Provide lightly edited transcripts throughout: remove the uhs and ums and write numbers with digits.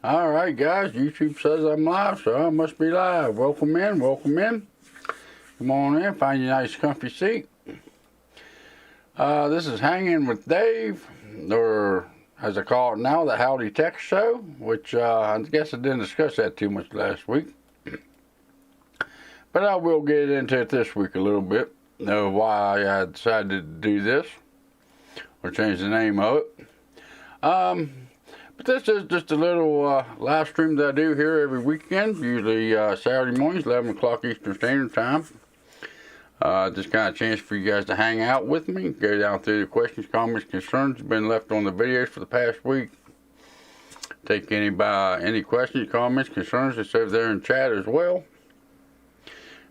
Alright guys, YouTube says I'm live, so I must be live. Welcome in, welcome in. Come on in, find your nice comfy seat. This is Hanging with Dave, or as I call it now, the Howdy Tech Show, which I guess I didn't discuss that too much last week. But I will get into it this week a little bit, why I decided to do this, or change the name of it. But this is just a little live stream that I do here every weekend, usually Saturday mornings, 11 o'clock Eastern Standard Time. Just kind of a chance for you guys to hang out with me, go down through the questions, comments, concerns that have been left on the videos for the past week. Take any questions, comments, concerns that's over there in chat as well.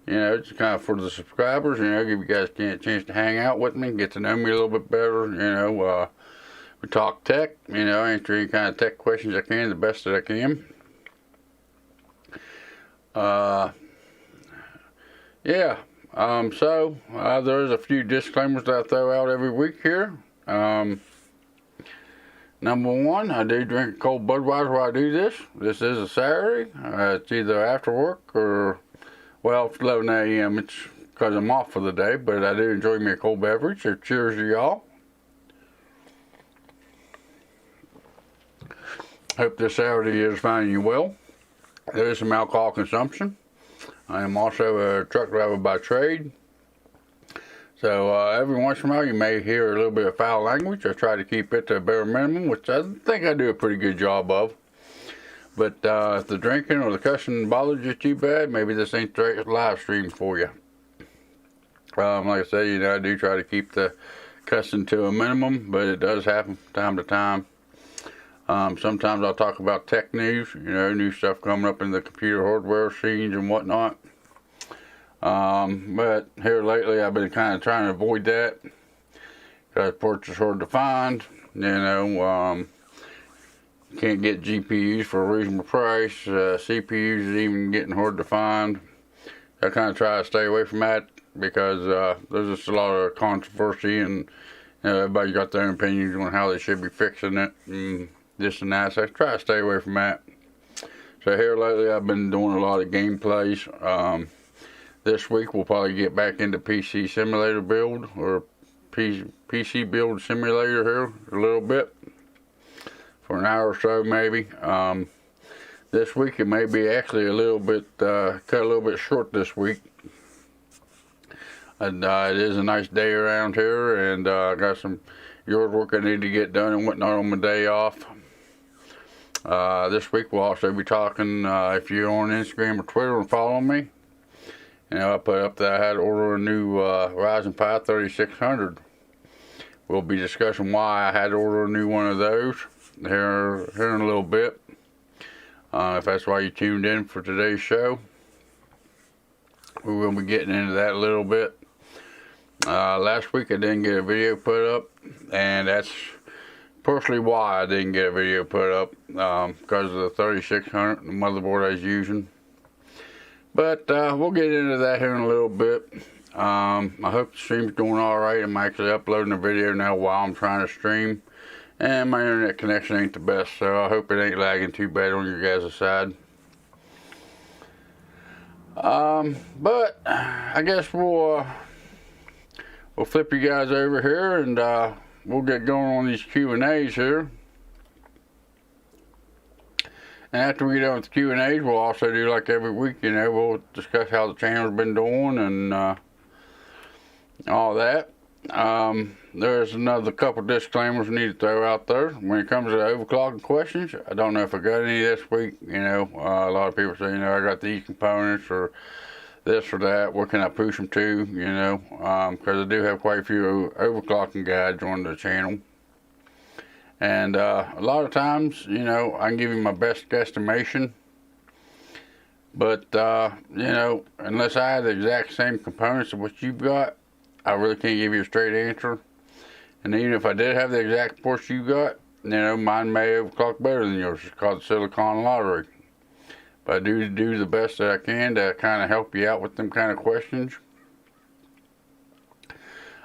You know, it's kind of for the subscribers, you know, give you guys a chance to hang out with me, get to know me a little bit better, you know. We talk tech, you know, answer any kind of tech questions I can, the best that I can. There's a few disclaimers that I throw out every week here. Number one, I do drink a cold Budweiser while I do this. This is a Saturday. It's either after work or, well, it's 11 a.m. It's because I'm off for the day, but I do enjoy me a cold beverage, so cheers to y'all. Hope this Saturday is finding you well. There is some alcohol consumption. I am also a truck driver by trade. So every once in a while you may hear a little bit of foul language. I try to keep it to a bare minimum, which I think I do a pretty good job of. But if the drinking or the cussing bothers you too bad, maybe this ain't the right live stream for you. Like I said, you know, I do try to keep the cussing to a minimum, but it does happen from time to time. Sometimes I'll talk about tech news, you know, new stuff coming up in the computer hardware scenes and whatnot. But here lately I've been kind of trying to avoid that because parts are hard to find, you know. You can't get GPUs for a reasonable price. CPUs is even getting hard to find. I kind of try to stay away from that because there's just a lot of controversy, and you know, everybody's got their own opinions on how they should be fixing it. And this and that, so I try to stay away from that. So here lately I've been doing a lot of gameplays. This week we'll probably get back into PC simulator build, or PC build simulator here a little bit, for an hour or so maybe. This week it may be actually a little bit, cut a little bit short this week. And it is a nice day around here, and I got some yard work I need to get done and whatnot on my day off. This week we'll also be talking, if you're on Instagram or Twitter and follow me, you know, I put up that I had to order a new Ryzen 5 3600. We'll be discussing why I had to order a new one of those here in a little bit. If that's why you tuned in for today's show, we will be getting into that a little bit. Last week I didn't get a video put up, and that's partially why I didn't get a video put up, because of the 3600, the motherboard I was using. But we'll get into that here in a little bit. I hope the stream's doing alright. I'm actually uploading a video now while I'm trying to stream, and my internet connection ain't the best, so I hope it ain't lagging too bad on your guys' side. But I guess we'll flip you guys over here, and we'll get going on these Q&As here. And after we get done with the Q&As, we'll also do like every week, you know, we'll discuss how the channel's been doing and all that. There's another couple disclaimers we need to throw out there. When it comes to overclocking questions, I don't know if I got any this week. You know, a lot of people say, you know, I got these components or this or that. What can I push them to, you know, because I do have quite a few overclocking guides on the channel. And a lot of times, you know, I can give you my best guesstimation. But, you know, unless I have the exact same components of what you've got, I really can't give you a straight answer. And even if I did have the exact ports you got, you know, mine may overclock better than yours. It's called the Silicon Lottery. But I do the best that I can to kind of help you out with them kind of questions.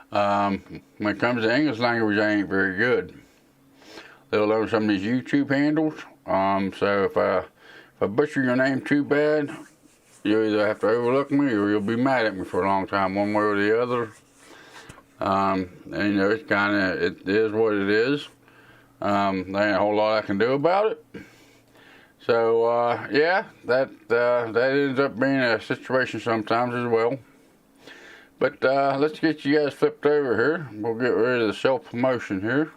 When it comes to English language, I ain't very good. let alone some of these YouTube handles. So if I butcher your name too bad, you'll either have to overlook me or you'll be mad at me for a long time, one way or the other. And you know, it's it is what it is. There ain't a whole lot I can do about it. So yeah, that ends up being a situation sometimes as well. But let's get you guys flipped over here. We'll get rid of the self-promotion here.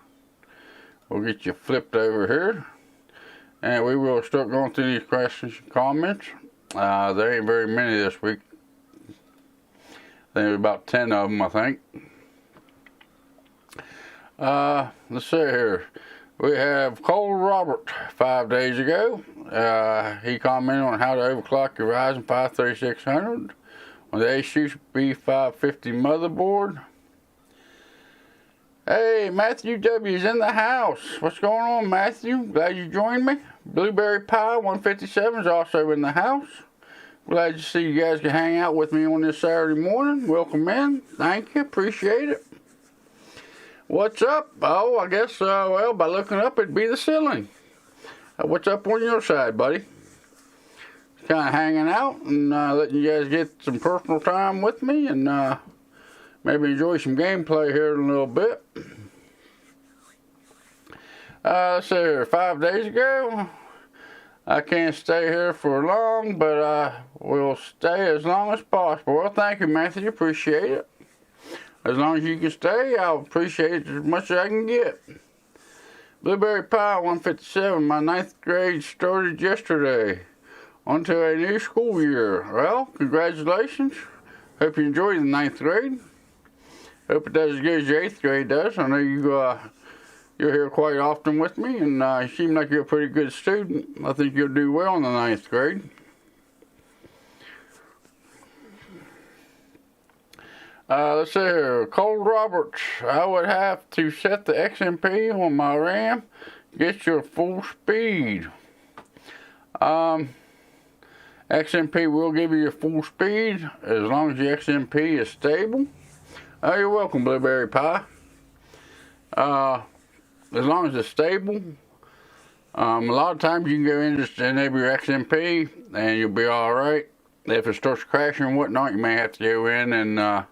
We'll get you flipped over here. And we will start going through these questions and comments. There ain't very many this week. I think there's about 10 of them, I think. Let's see here. We have Cole Robert 5 days ago. He commented on how to overclock your Ryzen 5 3600 on the ASUS B550 motherboard. Hey, Matthew W is in the house. What's going on, Matthew? Glad you joined me. Blueberry Pie 157 is also in the house. Glad to see you guys can hang out with me on this Saturday morning. Welcome in. Thank you. Appreciate it. What's up? Oh, I guess, well, by looking up, it'd be the ceiling. What's up on your side, buddy? Kind of hanging out and letting you guys get some personal time with me and maybe enjoy some gameplay here in a little bit. Let's see here, 5 days ago. I can't stay here for long, but I will stay as long as possible. Well, thank you, Matthew. Appreciate it. As long as you can stay, I'll appreciate it as much as I can get. Blueberry Pie 157, my 9th grade started yesterday. On to a new school year. Well, congratulations. Hope you enjoyed the 9th grade. Hope it does as good as your 8th grade does. I know you're here quite often with me, and you seem like you're a pretty good student. I think you'll do well in the 9th grade. Let's see here. Cole Roberts. I would have to set the XMP on my RAM. Get your full speed. XMP will give you your full speed as long as the XMP is stable. You're welcome, Blueberry Pie. As long as it's stable. A lot of times you can go in just enable your XMP and you'll be alright. If it starts crashing and whatnot, you may have to go in and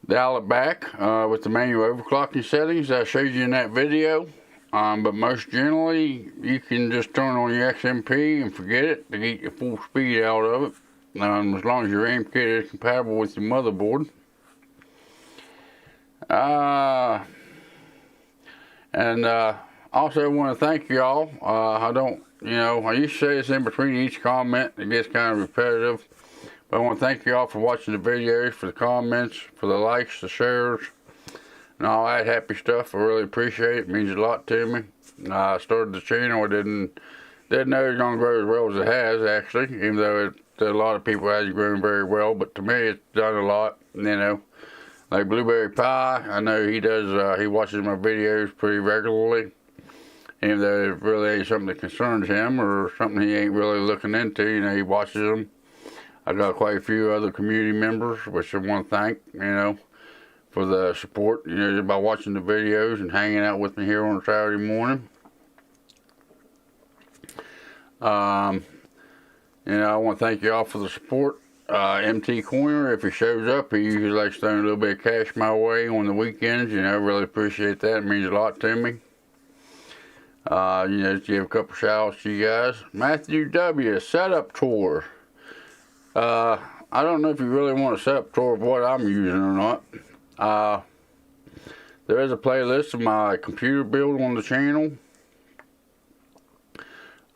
dial it back with the manual overclocking settings that I showed you in that video. But most generally, you can just turn on your XMP and forget it to get your full speed out of it. As long as your RAM kit is compatible with your motherboard. Also want to thank y'all. I used to say this in between each comment. It gets kind of repetitive. But I want to thank y'all for watching the videos, for the comments, for the likes, the shares, and all that happy stuff. I really appreciate it. It means a lot to me. I started the channel. I didn't know it was going to grow as well as it has, actually, even though a lot of people hasn't grown very well. But to me, it's done a lot, you know. Like Blueberry Pie, I know he does, he watches my videos pretty regularly. Even though it really ain't something that concerns him or something he ain't really looking into, you know, he watches them. I got quite a few other community members, which I want to thank, you know, for the support, you know, by watching the videos and hanging out with me here on a Saturday morning. You know, I want to thank y'all for the support. MT Coiner, if he shows up, he usually likes throwing a little bit of cash my way on the weekends. You know, I really appreciate that. It means a lot to me. You know, just give a couple shout outs to you guys. Matthew W, setup tour. I don't know if you really want a setup tour of what I'm using or not. There is a playlist of my computer build on the channel.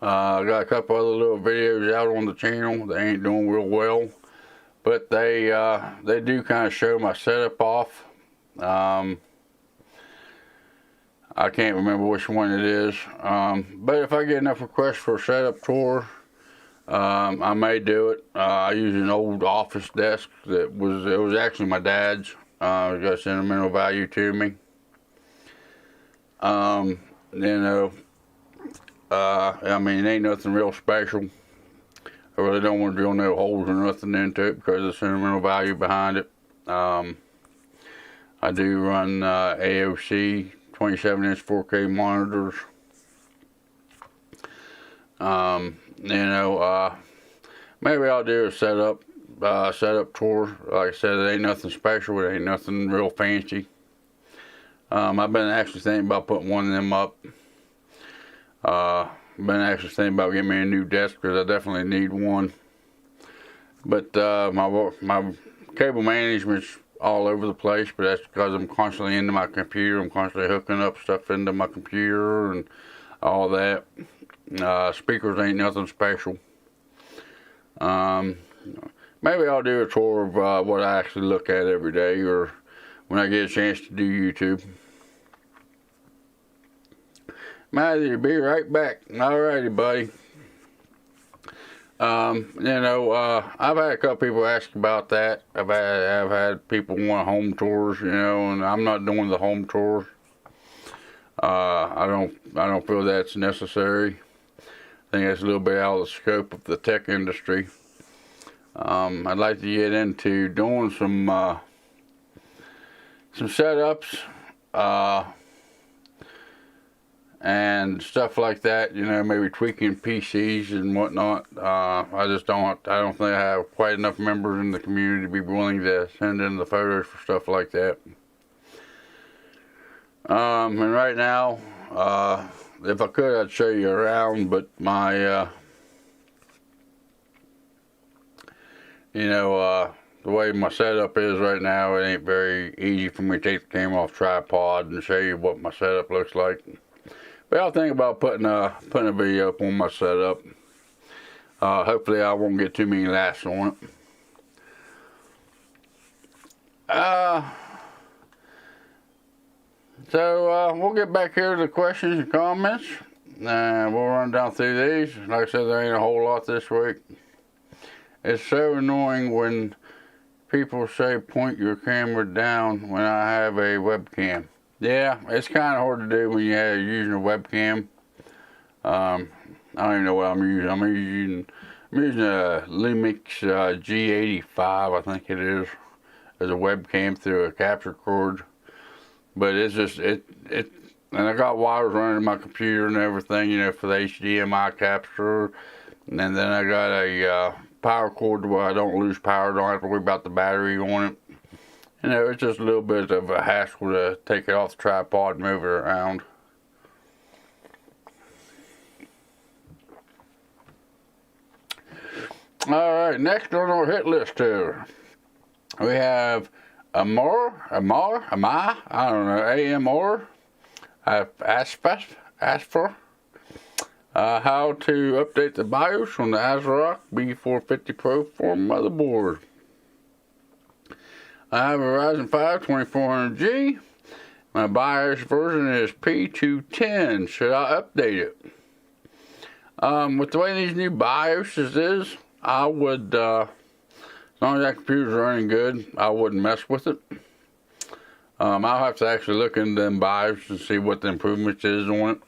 I got a couple other little videos out on the channel. They ain't doing real well, but they do kind of show my setup off. I can't remember which one it is, but if I get enough requests for a setup tour, I may do it. I use an old office desk it was actually my dad's. It got sentimental value to me. You know, I mean, it ain't nothing real special. I really don't want to drill no holes or nothing into it because of the sentimental value behind it. I do run AOC 27-inch 4K monitors. Maybe I'll do a setup tour. Like I said, it ain't nothing special. It ain't nothing real fancy. I've been actually thinking about putting one of them up. Been actually thinking about getting me a new desk because I definitely need one. But my cable management's all over the place, but that's because I'm constantly into my computer. I'm constantly hooking up stuff into my computer and all that. Speakers ain't nothing special. Maybe I'll do a tour of what I actually look at every day, or when I get a chance to do YouTube. Matthew, be right back. Alrighty, buddy. I've had a couple people ask about that. I've had people want home tours, and I'm not doing the home tours. I don't feel that's necessary. I think that's a little bit out of the scope of the tech industry. I'd like to get into doing some setups and stuff like that. Maybe tweaking PCs and whatnot. I don't think I have quite enough members in the community to be willing to send in the photos for stuff like that. And right now, if I could, I'd show you around, but my the way my setup is right now, it ain't very easy for me to take the camera off tripod and show you what my setup looks like. But I'll think about putting a video up on my setup. Hopefully I won't get too many laughs on it. So we'll get back here to the questions and comments. We'll run down through these. Like I said, there ain't a whole lot this week. It's so annoying when people say point your camera down when I have a webcam. Yeah, it's kind of hard to do when you're using a webcam. I don't even know what I'm using. I'm using a Lumix G85, I think it is, as a webcam through a capture cord. But it's just, and I got wires running in my computer and everything, for the HDMI capture. And then I got a power cord where I don't lose power, don't have to worry about the battery on it. It's just a little bit of a hassle to take it off the tripod and move it around. Alright, next on our hit list here, we have AMR, I don't know, ASPR, how to update the BIOS on the ASRock B450 Pro 4 motherboard. I have a Ryzen 5 2400G. My BIOS version is P210. Should I update it? With the way these new BIOSes is, I would, as long as that computer's running good, I wouldn't mess with it. I'll have to actually look into them BIOS and see what the improvements is on it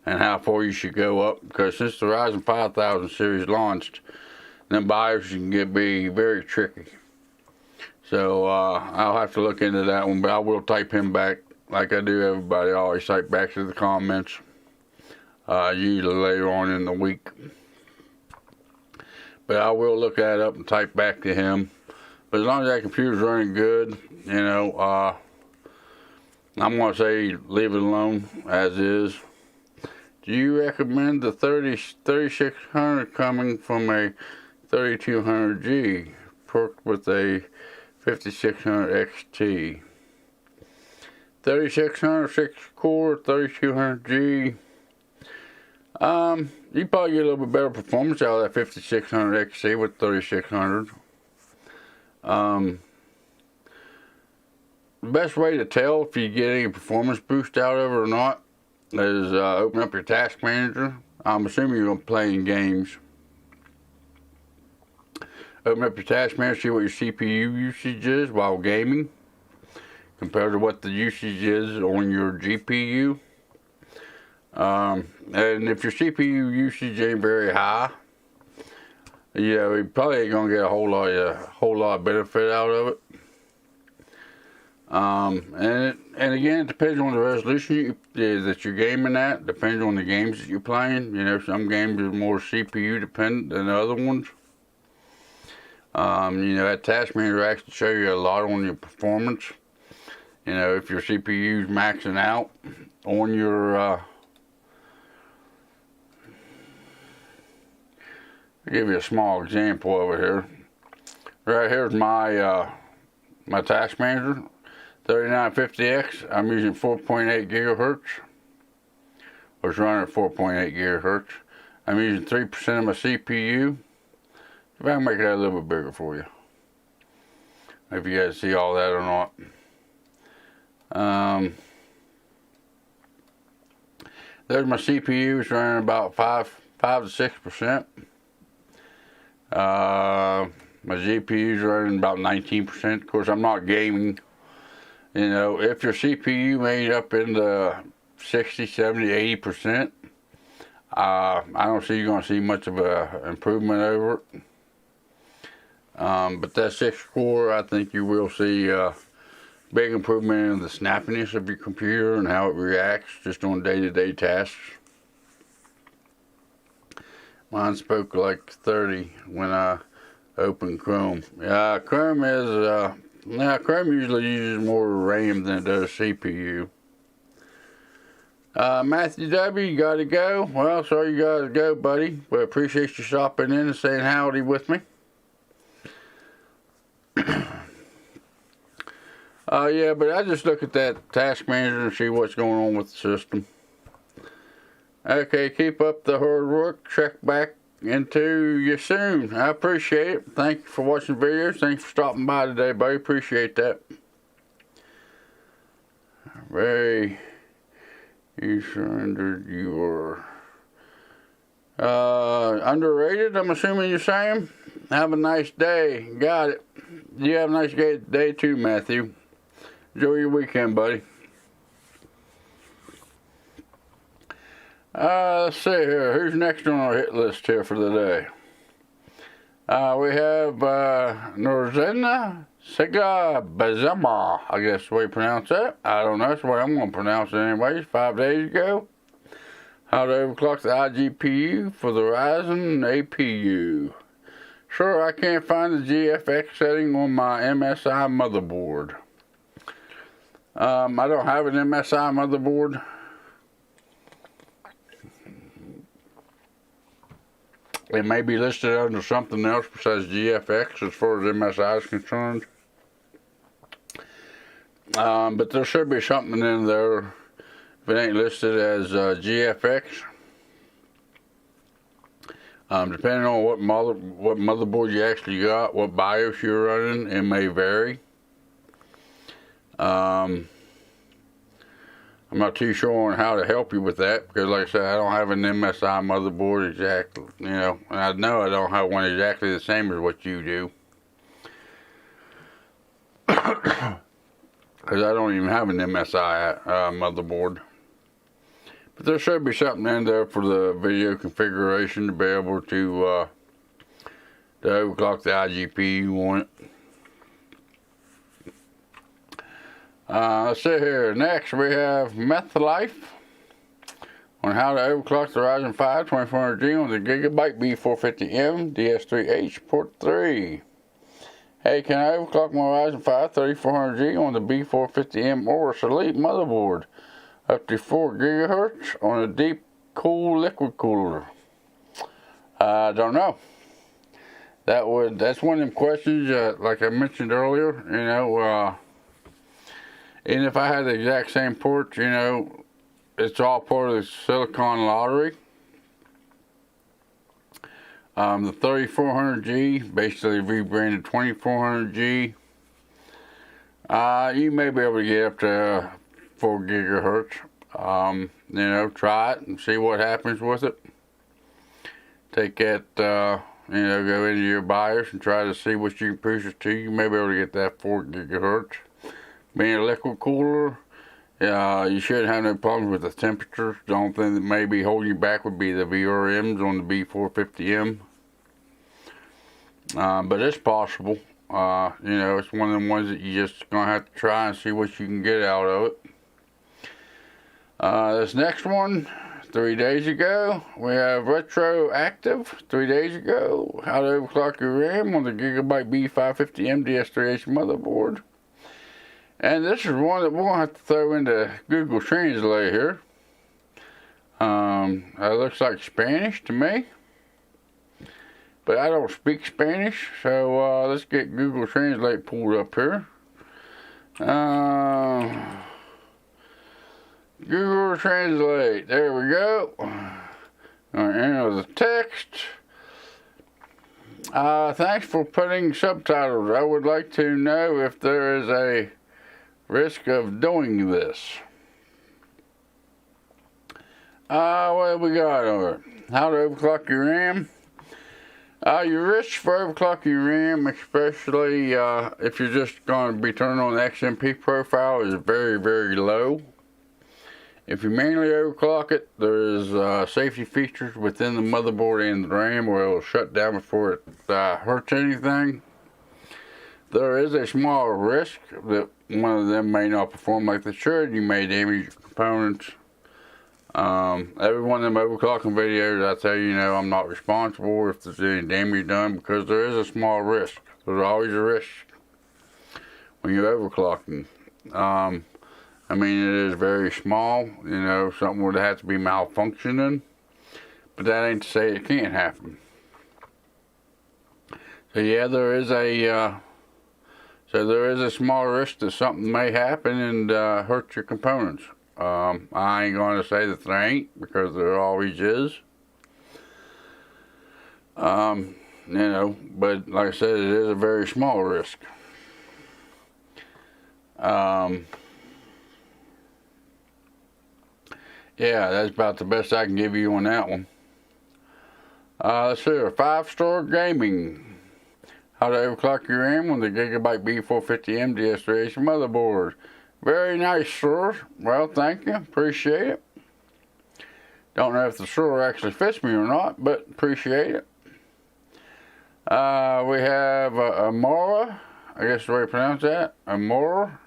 and how far you should go up, because since the Ryzen 5000 series launched, them BIOS can be very tricky. So I'll have to look into that one, but I will type him back like I do everybody. I always type back to the comments, usually later on in the week. But I will look that up and type back to him. But as long as that computer's running good, I'm going to say leave it alone as is. Do you recommend the 3600 coming from a 3200G perked with a 5600 XT? 3600 6-core, 3200G. You probably get a little bit better performance out of that 5600 XT with 3600. The best way to tell if you get any performance boost out of it or not is open up your task manager. I'm assuming you're going to be playing games. Open up your task manager, see what your CPU usage is while gaming compared to what the usage is on your GPU. And if your CPU usage ain't very high, you probably ain't gonna get a whole lot of benefit out of it. And again, it depends on the resolution that you're gaming at. Depends on the games that you're playing. You know, some games are more CPU dependent than other ones. You know, that task manager actually show you a lot on your performance. You know, if your CPU is maxing out on your, I'll give you a small example over here. Right here's my my task manager, 3950X. I'm using 4.8 gigahertz. Or it's running at 4.8 gigahertz. I'm using 3% of my CPU. If I can make that a little bit bigger for you. If you guys see all that or not. There's my CPU. It's running about 5 to 6%. My GPU is running about 19%. Of course, I'm not gaming. You know, if your CPU made up in the 60, 70, 80%, I don't see you're going to see much of a improvement over it. But that 6 core, I think you will see big improvement in the snappiness of your computer and how it reacts just on day-to-day tasks. Mine spoke like 30 when I opened Chrome. Chrome is, Chrome usually uses more RAM than it does CPU. Matthew W., you gotta go. Well, sorry you gotta go, buddy, but appreciate you stopping in and saying howdy with me. Yeah, but I just look at that task manager and see what's going on with the system. Okay, keep up the hard work. Check back into you soon. I appreciate it. Thank you for watching the videos. Thanks for stopping by today, buddy. Appreciate that. Ray, you surrendered your underrated, I'm assuming you're saying. Have a nice day. Got it. You have a nice day too, Matthew. Enjoy your weekend, buddy. Let's see here. Who's next on our hit list here for the day? We have Norzena Siga Bazama. I guess the way you pronounce that. I don't know. That's the way I'm going to pronounce it anyways. 5 days ago. How to overclock the iGPU for the Ryzen APU. Sure, I can't find the GFX setting on my MSI motherboard. I don't have an MSI motherboard. It may be listed under something else besides GFX as far as MSI is concerned. But there should be something in there if it ain't listed as GFX. Depending on what motherboard you actually got, what BIOS you're running, it may vary. I'm not too sure on how to help you with that because, like I said, I don't have an MSI motherboard exactly. You know, and I know I don't have one exactly the same as what you do because I don't even have an MSI motherboard. But there should be something in there for the video configuration to be able to overclock the iGPU on it. Let's see here. Next we have MethLife on how to overclock the Ryzen 5 2400G on the Gigabyte B450M DS3H port 3. Hey, can I overclock my Ryzen 5 3400G on the B450M Aorus Elite motherboard up to 4 gigahertz on a Deepcool liquid cooler? I don't know. That's one of them questions, like I mentioned earlier, you know, and if I had the exact same port, you know, it's all part of the silicon lottery. The 3400G, basically rebranded 2400G. You may be able to get up to 4 gigahertz. You know, try it and see what happens with it. Take that, you know, go into your BIOS and try to see what you can push it to. You may be able to get that 4 gigahertz. Being a liquid cooler, you shouldn't have no problems with the temperature. The only thing that may be holding you back would be the VRMs on the B450M. But it's possible. You know, it's one of them ones that you just gonna have to try and see what you can get out of it. This next one, 3 days ago, we have retroactive. 3 days ago, how to overclock your RAM on the Gigabyte B550M DS3H motherboard. And this is one that we're gonna have to throw into Google Translate here. It looks like Spanish to me, but I don't speak Spanish, so let's get Google Translate pulled up here. Google Translate, there we go. Enter the text. Thanks for putting subtitles. I would like to know if there is a risk of doing this. What have we got over it? How to overclock your RAM. Your risk for overclocking your RAM, especially if you're just going to be turning on the XMP profile, is very, very low. If you manually overclock it, there's safety features within the motherboard and the RAM where it will shut down before it hurts anything. There is a small risk that one of them may not perform like they should. You may damage your components. Every one of them overclocking videos, I tell you, know, I'm not responsible if there's any damage done, because there is a small risk. There's always a risk when you're overclocking. I mean, it is very small, you know, something would have to be malfunctioning, but that ain't to say it can't happen. So yeah, there is a small risk that something may happen and hurt your components. I ain't going to say that there ain't, because there always is. You know, but like I said, it is a very small risk. Yeah, that's about the best I can give you on that one. Let's see here, 5-star gaming. How to overclock your RAM on the Gigabyte B450M DS3H motherboard. Very nice, sir. Well, thank you. Appreciate it. Don't know if the sir actually fits me or not, but appreciate it. We have Amora. I guess the way you pronounce that. Amora.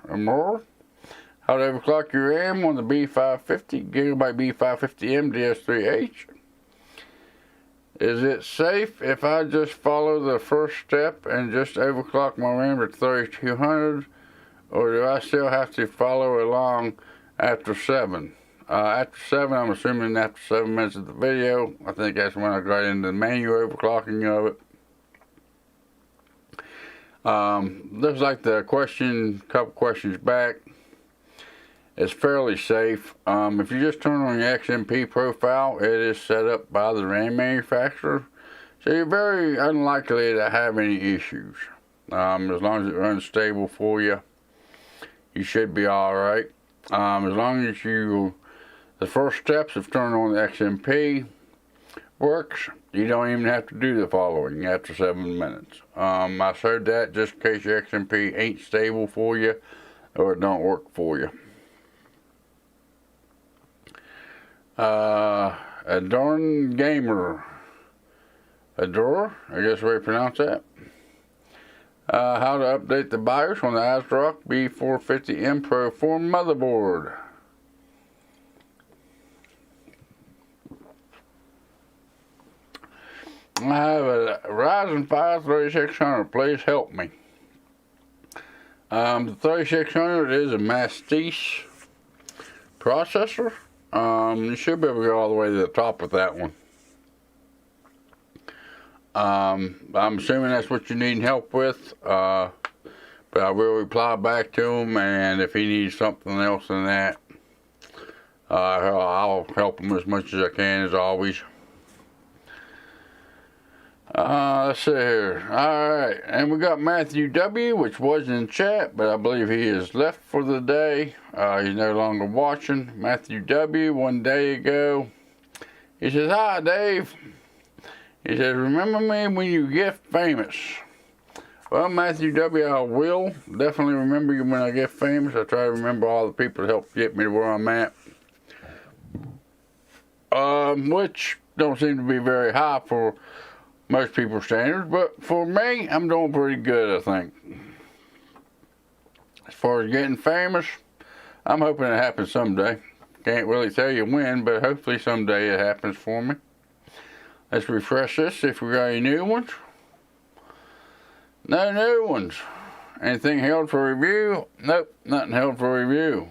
How to overclock your RAM on the B550, Gigabyte B550M DS3H. Is it safe if I just follow the first step and just overclock my RAM to 3200, or do I still have to follow along after 7? After 7, I'm assuming after 7 minutes of the video. I think that's when I got into the manual overclocking of it. Looks like the couple questions back, it's fairly safe. If you just turn on your XMP profile, it is set up by the RAM manufacturer, so you're very unlikely to have any issues. As long as it runs stable for you, you should be alright. As long as the first steps of turning on the XMP works, you don't even have to do the following after 7 minutes. I showed that just in case your XMP ain't stable for you or it don't work for you. Adorn Gamer. Adore, I guess we pronounce that. How to update the BIOS on the ASRock B450M Pro 4 motherboard. I have a Ryzen 5 3600. Please help me. The 3600 is a Mastiche processor. You should be able to go all the way to the top with that one. I'm assuming that's what you need help with, but I will reply back to him, and if he needs something else than that, I'll help him as much as I can, as always. Let's see here. Alright, and we got Matthew W., which was in chat, but I believe he has left for the day. He's no longer watching. Matthew W., 1 day ago. He says, "Hi, Dave." He says, "Remember me when you get famous." Well, Matthew W., I will definitely remember you when I get famous. I try to remember all the people that helped get me to where I'm at. Which don't seem to be very high for most people's standards, but for me, I'm doing pretty good, I think. As far as getting famous, I'm hoping it happens someday. Can't really tell you when, but hopefully someday it happens for me. Let's refresh this, see if we got any new ones. No new ones. Anything held for review? Nope, nothing held for review.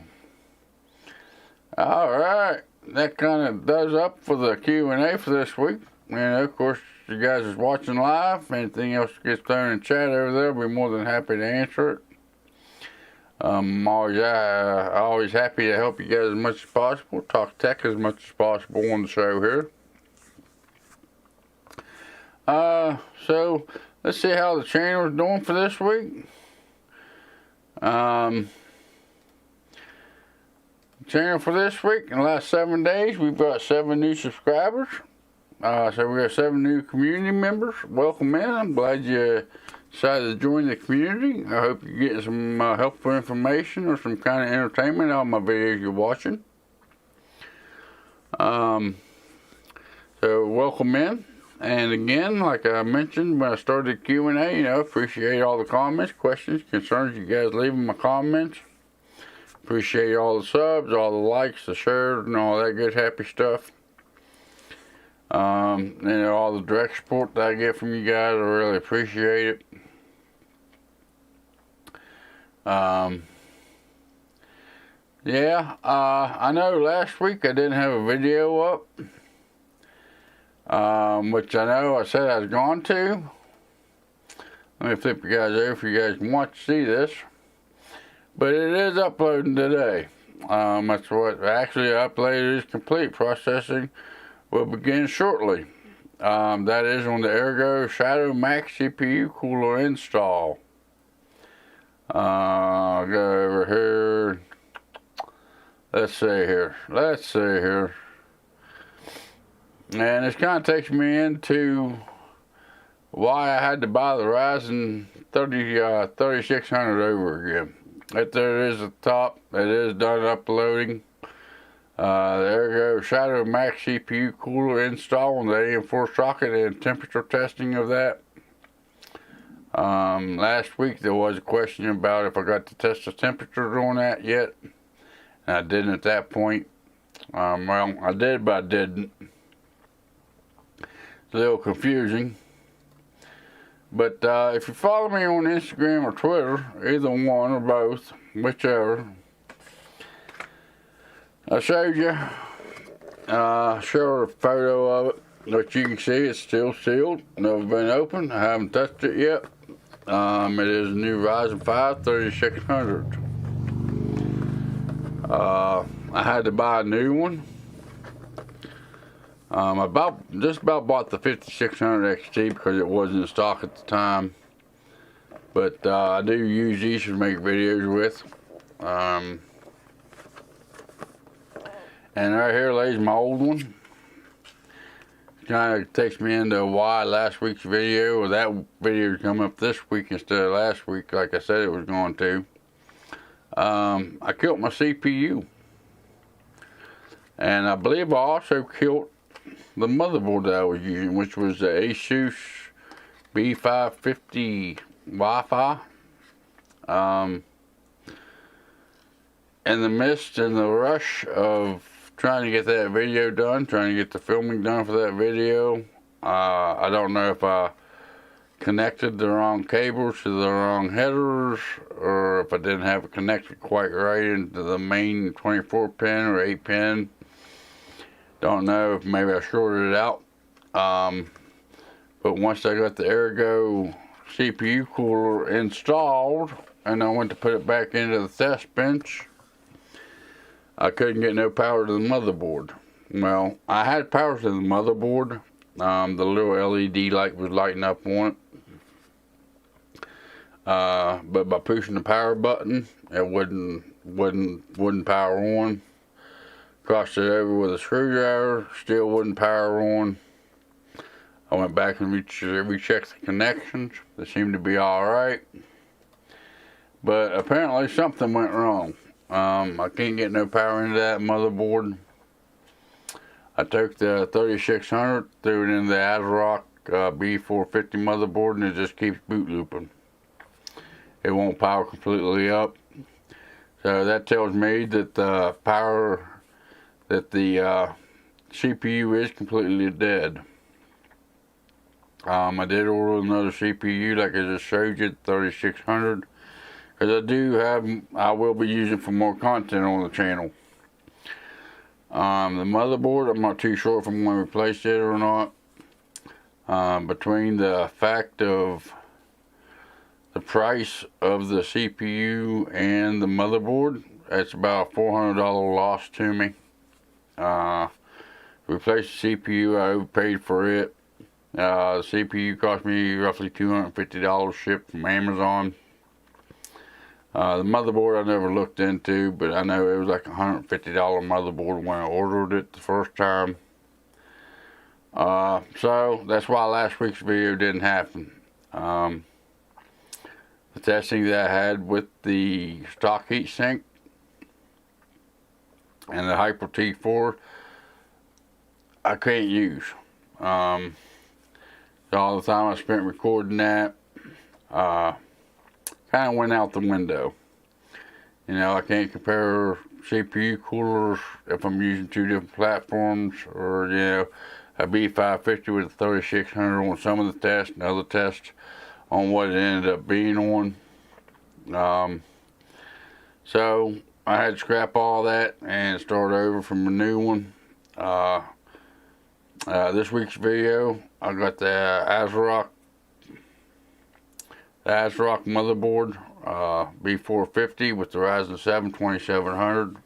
Alright, that kind of does up for the Q&A for this week. And of course, you guys is watching live. Anything else gets thrown in chat over there, I'll be more than happy to answer it. I'm always happy to help you guys as much as possible, talk tech as much as possible on the show here. So let's see how the channel is doing for this week. Channel for this week, in the last 7 days, we've got 7 new subscribers. So we got 7 new community members. Welcome in. I'm glad you decided to join the community. I hope you're getting some helpful information or some kind of entertainment out of my videos you're watching. So welcome in. And again, like I mentioned when I started Q&A, appreciate all the comments, questions, concerns you guys leave in my comments. Appreciate all the subs, all the likes, the shares, and all that good happy stuff. All the direct support that I get from you guys, I really appreciate it. I know last week I didn't have a video up, which I know I said I was going to. Let me flip you guys over if you guys want to see this. But it is uploading today. That's what actually uploaded is complete. Processing will begin shortly. That is on the Elgato Shadow Max CPU cooler install. I'll go over here. Let's see here. And this kind of takes me into why I had to buy the Ryzen 3600 over again. Right there it is at the top. It is done uploading. The Elgato Shadow Max CPU cooler install on the AM4 socket and temperature testing of that. Last week there was a question about if I got to test the temperatures on that yet. And I didn't at that point. Well, I did, but I didn't. It's a little confusing. But if you follow me on Instagram or Twitter, either one or both, whichever, I showed you, showed a photo of it, but you can see it's still sealed, never been opened, I haven't touched it yet. It is a new Ryzen 5 3600. I had to buy a new one. I just about bought the 5600 XT because it wasn't in stock at the time. But I do use these to make videos with. And right here lays my old one. Kind of takes me into why last week's video, or that video is coming up this week instead of last week, like I said it was going to. I killed my CPU. And I believe I also killed the motherboard that I was using, which was the ASUS B550 Wi-Fi. In the midst and the rush of trying to get that video done, trying to get the filming done for that video, I don't know if I connected the wrong cables to the wrong headers, or if I didn't have it connected quite right into the main 24 pin or 8 pin. Don't know if maybe I shorted it out. But once I got the Elgato CPU cooler installed and I went to put it back into the test bench, I couldn't get no power to the motherboard. Well, I had power to the motherboard. The little LED light was lighting up on it. But by pushing the power button, it wouldn't power on. Crossed it over with a screwdriver, still wouldn't power on. I went back and rechecked the connections. They seemed to be alright. But apparently something went wrong. I can't get no power into that motherboard. I took the 3600, threw it in the ASUS B450 motherboard, and it just keeps boot looping. It won't power completely up. So that tells me that the CPU is completely dead. I did order another CPU like I just showed you, 3600, because I will be using for more content on the channel. The motherboard, I'm not too sure if I'm going to replace it or not. Between the fact of the price of the CPU and the motherboard, that's about a $400 loss to me. Replace the CPU, I overpaid for it. The CPU cost me roughly $250 shipped from Amazon. The motherboard I never looked into, but I know it was like a $150 motherboard when I ordered it the first time. So that's why last week's video didn't happen. The testing that I had with the stock heatsink and the Hyper T4, I can't use. So all the time I spent recording that, kind of went out the window. You know, I can't compare CPU coolers if I'm using two different platforms, or, you know, a B550 with a 3600 on some of the tests and other tests on what it ended up being on. So I had to scrap all that and start over from a new one. This week's video, I got the ASUS motherboard, B450 with the Ryzen 7 2700.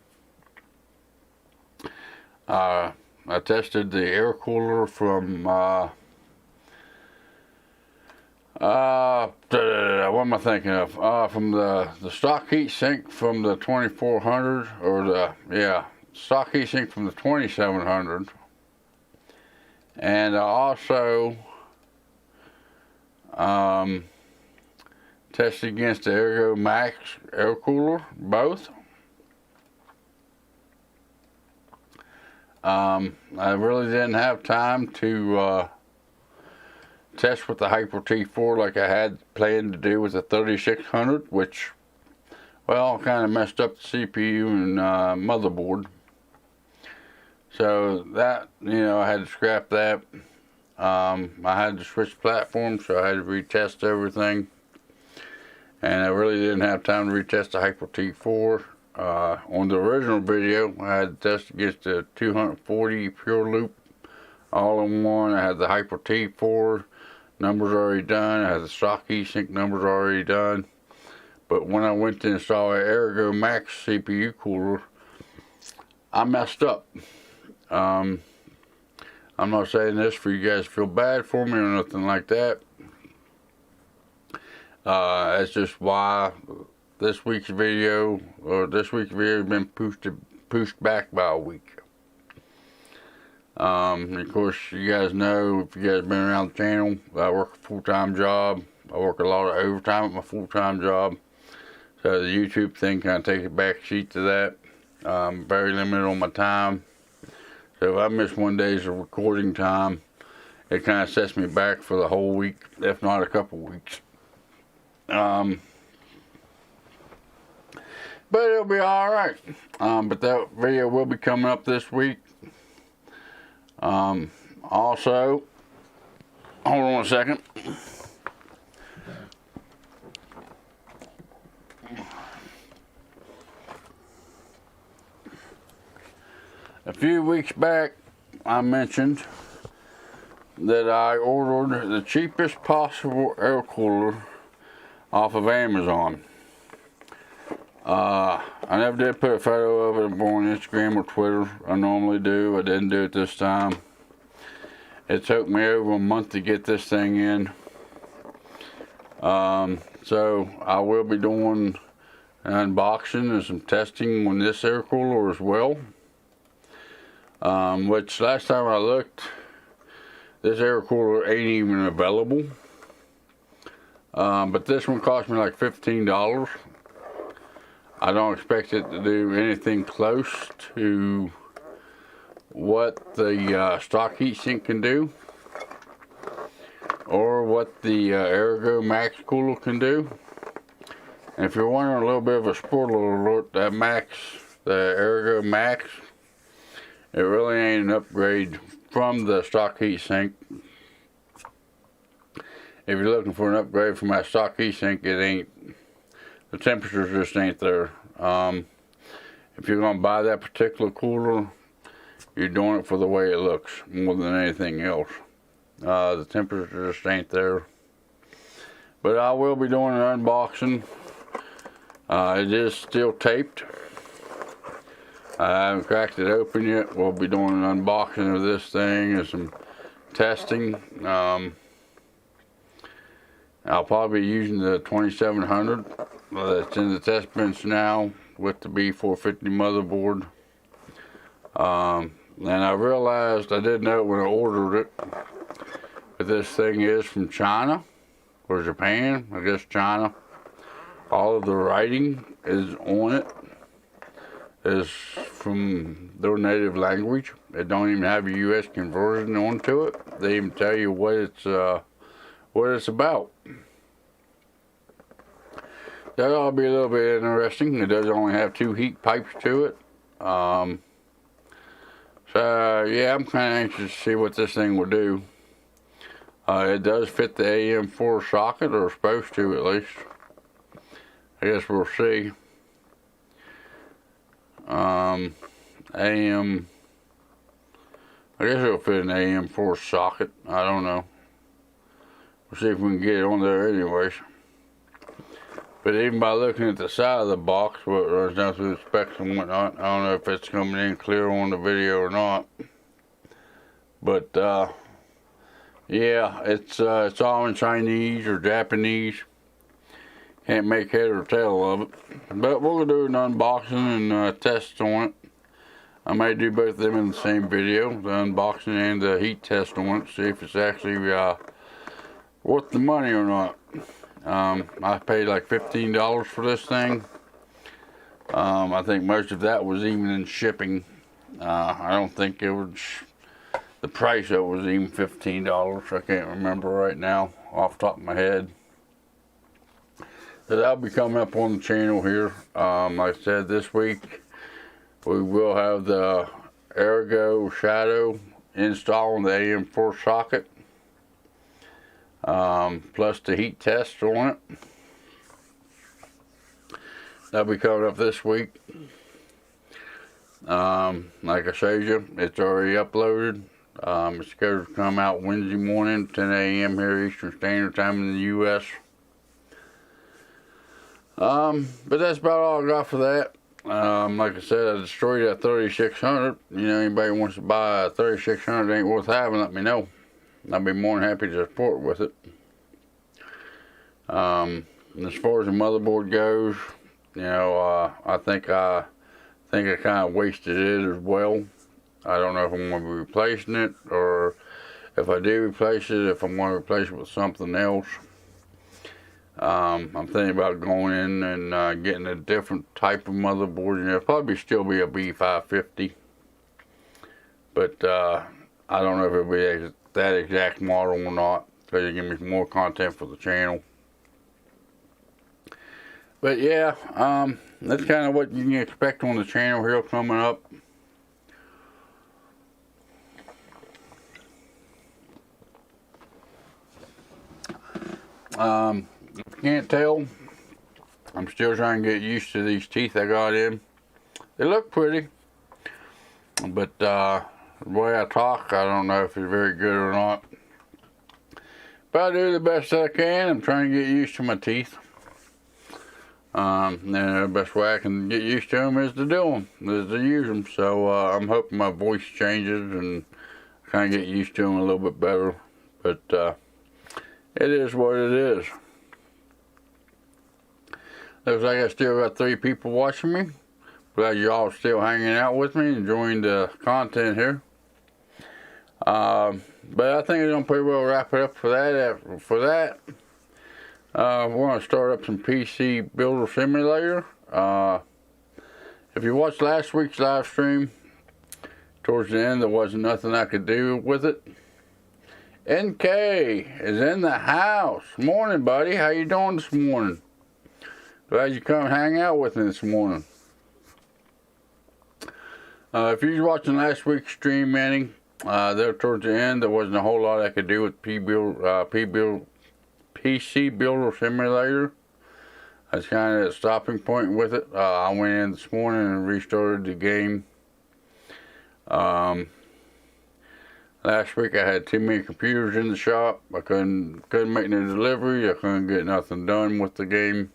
I tested the air cooler from what am I thinking of? From the stock heatsink from the 2400, or stock heatsink from the 2700. And I also tested against the EVGA Max air cooler, both. I really didn't have time to test with the Hyper T4 like I had planned to do with the 3600, which, well, kind of messed up the CPU and motherboard. So that, you know, I had to scrap that. I had to switch platforms, so I had to retest everything. And I really didn't have time to retest the Hyper T4. On the original video, I had to test against the 240 pure loop all in one. I had the Hyper T4 numbers already done. I had the stock heatsink numbers already done. But when I went to install an EVGA Max CPU cooler, I messed up. I'm not saying this for you guys to feel bad for me or nothing like that. That's just why this week's video has been pushed back by a week. And of course, you guys know, if you guys have been around the channel, I work a full-time job. I work a lot of overtime at my full-time job. So the YouTube thing kind of takes a back seat to that. I'm very limited on my time. So if I miss one day's of recording time, it kind of sets me back for the whole week, if not a couple weeks. But it'll be alright. But that video will be coming up this week. Also, hold on a second. A few weeks back, I mentioned that I ordered the cheapest possible air cooler off of Amazon. I never did put a photo of it on Instagram or Twitter. I normally do. I didn't do it this time. It took me over a month to get this thing in. So I will be doing an unboxing and some testing on this air cooler as well. Which last time I looked, this air cooler ain't even available. But this one cost me like $15. I don't expect it to do anything close to what the stock heatsink can do. or what the Ergo Max cooler can do. And if you're wondering, a little bit of a spoiler alert, that the Ergo Max, it really ain't an upgrade from the stock heatsink. If you're looking for an upgrade from that stock heatsink, it ain't. The temperatures just ain't there. If you're gonna buy that particular cooler, you're doing it for the way it looks more than anything else. The temperature just ain't there. But I will be doing an unboxing. It is still taped. I haven't cracked it open yet. We'll be doing an unboxing of this thing and some testing. I'll probably be using the 2700 that's in the test bench now with the B450 motherboard. And I realized, I didn't know when I ordered it, but this thing is from China or Japan, I guess China. All of the writing is on it is from their native language. They don't even have a US conversion onto it. They even tell you what it's about. That ought to be a little bit interesting. It does only have 2 heat pipes to it. So yeah, I'm kind of anxious to see what this thing will do. It does fit the AM4 socket, or supposed to at least. I guess we'll see. I guess it'll fit an AM4 socket. I don't know. We'll see if we can get it on there anyways. But even by looking at the side of the box, what runs down through the specs and whatnot, I don't know if it's coming in clear on the video or not. But yeah, it's all in Chinese or Japanese. Can't make head or tail of it. But we'll do an unboxing and test on it. I may do both of them in the same video, the unboxing and the heat test on it, see if it's actually worth the money or not. I paid like $15 for this thing. I think most of that was even in shipping. I don't think it was, the price of it was even $15. I can't remember right now off the top of my head. So that'll be coming up on the channel here. Like I said, this week we will have the Ergo Shadow install on the AM4 socket. Plus the heat test on it. That'll be coming up this week. Like I showed you, it's already uploaded. It's scheduled to come out Wednesday morning, 10 a.m. here Eastern Standard Time in the U.S. But that's about all I got for that. Like I said, I destroyed that 3600. You know, anybody wants to buy a 3600 ain't worth having, let me know. I'd be more than happy to support with it. And as far as the motherboard goes, you know, I think I kind of wasted it as well. I don't know if I'm going to be replacing it, or if I do replace it, if I'm going to replace it with something else. I'm thinking about going in and getting a different type of motherboard. You know, it'll probably still be a B550, but I don't know if it'll be that exact model or not, because it give me more content for the channel. But yeah, that's kind of what you can expect on the channel here coming up. If you can't tell, I'm still trying to get used to these teeth I got in. They look pretty, but the way I talk, I don't know if it's very good or not. But I do the best that I can. I'm trying to get used to my teeth. And the best way I can get used to them is to do them, is to use them. So I'm hoping my voice changes and kind of get used to them a little bit better. But it is what it is. Looks like I still got 3 people watching me. Glad y'all still hanging out with me, enjoying the content here. But I think I'm gonna pretty well wrap it up for that. We're going to start up some PC Builder Simulator. If you watched last week's live stream, towards the end there wasn't nothing I could do with it. NK is in the house. Morning, buddy. How you doing this morning? Glad you come hang out with me this morning. If you was watching last week's stream, Manny, there towards the end, there wasn't a whole lot I could do with PC Builder Simulator. That's kind of a stopping point with it. I went in this morning and restarted the game. Last week I had too many computers in the shop. I couldn't make no delivery. I couldn't get nothing done with the game.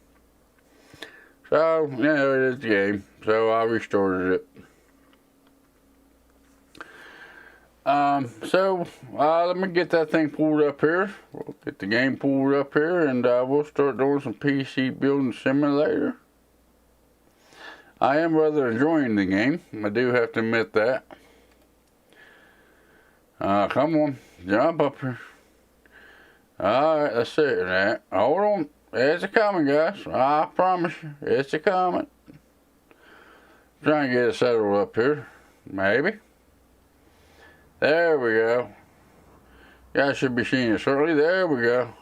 So, you know, it is the game. So I restarted it. Let me get that thing pulled up here. We'll get the game pulled up here, and we'll start doing some PC Building Simulator. I am rather enjoying the game. I do have to admit that. Come on, jump up here. Alright, let's see it now. Hold on. It's a coming, guys. I promise you, it's a coming. Trying to get it settled up here. Maybe. There we go. You guys should be seeing it shortly. There we go.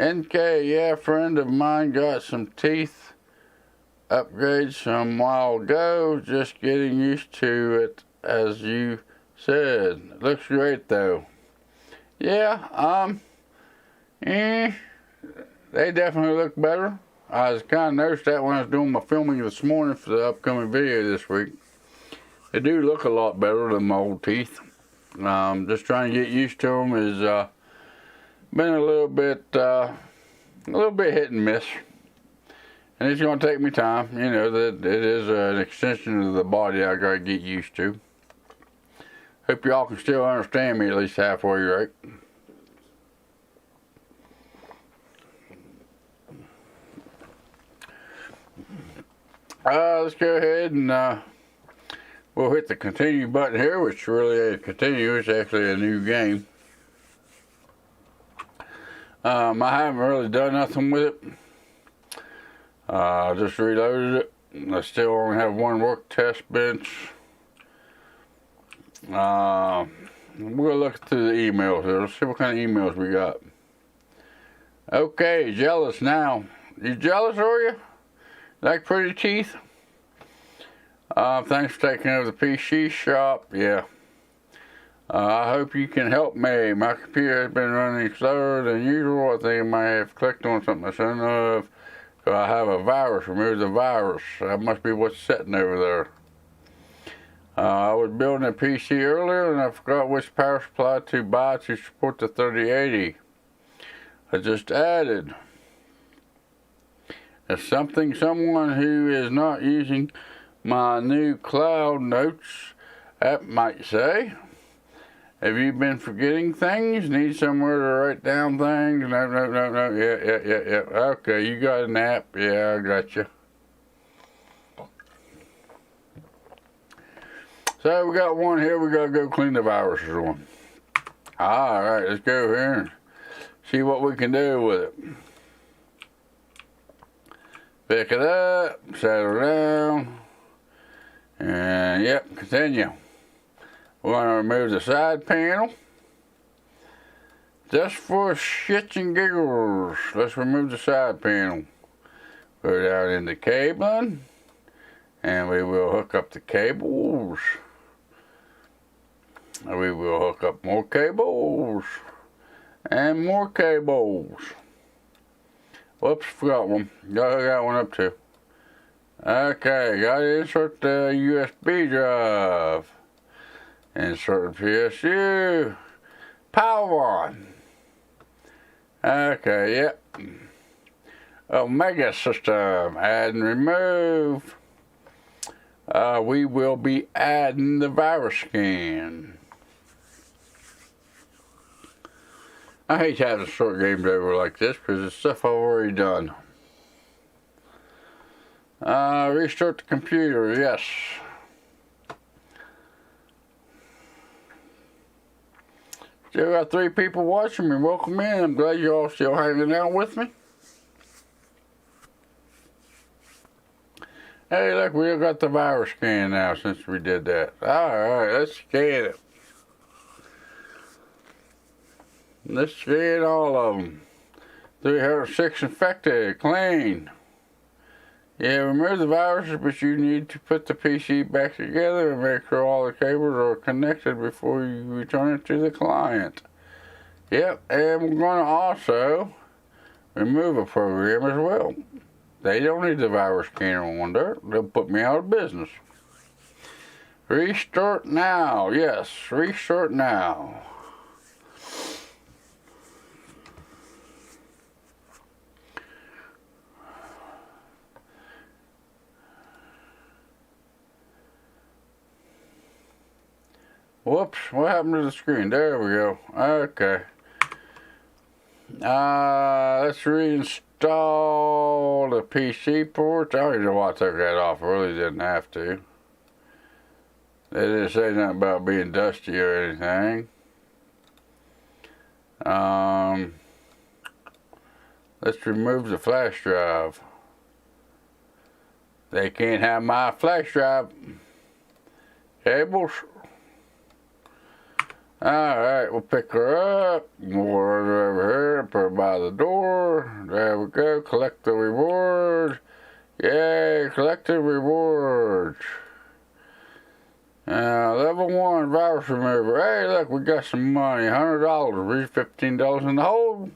NK, yeah, a friend of mine got some teeth upgrades some while ago. Just getting used to it, as you said. It looks great though. Yeah, they definitely look better. I was kind of noticed that when I was doing my filming this morning for the upcoming video this week. They do look a lot better than my old teeth. Just trying to get used to them has been a little bit hit and miss. And it's going to take me time. You know, that it is an extension of the body I got to get used to. Hope y'all can still understand me at least halfway, right? Let's go ahead and we'll hit the continue button here, which really ain't continue. It's actually a new game. I haven't really done nothing with it. I just reloaded it. I still only have one work test bench. We're gonna look through the emails here. Let's see what kind of emails we got. Okay, jealous now. You jealous, are you? Like pretty teeth? Thanks for taking over the PC shop. Yeah. I hope you can help me. My computer has been running slower than usual. I think I might have clicked on something I shouldn't have. So I have a virus. Remove the virus. That must be what's sitting over there. I was building a PC earlier and I forgot which power supply to buy to support the 3080. I just added. It's something someone who is not using my new Cloud Notes app might say. Have you been forgetting things? Need somewhere to write down things? No. Yeah. Okay, you got an app. Yeah, I got you. So we got one here. We gotta go clean the viruses on. All right, let's go here and see what we can do with it. Pick it up, settle down, and yep, continue. We're going to remove the side panel. Just for shits and giggles, let's remove the side panel. Go down into cabling, and we will hook up the cables. And we will hook up more cables, and more cables. Whoops, forgot one. Got one up too. Okay, got to insert the USB drive. Insert the PSU. Power on. Okay, yep. Omega system. Add and remove. We will be adding the virus scan. I hate having short games over like this because it's stuff I've already done. Restart the computer, yes. Still got 3 people watching me. Welcome in. I'm glad you all still hanging out with me. Hey, look, we got the virus scan now since we did that. Alright, let's scan it. Let's get all of them. 306 infected, clean. Yeah, remove the viruses, but you need to put the PC back together and make sure all the cables are connected before you return it to the client. Yep, and we're going to also remove a program as well. They don't need the virus scanner on there. They'll put me out of business. Restart now. Yes, restart now. Whoops, what happened to the screen? There we go. Okay. Let's reinstall the PC ports. I don't even know why I took that off. I really didn't have to. They didn't say nothing about being dusty or anything. Let's remove the flash drive. They can't have my flash drive. Cables. Alright, we'll pick her up. We'll order over here, put her by the door. There we go, collect the reward. Yay, collect the rewards. Level 1 virus remover. Hey, look, we got some money. $100. We $15 in the hole.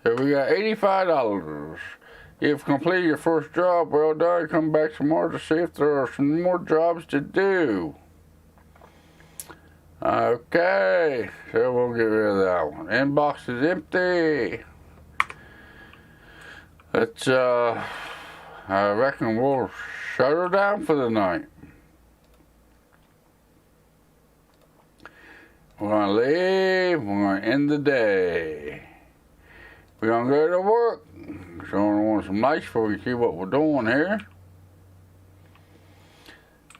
So we got $85. You've completed your first job. Well done. Come back tomorrow to see if there are some more jobs to do. Okay, so we'll get rid of that one. Inbox is empty. Let's, I reckon we'll shut her down for the night. We're gonna leave, we're gonna end the day. We're gonna go to work. So I want some lights before we see what we're doing here.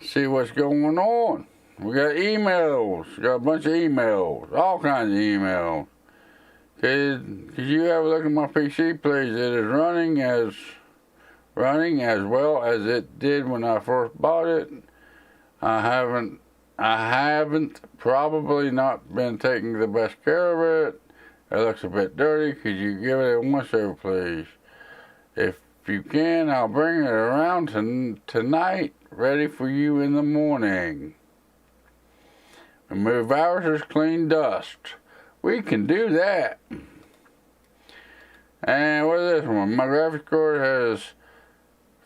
See what's going on. We got emails. We got a bunch of emails. All kinds of emails. Could you have a look at my PC, please? It is running as well as it did when I first bought it. I haven't probably not been taking the best care of it. It looks a bit dirty. Could you give it a once over, please? If you can, I'll bring it around tonight, ready for you in the morning. Remove viruses, clean dust. We can do that. And what is this one? My graphics card has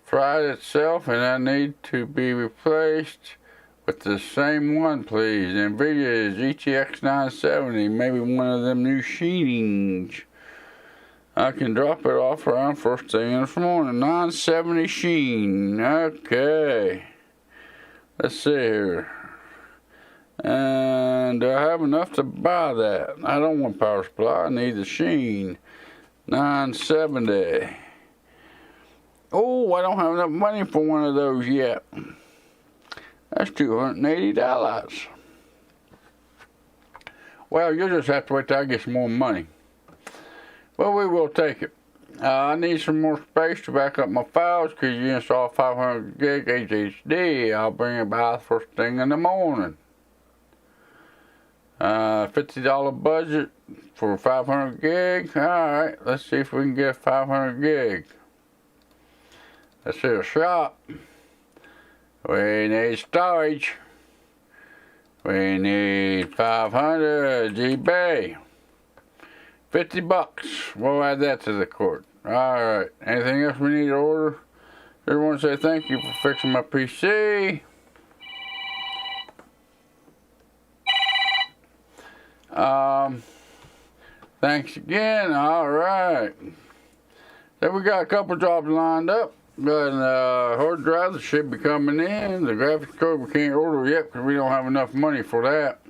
fried itself and I need to be replaced with the same one, please. NVIDIA is GTX 970, maybe one of them new sheetings. I can drop it off around first thing in the morning. 970 sheen. Okay. Let's see here. And do I have enough to buy that? I don't want power supply. I need the sheen. 970. Oh, I don't have enough money for one of those yet. That's $280. Well, you'll just have to wait till I get some more money. Well, we will take it. I need some more space to back up my files because you install 500 gig HDD. I'll bring it by first thing in the morning. $50 budget for 500 gig. Alright, let's see if we can get 500 gig. Let's see a shop. We need storage. We need 500 GB. $50. We'll add that to the cart. Alright, anything else we need to order? Just want to say thank you for fixing my PC. Thanks again. Alright. So we got a couple jobs lined up. Got hard drive that should be coming in. The graphics card we can't order yet because we don't have enough money for that.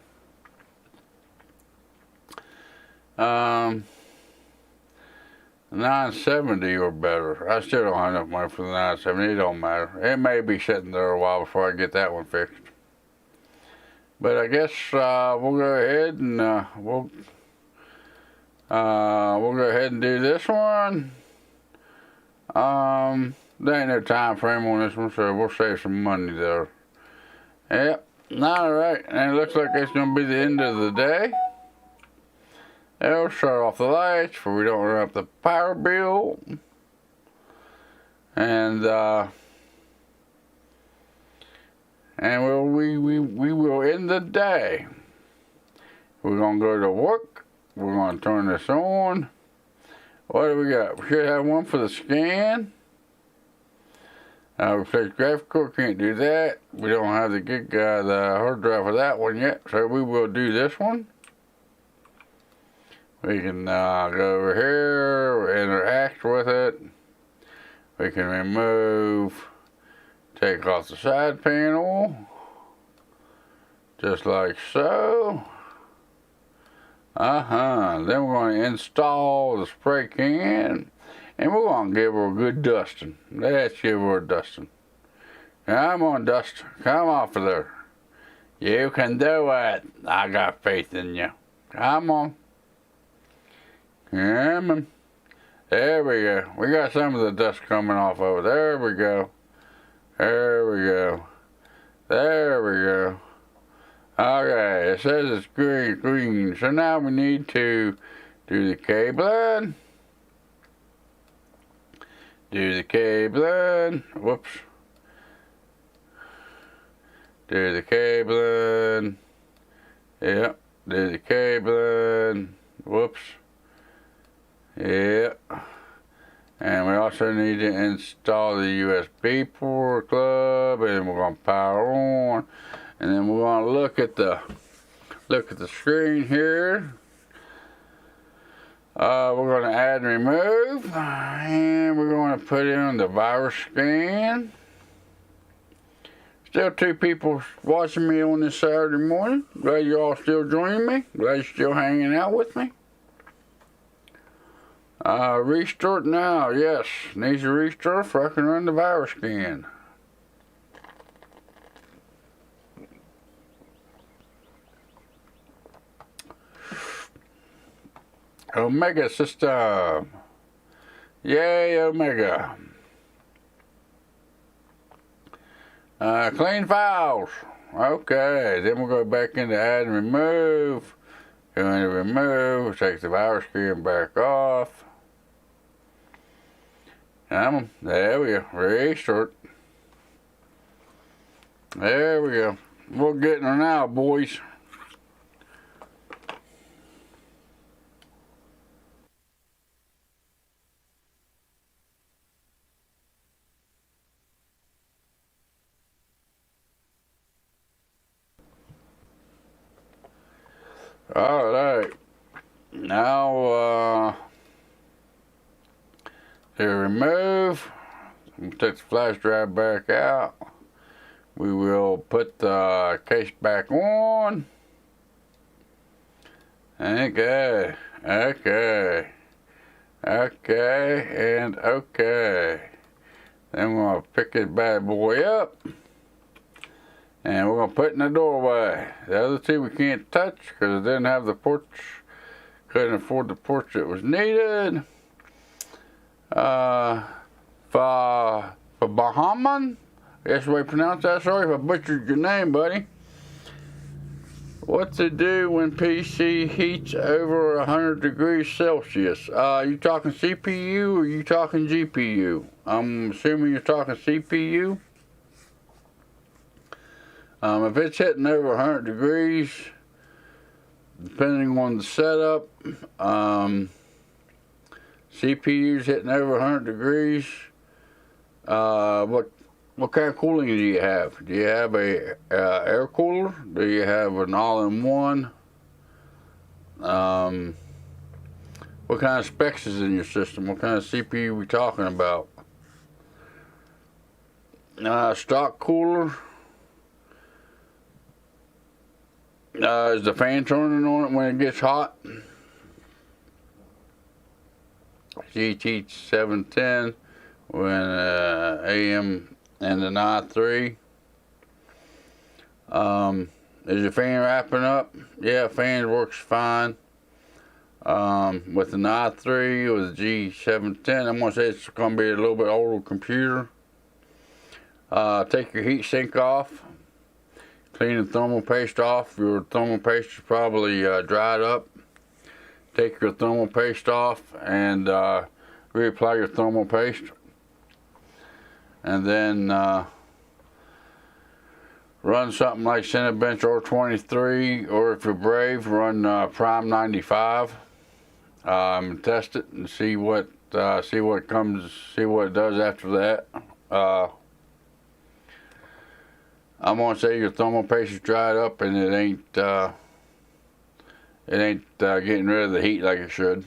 970 or better. I still don't have enough money for the 970. It don't matter. It may be sitting there a while before I get that one fixed. But I guess we'll go ahead and we'll go ahead and do this one. There ain't no time frame on this one, so we'll save some money there. Yep. Alright, and it looks like it's going to be the end of the day. It'll shut off the lights so we don't run up the power bill. And we will end the day. We're gonna go to work. We're gonna turn this on. What do we got? We should have one for the scan. Replace graphic card, can't do that. We don't have the hard drive for that one yet, so we will do this one. We can go over here, interact with it. We can remove, take off the side panel, just like so. Then we're going to install the spray can. And we're going to give her a good dusting. Let's give her a dusting. Come on, Dust. Come off of there. You can do it. I got faith in you. Come on. Come on. There we go. We got some of the dust coming off of it. There we go. There we go. There we go. Okay, it says it's green. So now we need to do the cabling. Do the cabling. Whoops. Do the cabling. Yep. Do the cabling. Whoops. Yep. And we also need to install the USB port club, and we're going to power on. And then we're going to look at the screen here. We're going to add and remove, and we're going to put in the virus scan. Still 2 people watching me on this Saturday morning. Glad you all still joining me. Glad you're still hanging out with me. Restart now. Yes, needs a restart so I can run the virus scan. Omega system. Yay, Omega. Clean files. Okay, then we'll go back into add and remove. Go into remove, take the virus scan back off. There we go, restart. There we go. We're getting her now, boys. Alright, now to remove, take the flash drive back out. We will put the case back on. Okay, okay, okay, and okay. Then we're going to pick this bad boy up. And we're going to put it in the doorway. The other 2 we can't touch because it didn't have the ports. Couldn't afford the ports that was needed. For Bahaman, I guess the way you pronounce that. Sorry if I butchered your name, buddy. What to do when PC heats over 100 degrees Celsius? You talking CPU or you talking GPU? I'm assuming you're talking CPU. If it's hitting over 100 degrees, depending on the setup, CPU's hitting over 100 degrees. What kind of cooling do you have? Do you have a air cooler? Do you have an all-in-one? What kind of specs is in your system? What kind of CPU are we talking about? Stock cooler. Is the fan turning on it when it gets hot? GT710 when AM and an i3. Is your fan wrapping up? Yeah, fan works fine. With an i3 or the G710, I'm gonna say it's gonna be a little bit older computer. Take your heat sink off. Clean the thermal paste off. Your thermal paste is probably dried up. take your thermal paste off and reapply your thermal paste. And then run something like Cinebench R23, or if you're brave, run Prime 95. Test it and see what it does after that. I'm gonna say your thermal paste is dried up and it ain't getting rid of the heat like it should.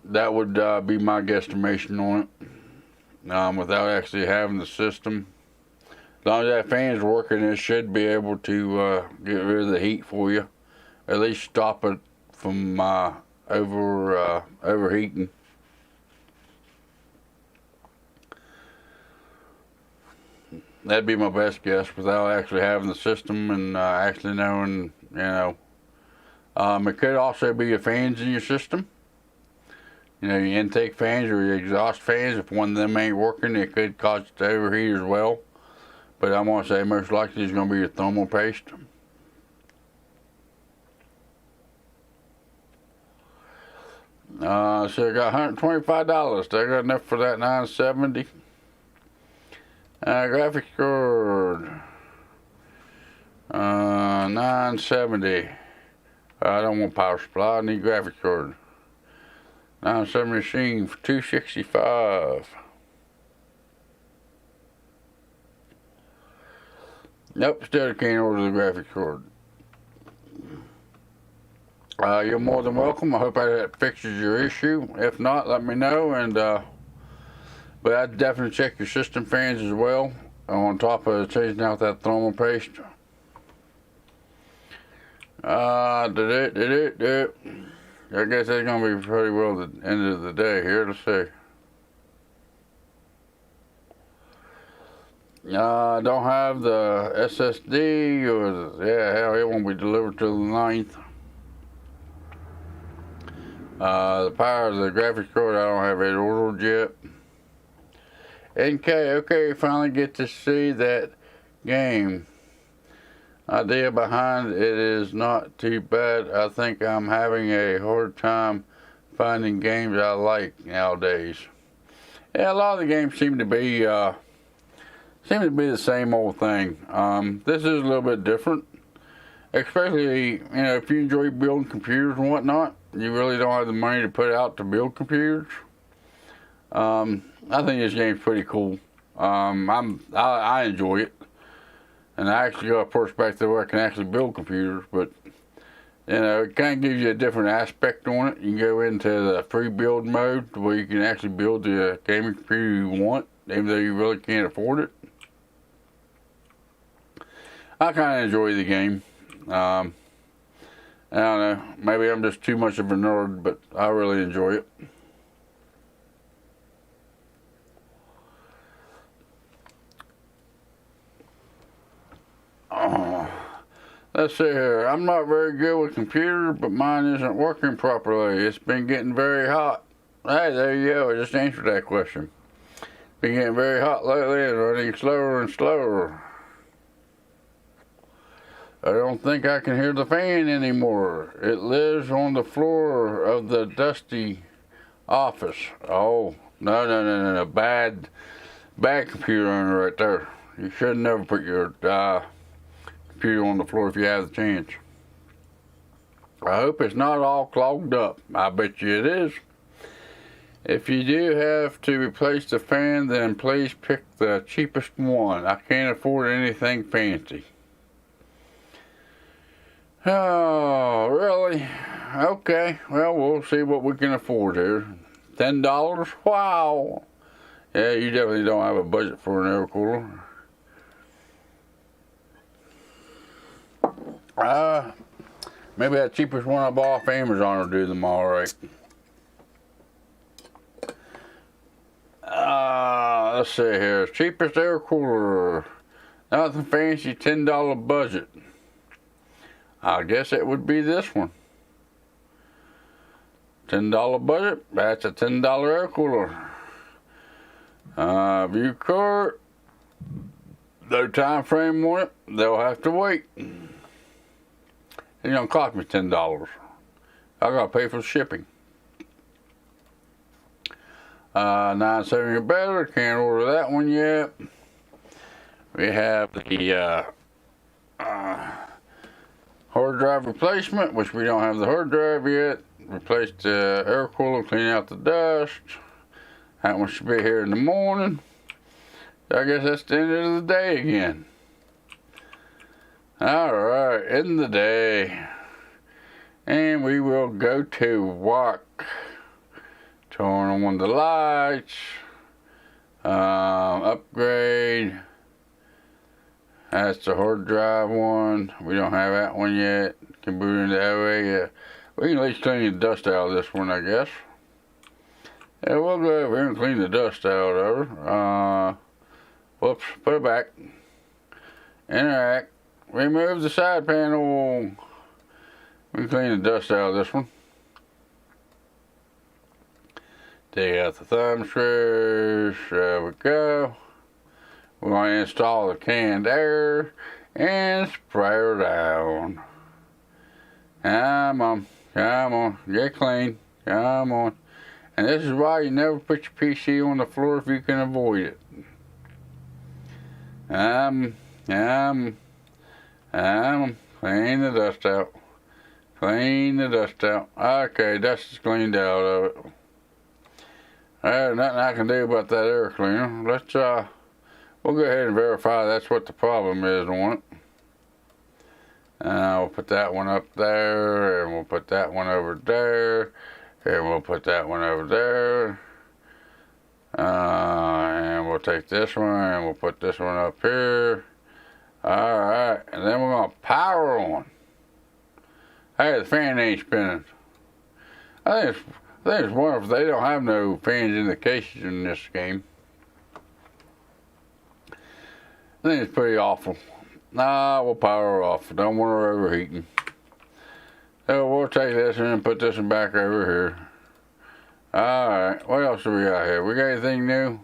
That would be my guesstimation on it, without actually having the system. As long as that fan's working, it should be able to get rid of the heat for you. At least stop it from overheating. That'd be my best guess without actually having the system and actually knowing, you know. It could also be your fans in your system. You know, your intake fans or your exhaust fans. If one of them ain't working, it could cause it to overheat as well. But I'm going to say most likely it's going to be your thermal paste. So I got $125. They got enough for that 970. Graphics card. 970. I don't want power supply. I need graphics card. 970 machine for $265. Nope, still can't order the graphics card. You're more than welcome. I hope that fixes your issue. If not, let me know. And but I'd definitely check your system fans as well, on top of changing out that thermal paste. I guess that's gonna be pretty well the end of the day here. Let's see. I don't have the SSD, or hell, it won't be delivered till the 9th. The power of the graphics card, I don't have it ordered yet. Okay, finally get to see that game. Idea behind it is not too bad. I think I'm having a hard time finding games I like nowadays. Yeah, a lot of the games seem to be the same old thing. This is a little bit different, especially, you know, if you enjoy building computers and whatnot. You really don't have the money to put out to build computers. I think this game's pretty cool. I enjoy it, and I actually got a perspective where I can actually build computers. But you know, it kind of gives you a different aspect on it. You can go into the free build mode where you can actually build the gaming computer you want, even though you really can't afford it. I kind of enjoy the game. I don't know, maybe I'm just too much of a nerd, but I really enjoy it. Let's see here. I'm not very good with computers, but mine isn't working properly. It's been getting very hot. Hey, there you go. I just answered that question. Been getting very hot lately and running slower and slower. I don't think I can hear the fan anymore. It lives on the floor of the dusty office. Oh, no. Bad computer owner right there. You should never put your computer on the floor if you have the chance. I hope it's not all clogged up. I bet you it is. If you do have to replace the fan, then please pick the cheapest one. I can't afford anything fancy. Oh, really? Okay, well, we'll see what we can afford here. $10? Wow! Yeah, you definitely don't have a budget for an air cooler. Maybe that cheapest one I bought off Amazon will do them all right. Let's see here. Cheapest air cooler. Nothing fancy, $10 budget. I guess it would be this one. $10 budget. That's a $10 air cooler. View cart. no time frame on it. They'll have to wait. It's gonna cost me $10. I gotta pay for shipping. 970 or better. Can't order that one yet. We have the hard drive replacement, which we don't have the hard drive yet. Replace the air cooler, clean out the dust. That one should be here in the morning. I guess that's the end of the day again. Alright, end of the day. And we will go to work. Turn on the lights. Upgrade. That's the hard drive one. We don't have that one yet. Can boot into EVGA. We can at least clean the dust out of this one, I guess. Yeah, we'll go over here and clean the dust out of her. Whoops, put it back. Interact. Remove the side panel. We can clean the dust out of this one. Take out the thumb screws. There we go. We're going to install the canned air and spray her down. Come on, come on, get clean, come on. And this is why you never put your PC on the floor if you can avoid it. Clean the dust out. Clean the dust out. Okay, dust is cleaned out of it. There's nothing I can do about that air cleaner. Let's we'll go ahead and verify that's what the problem is on it. We'll put that one up there, and we'll put that one over there, and we'll put that one over there. And we'll take this one, and we'll put this one up here. Alright, and then we're going to power on. Hey, the fan ain't spinning. I think it's wonderful. They don't have no fans in the cases in this game. I think it's pretty awful. Nah, we'll power her off. Don't want her overheating. So we'll take this and put this one back over here. Alright, what else do we got here? We got anything new?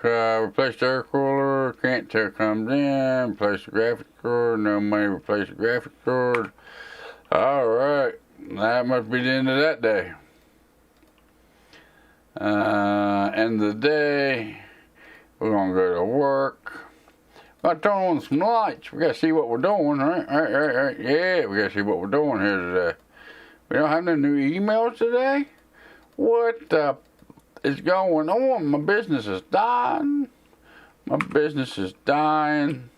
Replace the air cooler. Can't tell comes in. Replace the graphics card. No money to replace the graphics card. Alright, that must be the end of that day. End of the day. We're gonna go to work. Gotta turn on some lights. We gotta see what we're doing, right? Right. Yeah, we gotta see what we're doing here today. We don't have no new emails today? What is going on? My business is dying. My business is dying.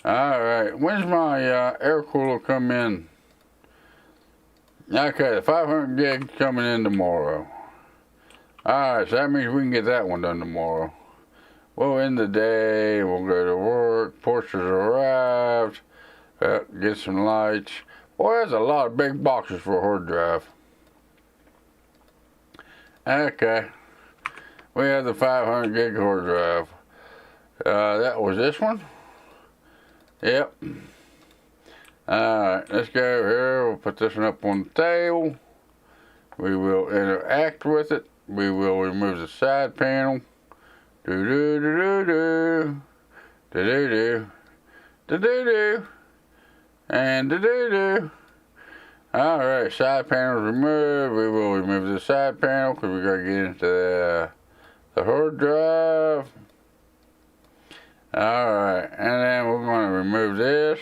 Alright, when's my air cooler come in? Okay, the 500 gig coming in tomorrow. Alright, so that means we can get that one done tomorrow. We'll end the day, we'll go to work, Porsche's arrived, get some lights. Boy, that's a lot of big boxes for a hard drive. Okay, we have the 500 gig hard drive. That was this one? Yep. Alright, let's go over here, we'll put this one up on the table. We will interact with it. We will remove the side panel. Do-do-do-do-do. Do-do-do. Do-do-do. And do-do-do. Alright, side panel removed. We will remove the side panel because we're going to get into the hard drive. Alright, and then we're going to remove this.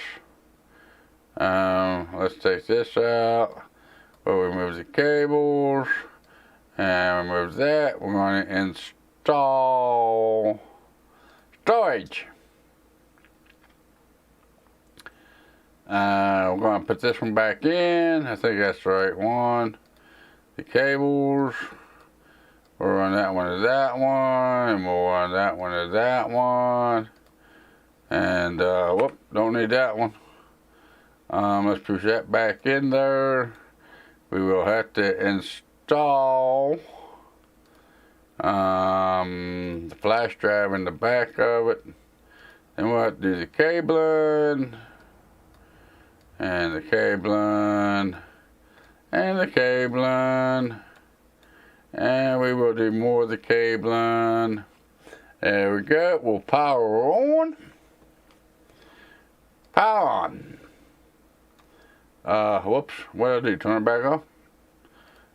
Let's take this out. We'll remove the cables. And remove that. We're going to install storage. We're going to put this one back in. I think that's the right one. The cables. We'll run that one to that one. And we'll run that one to that one. And, whoop, don't need that one. Let's push that back in there. We will have to install the flash drive in the back of it. Then we'll have to do the cabling, and the cabling, and the cabling, And we will do more of the cabling. There we go. We'll power on. Power on. Whoops. What did I do? Turn it back off?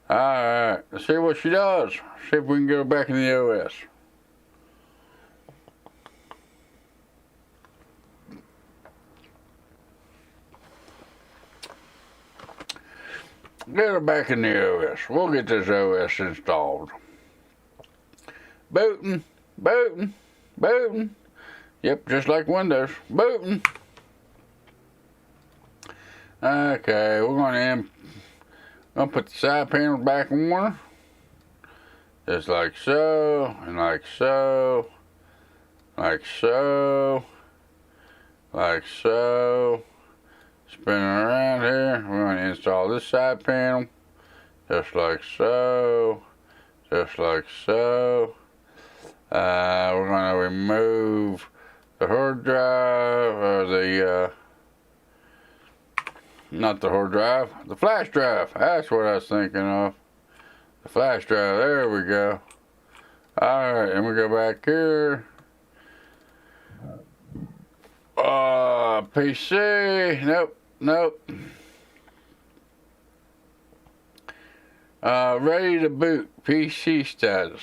Alright. Let's see what she does. See if we can get her back in the OS. Get her back in the OS. We'll get this OS installed. Booting, booting, booting. Yep, just like Windows. Booting. Okay, we're going to put the side panels back on. Just like so, and like so, like so, like so. Spinning around here, we're going to install this side panel, just like so, just like so. We're going to remove the hard drive, or not the hard drive, the flash drive. That's what I was thinking of. The flash drive, there we go. Alright, and we go back here. PC, nope. Nope. Ready to boot. PC status.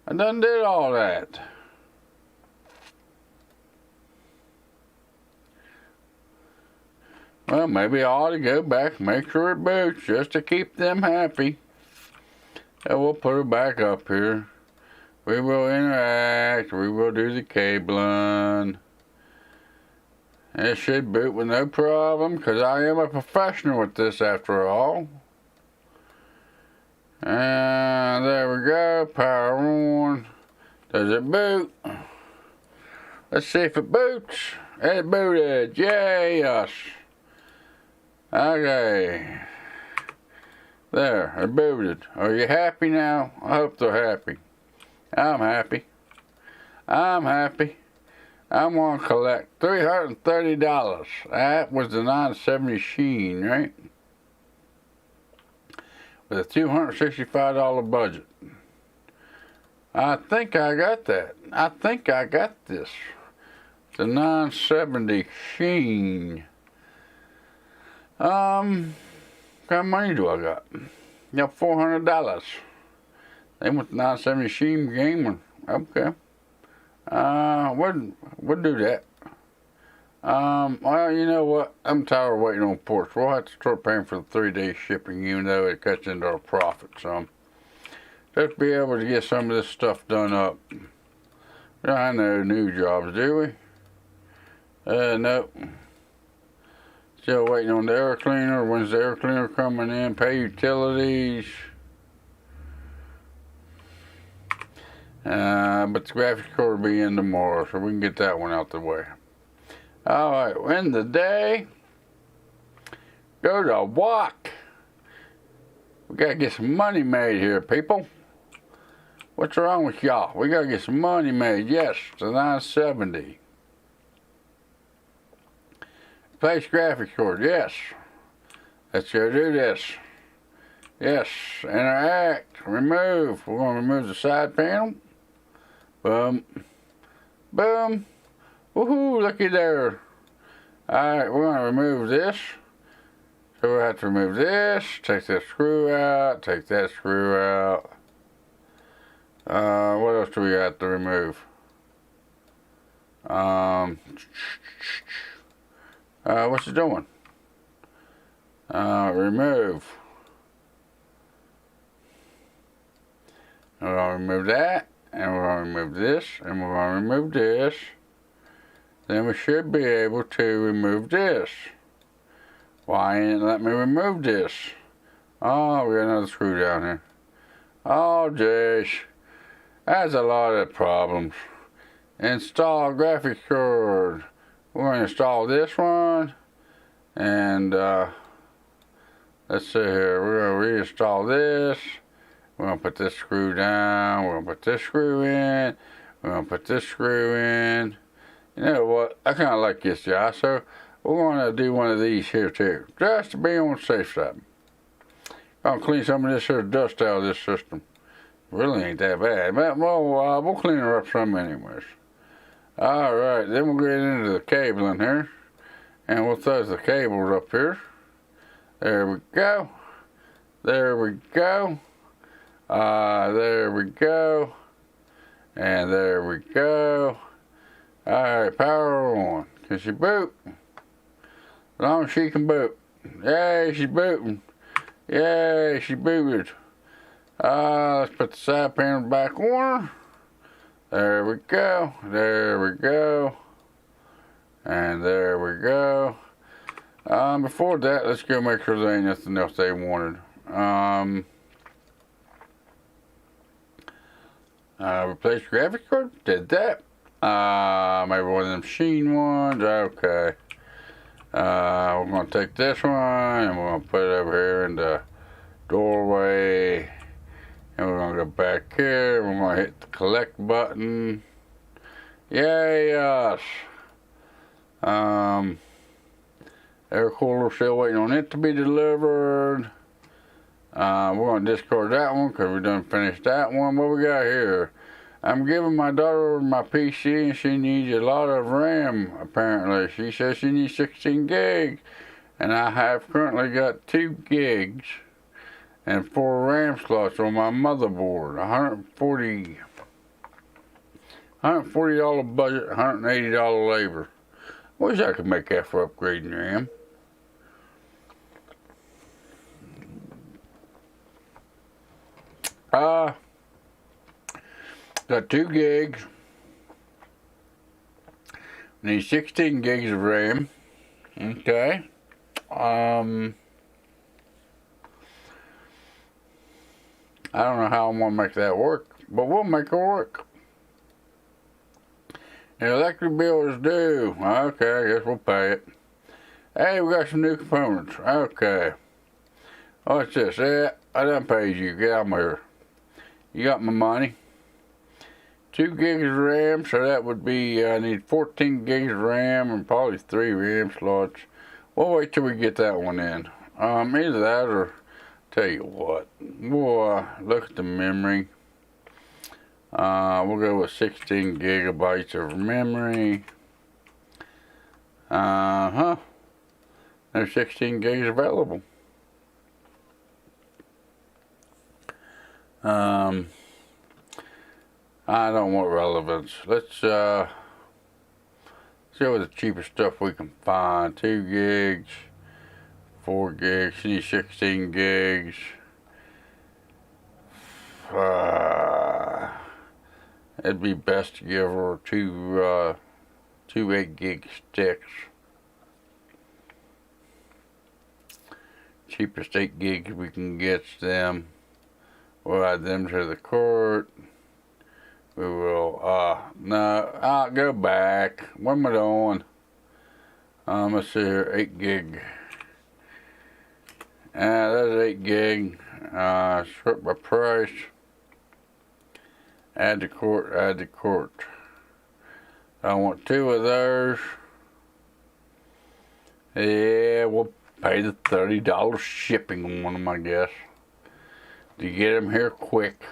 I done did all that. Well, maybe I ought to go back and make sure it boots just to keep them happy. And we'll put it back up here. We will interact. We will do the cabling. It should boot with no problem, because I am a professional with this after all. And there we go, power on. Does it boot? Let's see if it boots. It booted, yay us. Okay. There, it booted. Are you happy now? I hope they're happy. I'm happy. I'm happy. I'm going to collect $330. That was the 970 Sheen, right? With a $265 budget. I think I got that. I think I got this. The 970 Sheen. What kind of money do I got? Got $400. They went the 970 Sheen Gamer. Okay. We'll do that. Well, you know what? I'm tired of waiting on ports. We'll have to start paying for the 3-day shipping, even though it cuts into our profit some. Just be able to get some of this stuff done up. We don't have no new jobs, do we? Nope. Still waiting on the air cleaner. When's the air cleaner coming in? Pay utilities. But the graphics card will be in tomorrow, so we can get that one out the way. Alright, in the day, go to walk. We gotta get some money made here, people. What's wrong with y'all? We gotta get some money made. Yes, the 970. Replace graphics card. Yes. Let's go do this. Yes, interact, remove. We're gonna remove the side panel. Boom. Boom. Woohoo, looky there. Alright, we're going to remove this. So we'll have to remove this. Take that screw out. Take that screw out. What else do we have to remove? What's it doing? Remove. We're going to remove that. And we're going to remove this, and we're going to remove this. Then we should be able to remove this. Why ain't it let me remove this? Oh, we got another screw down here. Oh, jeez. That's a lot of problems. Install graphics card. We're going to install this one. And, let's see here. We're going to reinstall this. We're going to put this screw down. We're going to put this screw in. We're going to put this screw in. You know what? I kind of like this guy. So we're going to do one of these here too. Just to be on the safe side. I'll clean some of this here dust out of this system. Really ain't that bad, but we'll clean her up some anyways. Alright, then we'll get into the cabling here. And we'll throw the cables up here. There we go. There we go. There we go. And there we go. Alright, power on. Can she boot? As long as she can boot. Yay, she's booting. Yay, she booted. Let's put the side panel back on. There we go. There we go. And there we go. Before that, let's go make sure there ain't nothing else they wanted. Replace graphics card? Did that. Maybe one of them machine ones. Okay. We're going to take this one and we're going to put it over here in the doorway. And we're going to go back here. We're going to hit the collect button. Yay, us. Air cooler, still waiting on it to be delivered. We're going to discard that one because we done finished that one. What we got here? I'm giving my daughter my PC and she needs a lot of RAM, apparently. She says she needs 16 gigs. And I have currently got 2 gigs and 4 RAM slots on my motherboard. $140 budget, $180 labor. Wish I could make that for upgrading RAM. Got 2 gigs. Need 16 gigs of RAM. Okay. I don't know how I'm gonna make that work, but we'll make it work. The electric bill is due. Okay, I guess we'll pay it. Hey, we got some new components. Okay. What's this? Yeah, I done paid you. Get out of here. You got my money. 2 gigs of RAM, so that would be, I need 14 gigs of RAM and probably 3 RAM slots. We'll wait till we get that one in. Either that or, tell you what, we'll look at the memory. We'll go with 16 gigabytes of memory. There's 16 gigs available. I don't want relevance. Let's see what the cheapest stuff we can find. 2 gigs, 4 gigs, she needs 16 gigs. It'd be best to give her two 8 gig sticks. Cheapest 8 gigs we can get them. We'll add them to the cart. We will, no, I'll go back. What am I doing? Let's see here, 8 gig. That's 8 gig. Sort by price. Add to cart, add to cart. I want 2 of those. Yeah, we'll pay the $30 shipping on them, I guess. To get them here quick.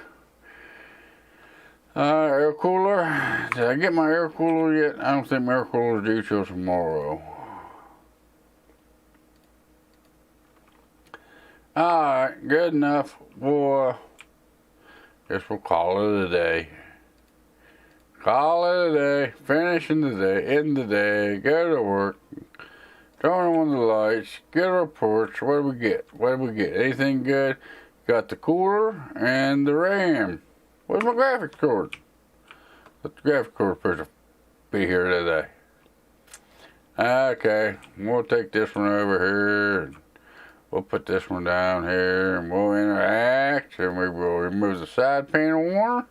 Air cooler. Did I get my air cooler yet? I don't think my air cooler is due till tomorrow. Alright, good enough. Boy, guess we'll call it a day. Call it a day. Finishing the day. End the day. Go to work. Turn on the lights. Get reports. What do we get? What do we get? Anything good? Got the cooler and the RAM. Where's my graphics card? Let the graphics card supposed to be here today. Okay, we'll take this one over here. And we'll put this one down here and we'll interact and we will remove the side panel warmer.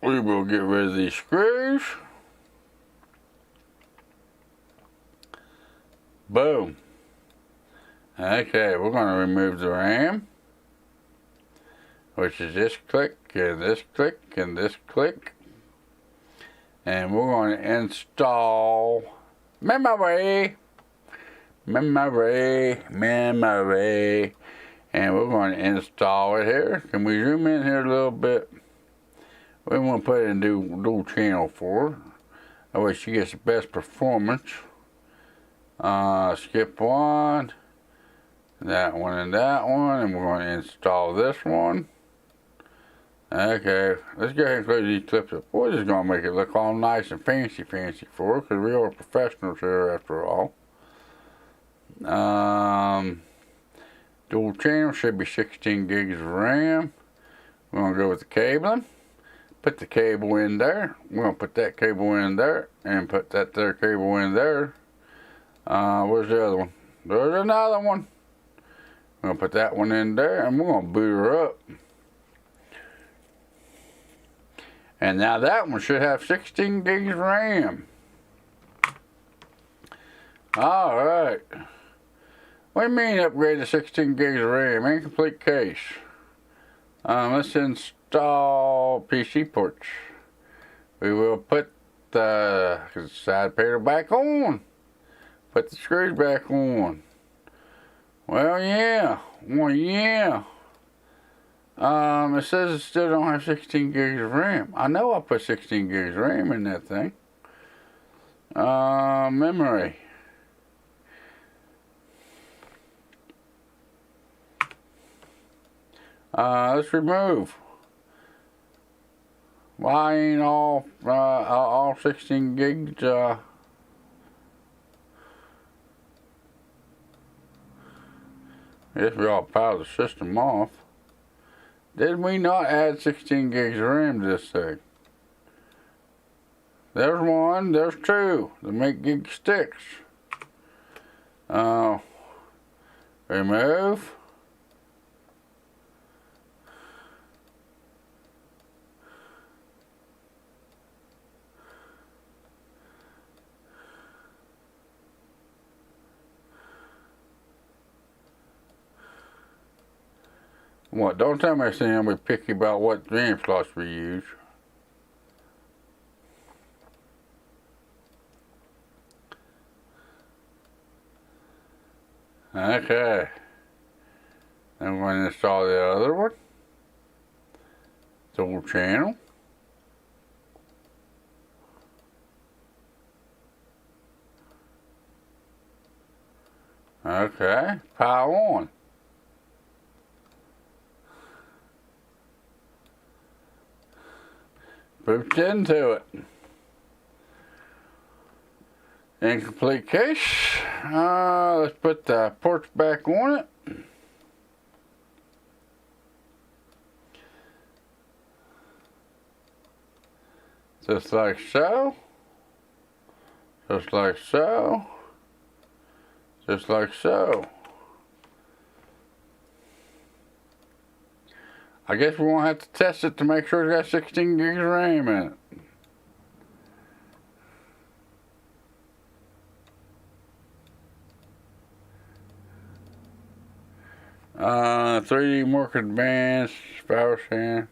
We will get rid of these screws. Boom. Okay, we're going to remove the RAM, which is this click and this click and this click. And we're going to install memory. And we're going to install it here. Can we zoom in here a little bit? We want to put it in dual channel for her. That way she gets the best performance. Skip one, that one and that one, and we're going to install this one. Okay, let's go ahead and close these clips up. We're just going to make it look all nice and fancy for her, because we are professionals here after all. Dual channel should be 16 gigs of RAM. We're going to go with the cabling. Put the cable in there. We're going to put that cable in there and put that there cable in there. Where's the other one? There's another one. We're going to put that one in there and we're going to boot her up. And now that one should have 16 gigs of RAM. Alright. What do you mean upgrade to 16 gigs of RAM? Incomplete case. Let's install PC ports. We will put the side panel back on. Put the screws back on. Well, yeah. It says it still don't have 16 gigs of RAM. I know I put 16 gigs of RAM in that thing. Memory. Let's remove. Why ain't all 16 gigs, guess we all power the system off. Did we not add 16 gigs of RAM to this thing? There's one, there's two. They make gig sticks. Remove. What? Don't tell me I'm be picky about what RAM slots we use. Okay. I'm going to install the other one. Dual channel. Okay. Power on. Boot into it. Incomplete case. Let's put the ports back on it. Just like so. Just like so. Just like so. I guess we won't have to test it to make sure it's got 16 gigs of RAM in it. Uh, 3D Mark Advanced, Power Scan.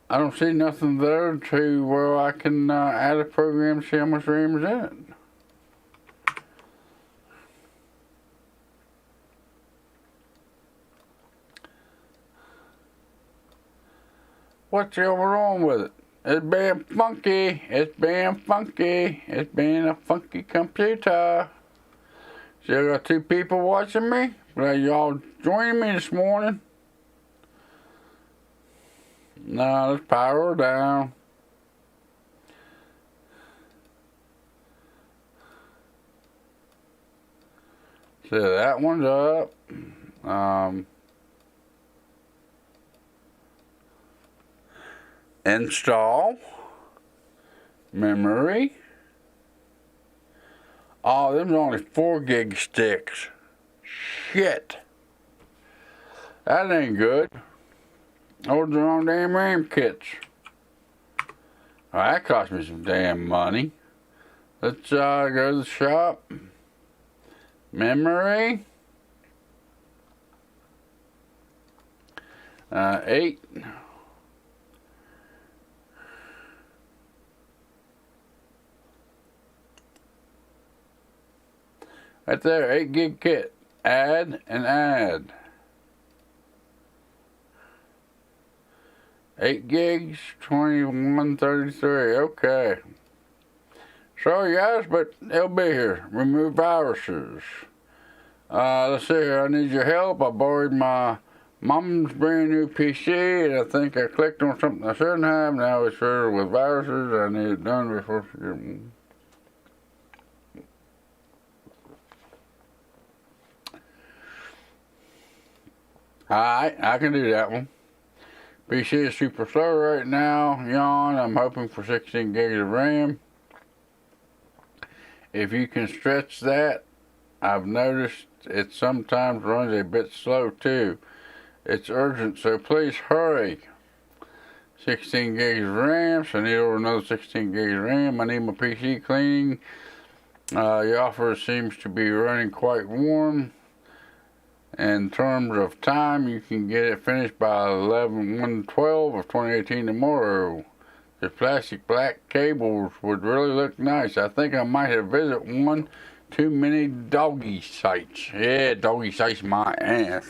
I don't see nothing there to where I can add a program to see how much RAM is in it. What's going on with it? It's being funky. It's being funky. It's being a funky computer. Still got two people watching me. Glad y'all joining me this morning. Now let's power her down. So that one's up. Install. Memory. Oh, them's only 4 gig sticks. Shit. That ain't good. Ordered the wrong damn RAM kits. Oh, that cost me some damn money. Let's go to the shop. Memory. 8. Right there, 8 gig kit. Add and add. 8 gigs, 2133. Okay. Sorry guys, but they'll be here. Remove viruses. Let's see here. I need your help. I borrowed my mom's brand new PC, and I think I clicked on something I shouldn't have. Now it's riddled with viruses. I need it done before she gets them. Alright, I can do that one. PC is super slow right now. Yawn. I'm hoping for 16 gigs of RAM. If you can stretch that, I've noticed it sometimes runs a bit slow too. It's urgent, so please hurry. 16 gigs of RAM, so I need over another 16 gigs of RAM. I need my PC cleaning. The offer seems to be running quite warm. In terms of time, you can get it finished by 11/1/12 of 2018 tomorrow. The plastic black cables would really look nice. I think I might have visited one too many doggy sites. Yeah, doggy sites my ass.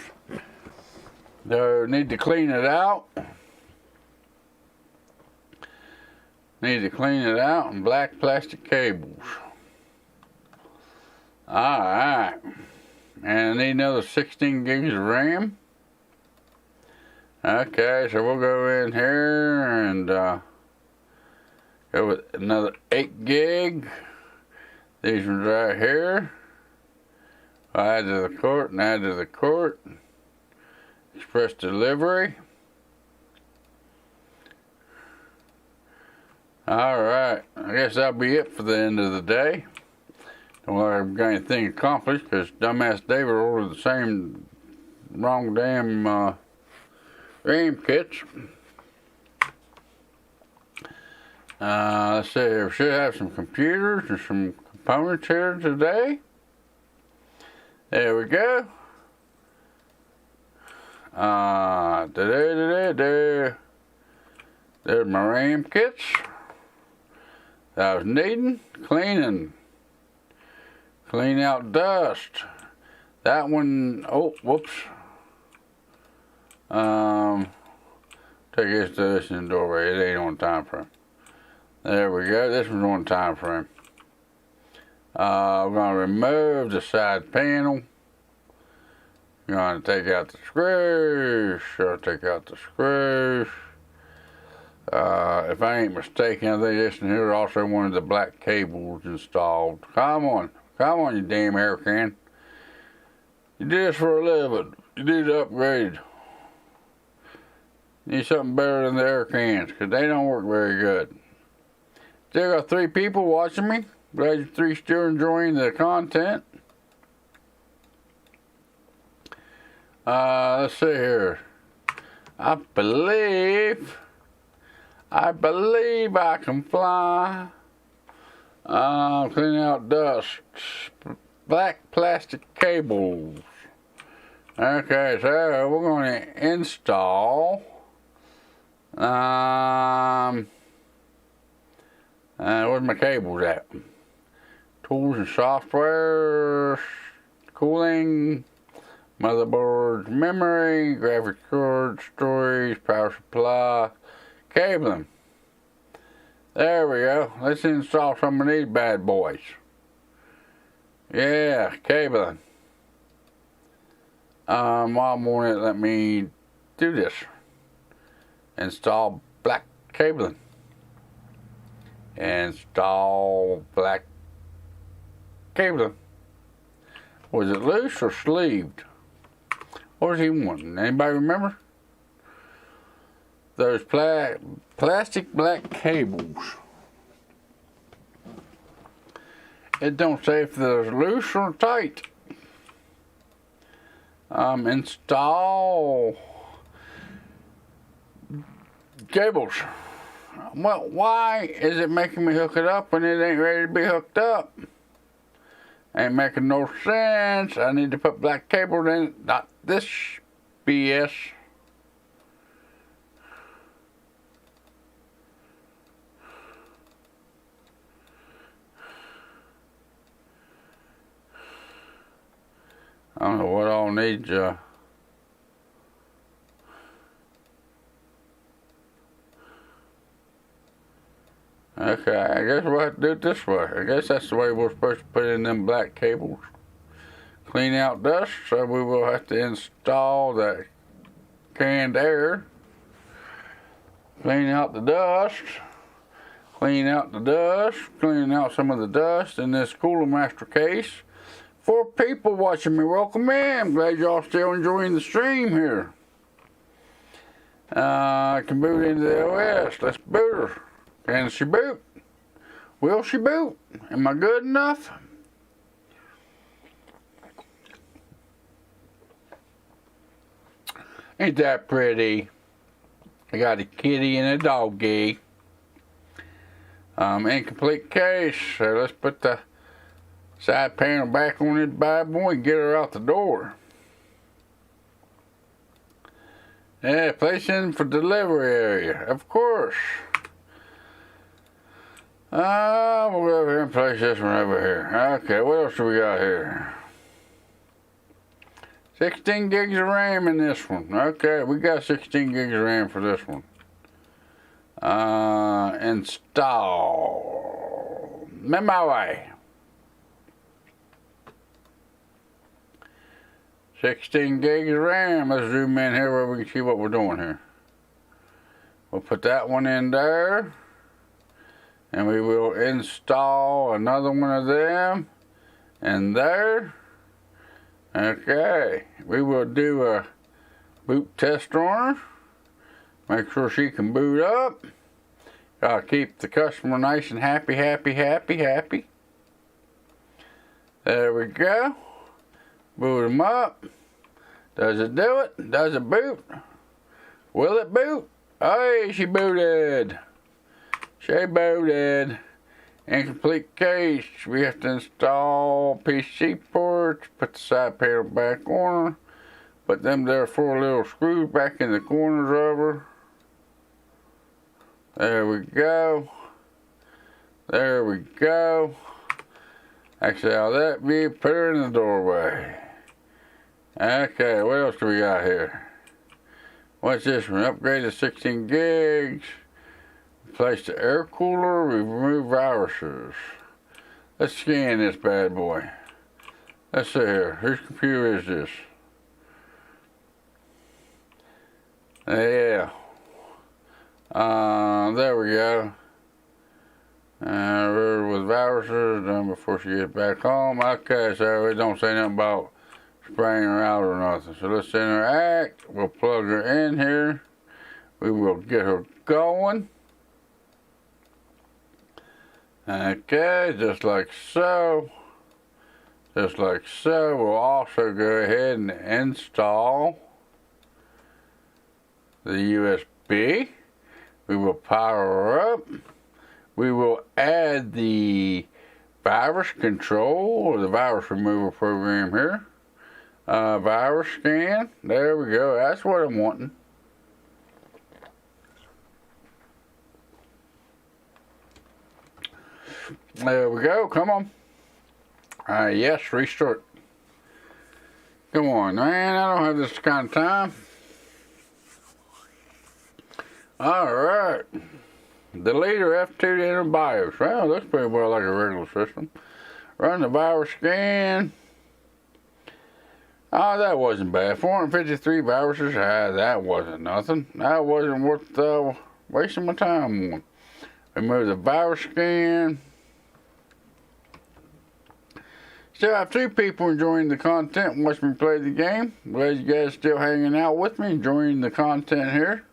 So need to clean it out. Need to clean it out and black plastic cables. Alright. And I need another 16 gigs of RAM. Okay, so we'll go in here and go with another 8 gig. These ones right here. I'll add to the cart and add to the cart. Express delivery. Alright, I guess that'll be it for the end of the day. Don't look like I've got anything accomplished because dumbass David ordered the same wrong damn RAM kits. Let's see here. We should have some computers and some components here today. There we go. There's my RAM kits that I was needing. Cleaning. Clean out dust. That one, oh, whoops. Take this to this in the doorway. It ain't on time frame. There we go. This one's on time frame. We're going to remove the side panel. We're going to take out the screws. Take out the screws. If I ain't mistaken, I think this in here also wanted the black cables installed. Come on. Come on, you damn air can. You do this for a living. You need to upgrade. Need something better than the air cans, because they don't work very good. Still got 3 people watching me. Glad you 3 still enjoying the content. Let's see here. I believe I can fly. Cleaning out dust. Black plastic cables. Okay, so we're going to install. Where's my cables at? Tools and software. Cooling. Motherboard, memory, graphics card, storage, power supply, cabling. There we go. Let's install some of these bad boys. Yeah, cabling. While I'm on it, let me do this. Install black cabling. Install black cabling. Was it loose or sleeved? What was he wanting? Anybody remember? Those plastic black cables. It don't say if they're loose or tight. Install cables. Well, why is it making me hook it up when it ain't ready to be hooked up? Ain't making no sense. I need to put black cables in it. Not this BS. I don't know what all needs Okay, I guess we'll have to do it this way. I guess that's the way we're supposed to put in them black cables. Clean out dust, so we will have to install that canned air. Clean out the dust. Clean out the dust. Clean out some of the dust in this Cooler Master case. 4 people watching me, welcome in. I'm glad y'all still enjoying the stream here. I can boot into the OS. Let's boot her. Can she boot? Will she boot? Am I good enough? Ain't that pretty? I got a kitty and a doggy. Incomplete case. So let's put the side panel back on this bad boy and get her out the door. Yeah, place in for delivery area, of course. We'll go over here and place this one over here. Okay, what else do we got here? 16 gigs of RAM in this one. Okay, we got 16 gigs of RAM for this one. Install. MOBO. 16 gigs of RAM. Let's zoom in here where we can see what we're doing here. We'll put that one in there. And we will install another one of them in there. Okay. We will do a boot test on her. Make sure she can boot up. Gotta keep the customer nice and happy, happy, happy, happy. There we go. Boot them up. Does it do it? Does it boot? Will it boot? Hey, she booted. She booted. Incomplete case. We have to install PC ports. Put the side panel back on her. Put them there 4 little screws back in the corners of her. There we go. There we go. Actually, out of that view, put her in the doorway. Okay, what else do we got here? What's this one? Upgrade to 16 gigs. Replace the air cooler. Remove viruses. Let's scan this bad boy. Let's see here. Whose computer is this? Yeah. There we go. With viruses done before she gets back home. Okay, so it don't say nothing about spraying her out or nothing. So let's interact. We'll plug her in here. We will get her going. Okay, just like so. Just like so. We'll also go ahead and install the USB. We will power her up. We will add the virus control or the virus removal program here. Virus scan. There we go. That's what I'm wanting. There we go. Come on. Yes, restart. Come on, man. I don't have this kind of time. Alright. Delete or F2 to enter BIOS. Well, that's pretty well like a regular system. Run the virus scan. Oh, that wasn't bad. 453 viruses. That wasn't nothing. That wasn't worth wasting my time on. Remove the virus scan. Still have 2 people enjoying the content and watching me play the game. Glad you guys still hanging out with me, enjoying the content here.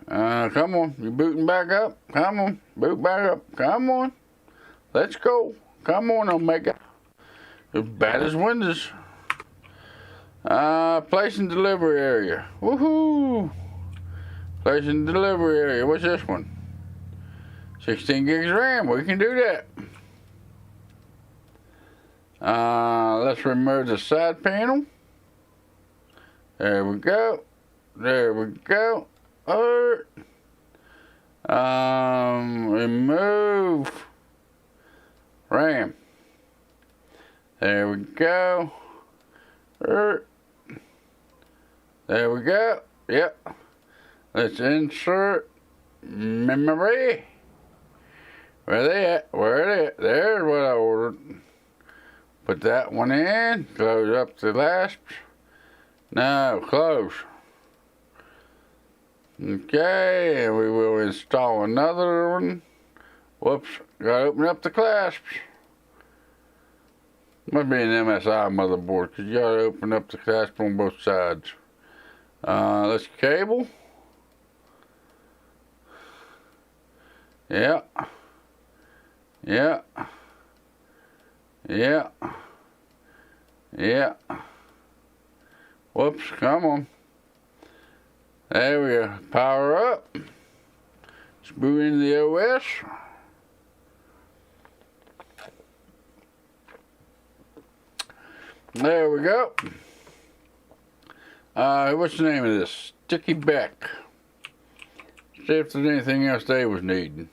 Come on, you booting back up? Come on, boot back up. Come on, let's go. Come on, Omega. As bad as Windows. Place in delivery area. Woohoo! Place in delivery area. What's this one? 16 gigs RAM. We can do that. Let's remove the side panel. There we go. There we go. Remove RAM. There we go. There we go. Yep. Let's insert memory. Where they at? Where they at? There's what I ordered. Put that one in. Close up the lasps. No, close. Okay, and we will install another one. Whoops, gotta open up the clasps. Must be an MSI motherboard, because you gotta open up the clasp on both sides. Let's cable. Yeah. Yeah. Yeah. Yeah. Whoops, come on. There we go. Power up. Let's boot into the OS. There we go. What's the name of this? Sticky Beck. See if there's anything else they was needing.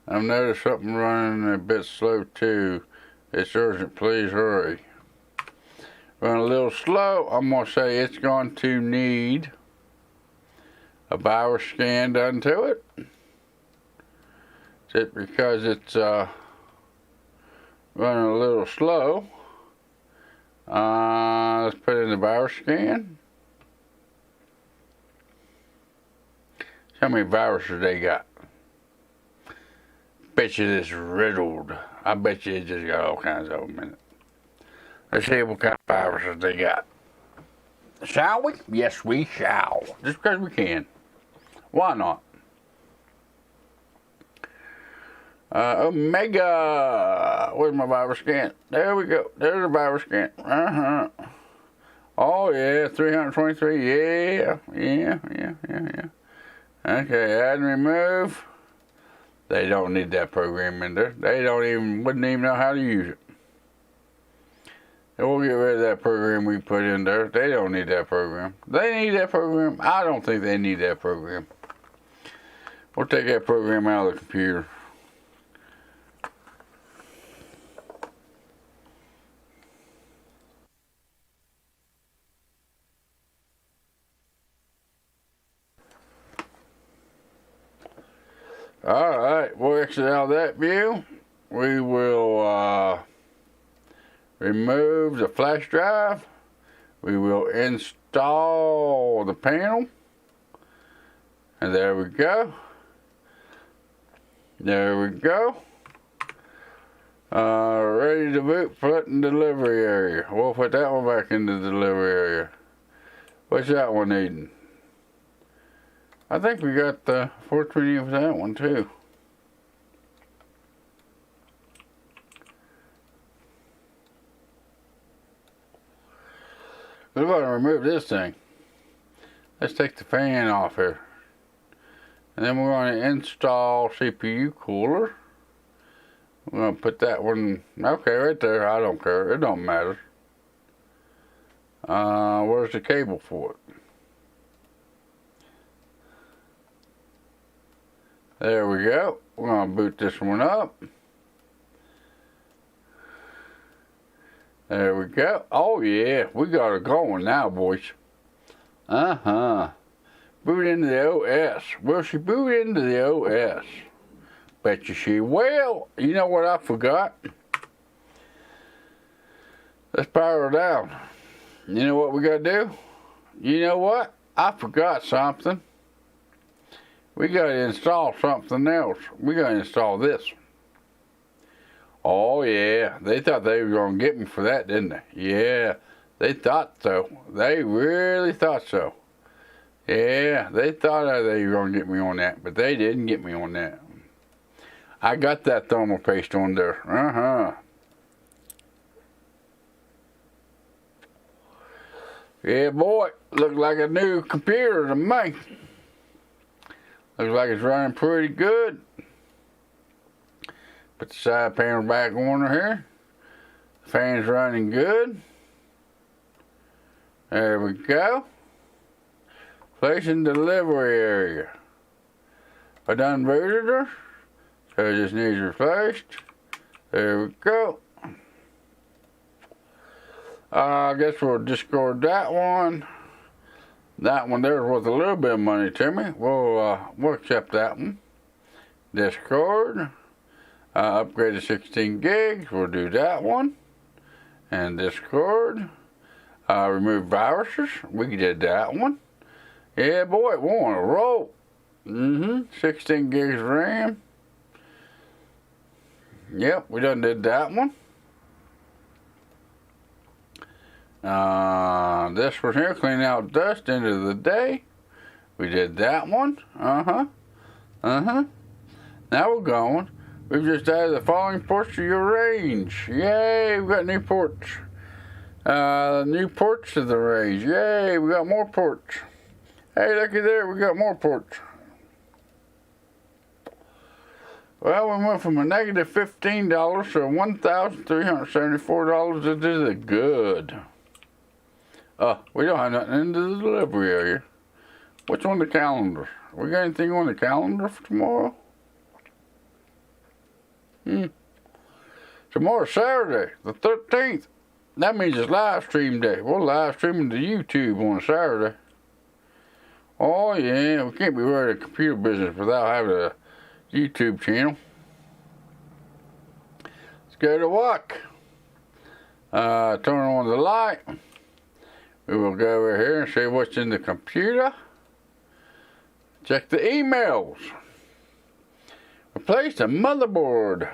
I've noticed something running a bit slow too. It's urgent, please hurry. Run a little slow. I'm going to say it's going to need a virus scan done to it. Just because it's running a little slow. Let's put in the virus scan. See how many viruses they got. Bet you it's riddled. I bet you it just got all kinds of them in it. Let's see what kind of viruses they got. Shall we? Yes, we shall. Just because we can. Why not? Omega. Where's my virus scan? There we go. There's the virus scan. Oh yeah, 323. Yeah. Okay, add and remove. They don't need that program in there. They wouldn't even know how to use it. And we'll get rid of that program we put in there. They don't need that program. They need that program. I don't think they need that program. We'll take that program out of the computer. Alright, we'll exit out of that view. We will remove the flash drive. We will install the panel. And there we go. There we go. Ready to boot, put in delivery area. We'll put that one back in the delivery area. What's that one needing? I think we got the 420 for that one too. We're going to remove this thing. Let's take the fan off here. And then we're going to install CPU cooler. We're going to put that one, okay, right there. I don't care. It don't matter. Where's the cable for it? There we go. We're going to boot this one up. There we go. Oh yeah, we got it going now, boys. Boot into the OS. Will she boot into the OS? Bet you she will. You know what I forgot? Let's power her down. You know what we got to do? You know what? I forgot something. We got to install something else. We got to install this. Oh yeah, they thought they were going to get me for that, didn't they? Yeah, they thought so. They really thought so. Yeah, they thought they were going to get me on that, but they didn't get me on that. I got that thermal paste on there. Yeah, boy, looks like a new computer to me. Looks like it's running pretty good. Put the side panel back on here. The fan's running good. There we go. Place in delivery area. I done booted her. So it just needs replaced. There we go. I guess we'll discard that one. That one there is worth a little bit of money to me. We'll accept that one. Discard. Upgrade to 16 gigs. We'll do that one. And discard. Remove viruses. We did that one. Yeah, boy, we're on a roll. 16 gigs RAM. Yep, we done did that one. This one here, clean out dust, end of the day. We did that one. Now we're going. We've just added the following ports to your range. Yay, we got new ports. New ports to the range. Yay, we got more ports. Hey, looky there, we got more ports. Well, we went from a negative $15 to $1,374. This is a good. We don't have nothing in the delivery area. What's on the calendar? We got anything on the calendar for tomorrow? Tomorrow's Saturday, the 13th. That means it's live stream day. We're live streaming to YouTube on Saturday. Oh yeah, we can't be running a computer business without having a YouTube channel. Let's go to work. Turn on the light. We will go over here and see what's in the computer. Check the emails. Replace the motherboard.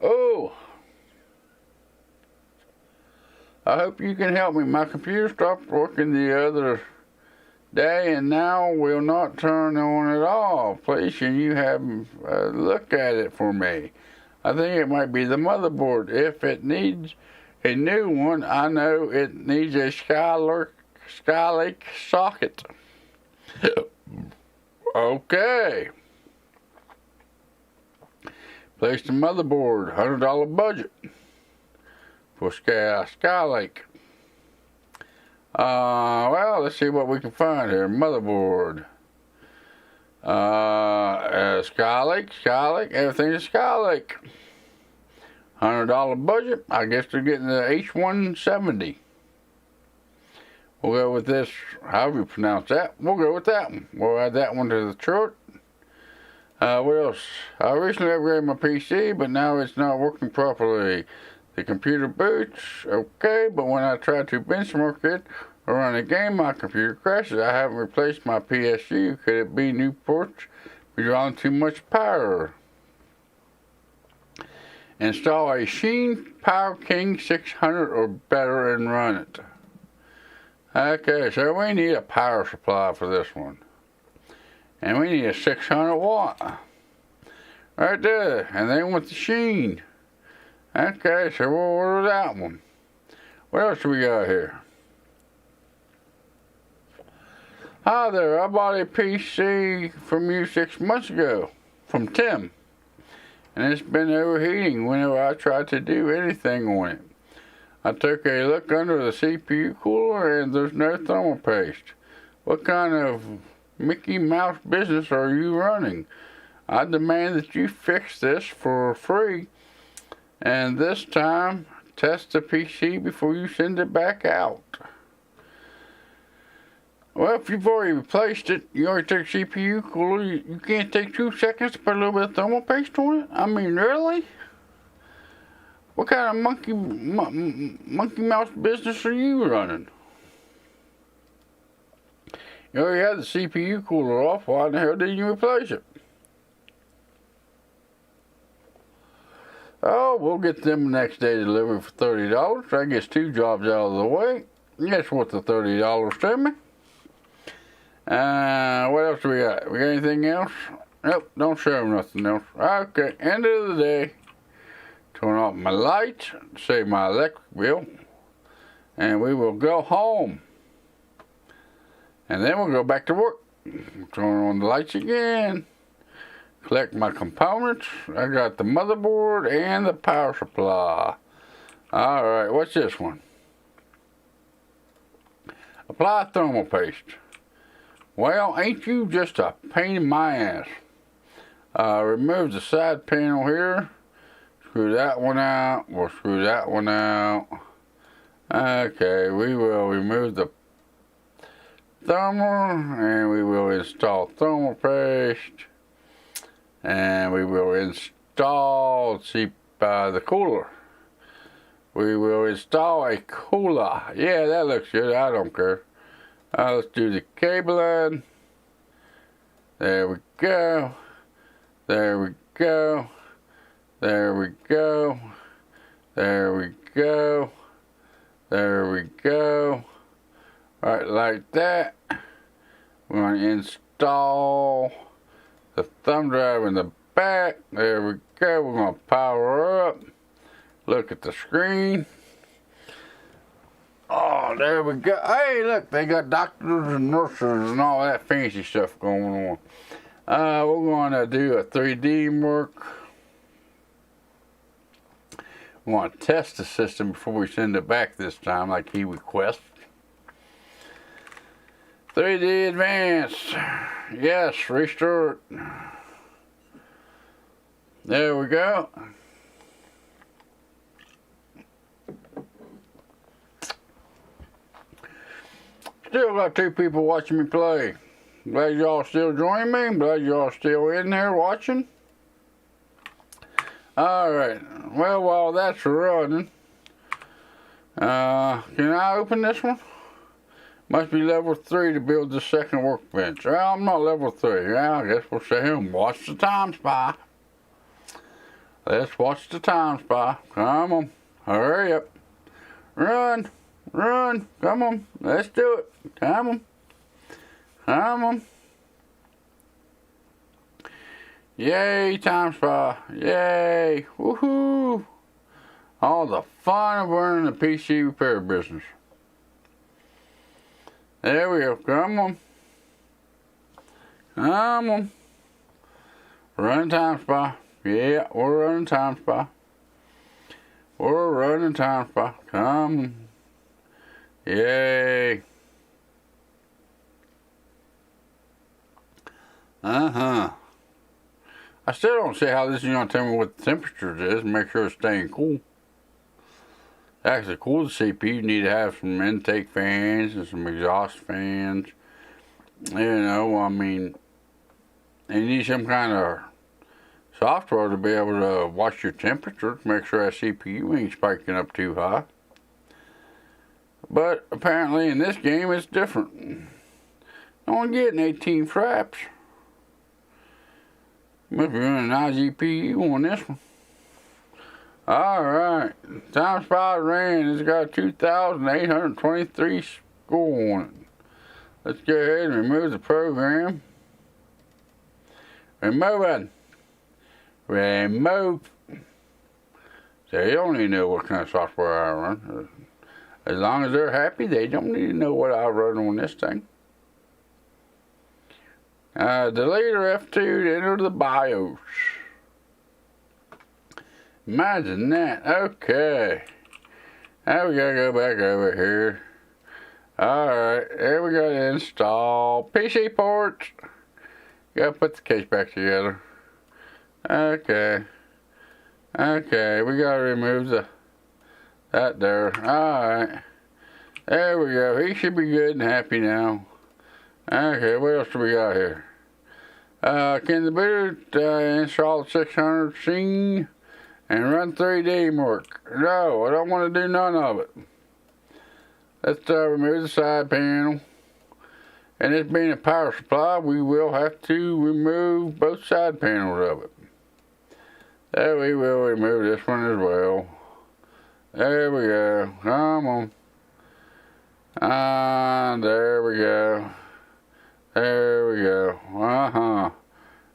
Oh. I hope you can help me. My computer stopped working the other day and now will not turn on at all. Please, can you have a look at it for me? I think it might be the motherboard. If it needs a new one, I know it needs a Skylake socket. Okay. Place the motherboard, $100 budget for Skylake. Well, let's see what we can find here. Motherboard. Skylake, everything is Skylake. $100 budget. I guess they're getting the H170. We'll go with this, however you pronounce that. We'll go with that one. We'll add that one to the chart. What else? I recently upgraded my PC, but now it's not working properly. The computer boots, okay, but when I try to benchmark it or run a game, my computer crashes. I haven't replaced my PSU. Could it be new ports? Be drawing too much power. Install a Sheen Power King 600 or better and run it. Okay, so we need a power supply for this one. And we need a 600 watt. Right there. And then with the Sheen. Okay, so we'll order that one. What else do we got here? Hi there, I bought a PC from you 6 months ago. From Tim. And it's been overheating whenever I try to do anything on it. I took a look under the CPU cooler and there's no thermal paste. What kind of Mickey Mouse business are you running? I demand that you fix this for free. And this time, test the PC before you send it back out. Well, if you've already replaced it, you already took CPU cooler, you can't take 2 seconds to put a little bit of thermal paste on it? I mean, really? What kind of monkey mouse business are you running? You already had the CPU cooler off, why in the hell didn't you replace it? Oh, we'll get them next day delivery for $30. That gets 2 jobs out of the way. Guess what the $30 to me? What else do we got? We got anything else? Nope, don't show nothing else. Okay, end of the day. Turn off my lights, save my electric bill, and we will go home. And then we'll go back to work. Turn on the lights again. Collect my components. I got the motherboard and the power supply. Alright, what's this one? Apply thermal paste. Well, ain't you just a pain in my ass? Remove the side panel here. Screw that one out. We'll screw that one out. Okay, we will remove the thermal, and we will install thermal paste, and we will install the cooler. We will install a cooler. Yeah, that looks good. I don't care. Let's do the cabling. There we go. There we go. There we go. There we go. There we go. Right, like that. We're going to install the thumb drive in the back. There we go. We're going to power up. Look at the screen. Oh, there we go. Hey, look, they got doctors and nurses and all that fancy stuff going on. We're going to do a 3D mark. We want to test the system before we send it back this time, like he requests. 3D advanced. Yes, restart. There we go. Still got 2 people watching me play. Glad y'all still joining me. Glad y'all still in there watching. Alright, well, while that's running, can I open this one? Must be level 3 to build the second workbench. Well, I'm not level 3. Well, I guess we'll sit here and watch the time spy. Let's watch the time spy. Come on, hurry up. Run, run, come on, let's do it. Come on, come on. Yay, time spy. Yay. Woohoo. All the fun of running the PC repair business. There we go. Come on. Come on. Running time spy. Yeah, we're running time spy. We're running time spy. Come on. Yay. Uh-huh. I still don't see how this is going to tell me what the temperature is and make sure it's staying cool. Actually, cool the CPU, you need to have some intake fans and some exhaust fans. You know, I mean, you need some kind of software to be able to watch your temperature to make sure that CPU ain't spiking up too high. But apparently in this game it's different. I'm only getting 18 fraps. Must be running an iGPU on this one. Alright, time spy ran. It's got 2,823 score on it. Let's go ahead and remove the program. Remove it. Remove. So you don't need to know what kind of software I run. As long as they're happy, they don't need to know what I run on this thing. Delete or F2 to enter the BIOS. Imagine that. Okay. Now we gotta go back over here. Alright, there we go to install PC ports. Gotta put the case back together. Okay. Okay, we gotta remove that there. Alright. There we go. He should be good and happy now. Okay, what else do we got here? Can the boot install the 600 scene and run 3D mark? No, I don't want to do none of it. Let's remove the side panel. And this being a power supply, we will have to remove both side panels of it. There we will remove this one as well. There we go. Come on. There we go. There we go.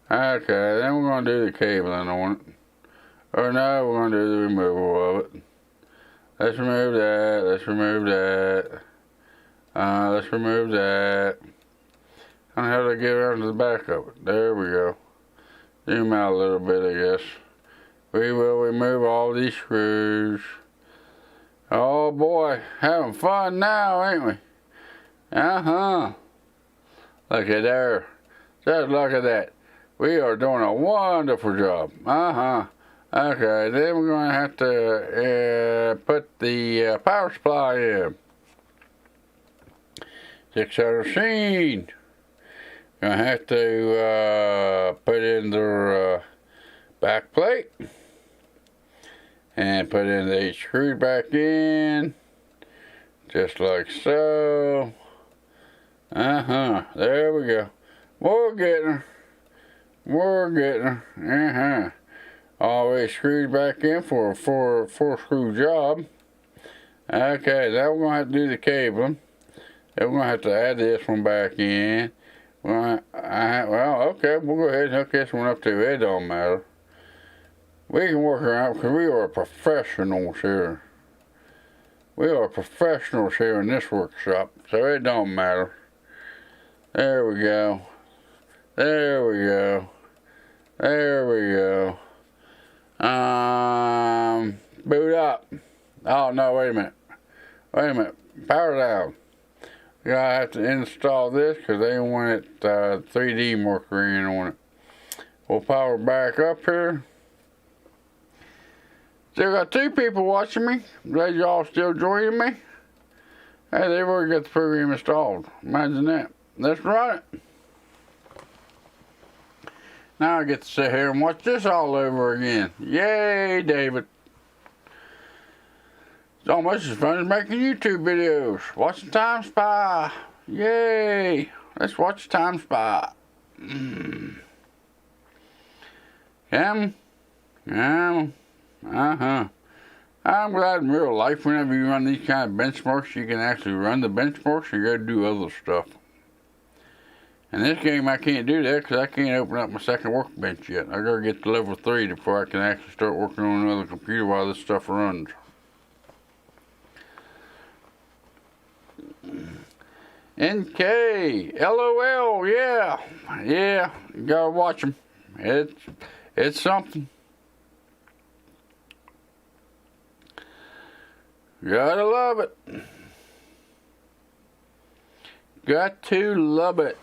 Okay, then we're going to do the cabling on it. Or no, we're going to do the removal of it. Let's remove that. Let's remove that. Let's remove that. I don't know how to get around to the back of it. There we go. Zoom out a little bit, I guess. We will remove all these screws. Oh boy, having fun now, ain't we? Look at there. Just look at that. We are doing a wonderful job. Okay, then we're going to have to put the power supply in. 600 scene. Gonna have to put in their back plate and put in the 8 screws back in, just like so. There we go. We're getting her. Always screwed back in for a four screw job. Okay, now we're gonna have to do the cabling. Then we're gonna have to add this one back in. Well, okay, we'll go ahead and hook this one up too. It don't matter. We can work around because we are professionals here. We are professionals here in this workshop, so it don't matter. There we go. There we go. There we go. Boot up. Oh no, wait a minute. Wait a minute. Power down. You gotta have to install this because they want it 3D marker in on it. We'll power back up here. Still got 2 people watching me. Glad y'all still joining me. Hey, they've already got the program installed. Imagine that. Let's run it. Now I get to sit here and watch this all over again. Yay, David. It's almost as fun as making YouTube videos. Watching Time Spy. Yay. Let's watch Time Spy. I'm glad in real life whenever you run these kind of benchmarks, you can actually run the benchmarks and go do other stuff. In this game, I can't do that because I can't open up my second workbench yet. I gotta get to level 3 before I can actually start working on another computer while this stuff runs. NK, LOL, yeah, you gotta watch them. It's something. Gotta love it. Got to love it.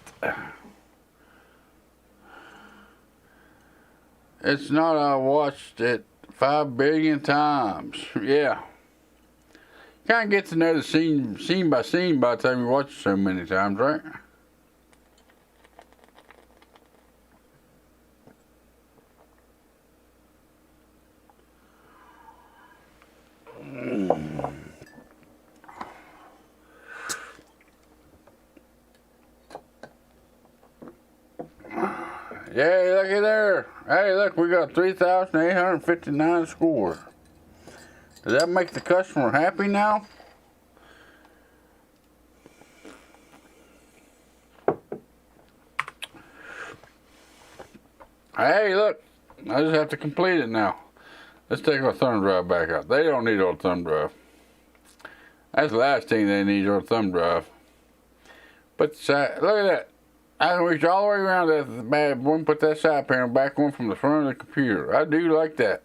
It's not I watched it 5 billion times. Yeah. Kind of get to know the scene by scene by the time you watch it so many times, right? Yay, looky there. Hey, look, we got 3,859 score. Does that make the customer happy now? Hey, look. I just have to complete it now. Let's take our thumb drive back out. They don't need our thumb drive. That's the last thing they need, our thumb drive. But look at that. I can reach all the way around that bad one, put that side panel back on from the front of the computer. I do like that.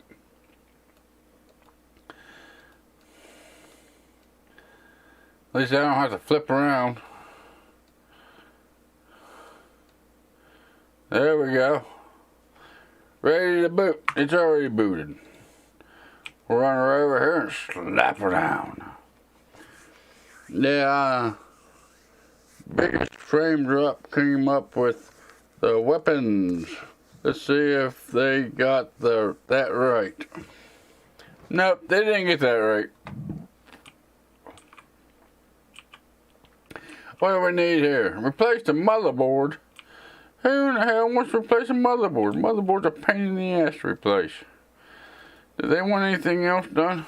At least I don't have to flip around. There we go. Ready to boot. It's already booted. We'll run her over here and slap her down. Yeah, biggest frame drop came up with the weapons. Let's see if they got that right. Nope, they didn't get that right. What do we need here? Replace the motherboard. Who in the hell wants to replace a motherboard? Motherboard's a pain in the ass to replace. Do they want anything else done?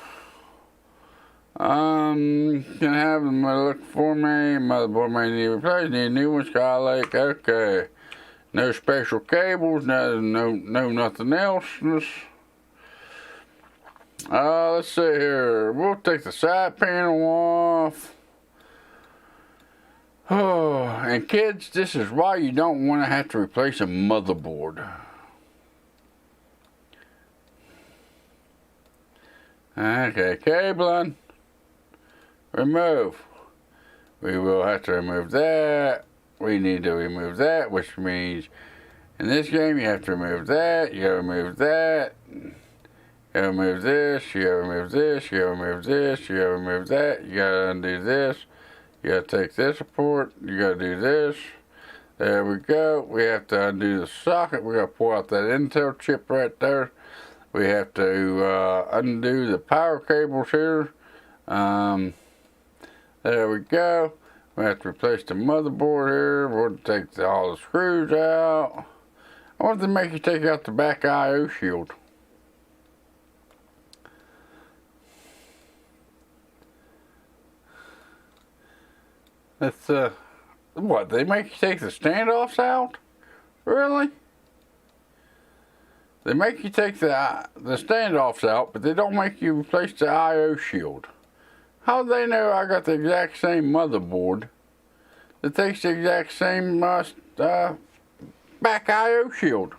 Can have them look for me. Motherboard may need replaced. Need a new one. Skylake. Okay. No special cables. No nothing else. Let's see here. We'll take the side panel off. Oh, and kids, this is why you don't want to have to replace a motherboard. Okay, cabling. Remove. We will have to remove that. We need to remove that, which means in this game you have to remove that. You gotta remove that. You gotta remove this. You gotta remove this. You gotta remove this. You gotta remove that. You gotta undo this. You gotta take this apart. You gotta do this. There we go. We have to undo the socket. We gotta pull out that Intel chip right there. We have to undo the power cables here. There we go. We have to replace the motherboard here. We'll take all the screws out. I want to make you take out the back I/O shield. That's what, they make you take the standoffs out? Really? They make you take the standoffs out, but they don't make you replace the I/O shield. How do they know I got the exact same motherboard that takes the exact same back I/O shield?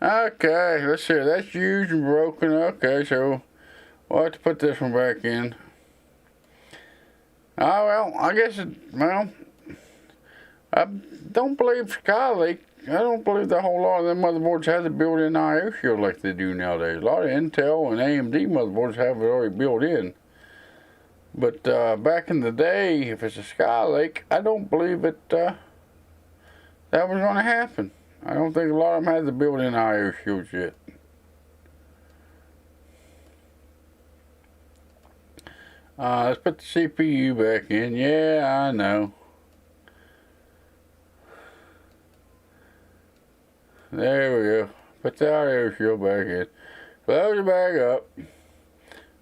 Okay, let's see. That's used and broken. Okay, so we'll have to put this one back in. Oh, well, I guess I don't believe SKILL. I don't believe the whole lot of them motherboards have the built-in I/O shield like they do nowadays. A lot of Intel and AMD motherboards have it already built in. But back in the day, if it's a SKILL, I don't believe that was going to happen. I don't think a lot of them have the built-in I/O shields yet. Let's put the CPU back in. Yeah, I know. There we go. Put the I/O shield back in. Close it back up.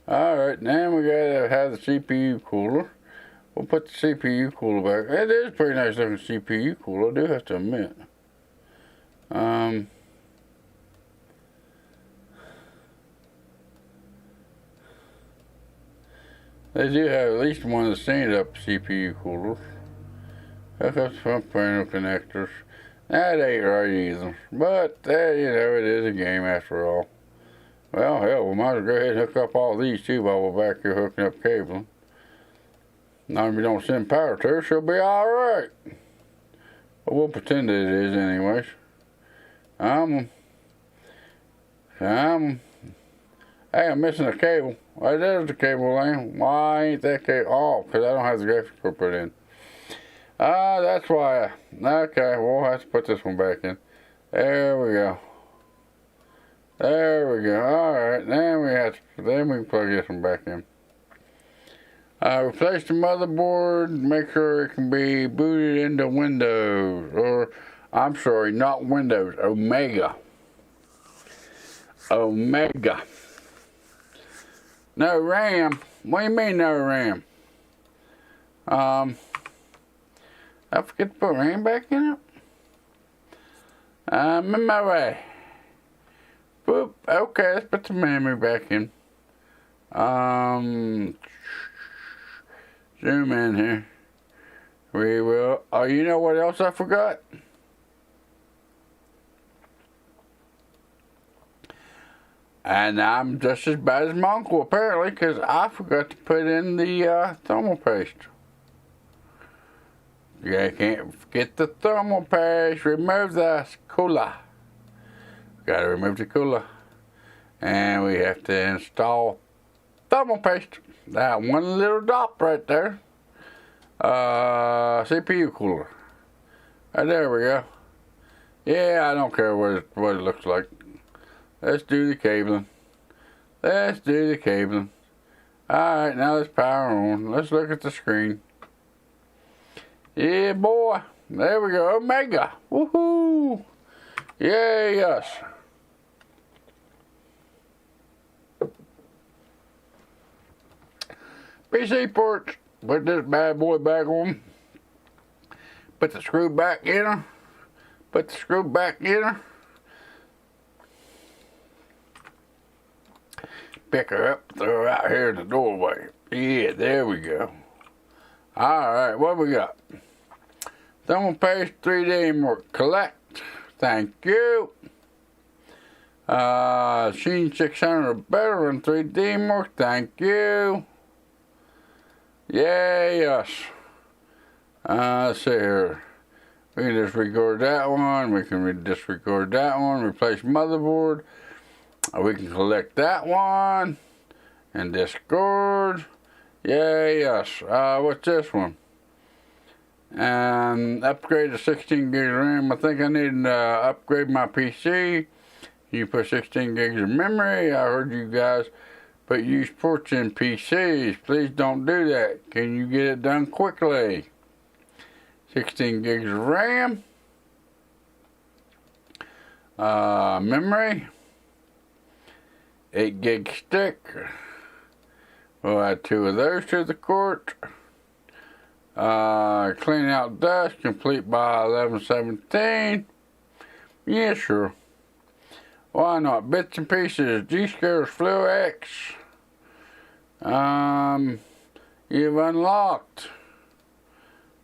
Alright, now we gotta have the CPU cooler. We'll put the CPU cooler back. It is a pretty nice looking CPU cooler, I do have to admit. They do have at least one of the stand-up CPU coolers. Hook up front panel connectors. That ain't right either. But, you know, it is a game after all. Well, hell, we might as well go ahead and hook up all these too while we're back here hooking up cabling. Now, if we don't send power to her, she'll be alright. But we'll pretend that it is anyways. Hey, I'm missing a cable. Well, there's the cable lane. Why ain't that cable? Oh, because I don't have the graphics card put in. That's why. Okay, we'll have to put this one back in. There we go. There we go. Alright, then we can plug this one back in. Replace the motherboard, make sure it can be booted into Windows. Or, I'm sorry, not Windows, Omega. Omega. No RAM? What do you mean no RAM? I forget to put RAM back in it? I'm in my way. Boop. Okay, let's put the memory back in. Zoom in here. We will. Oh, you know what else I forgot? And I'm just as bad as my uncle, apparently, because I forgot to put in the thermal paste. Yeah, can't forget the thermal paste. Remove the cooler. Gotta remove the cooler. And we have to install thermal paste. That one little dot right there. CPU cooler. Right there we go. Yeah, I don't care what it looks like. Let's do the cabling. Let's do the cabling. Alright, now let's power on. Let's look at the screen. Yeah, boy. There we go. Omega. Woohoo. Yay, yes. PC ports. Put this bad boy back on. Put the screw back in her. Put the screw back in her. Pick her up, throw her out here in the doorway. Yeah, there we go. Alright, what we got? Thermal paste 3D work. Collect. Thank you. Sheen 600 or better in 3D work. Thank you. Yay, yes. Let's see here. We can disregard that one. We can disregard that one. Replace motherboard. We can collect that one and discard. Yeah, yes. What's this one? Upgrade to 16 gigs of RAM. I think I need to upgrade my PC. You put 16 gigs of memory. I heard you guys put used ports in PCs. Please don't do that. Can you get it done quickly? 16 gigs of RAM. Memory. 8 gig stick. We'll add 2 of those to the cart. Clean out dust, complete by 11/17. Yeah, sure. Why not? Bits and pieces. G.SKILL Fluix. You've unlocked.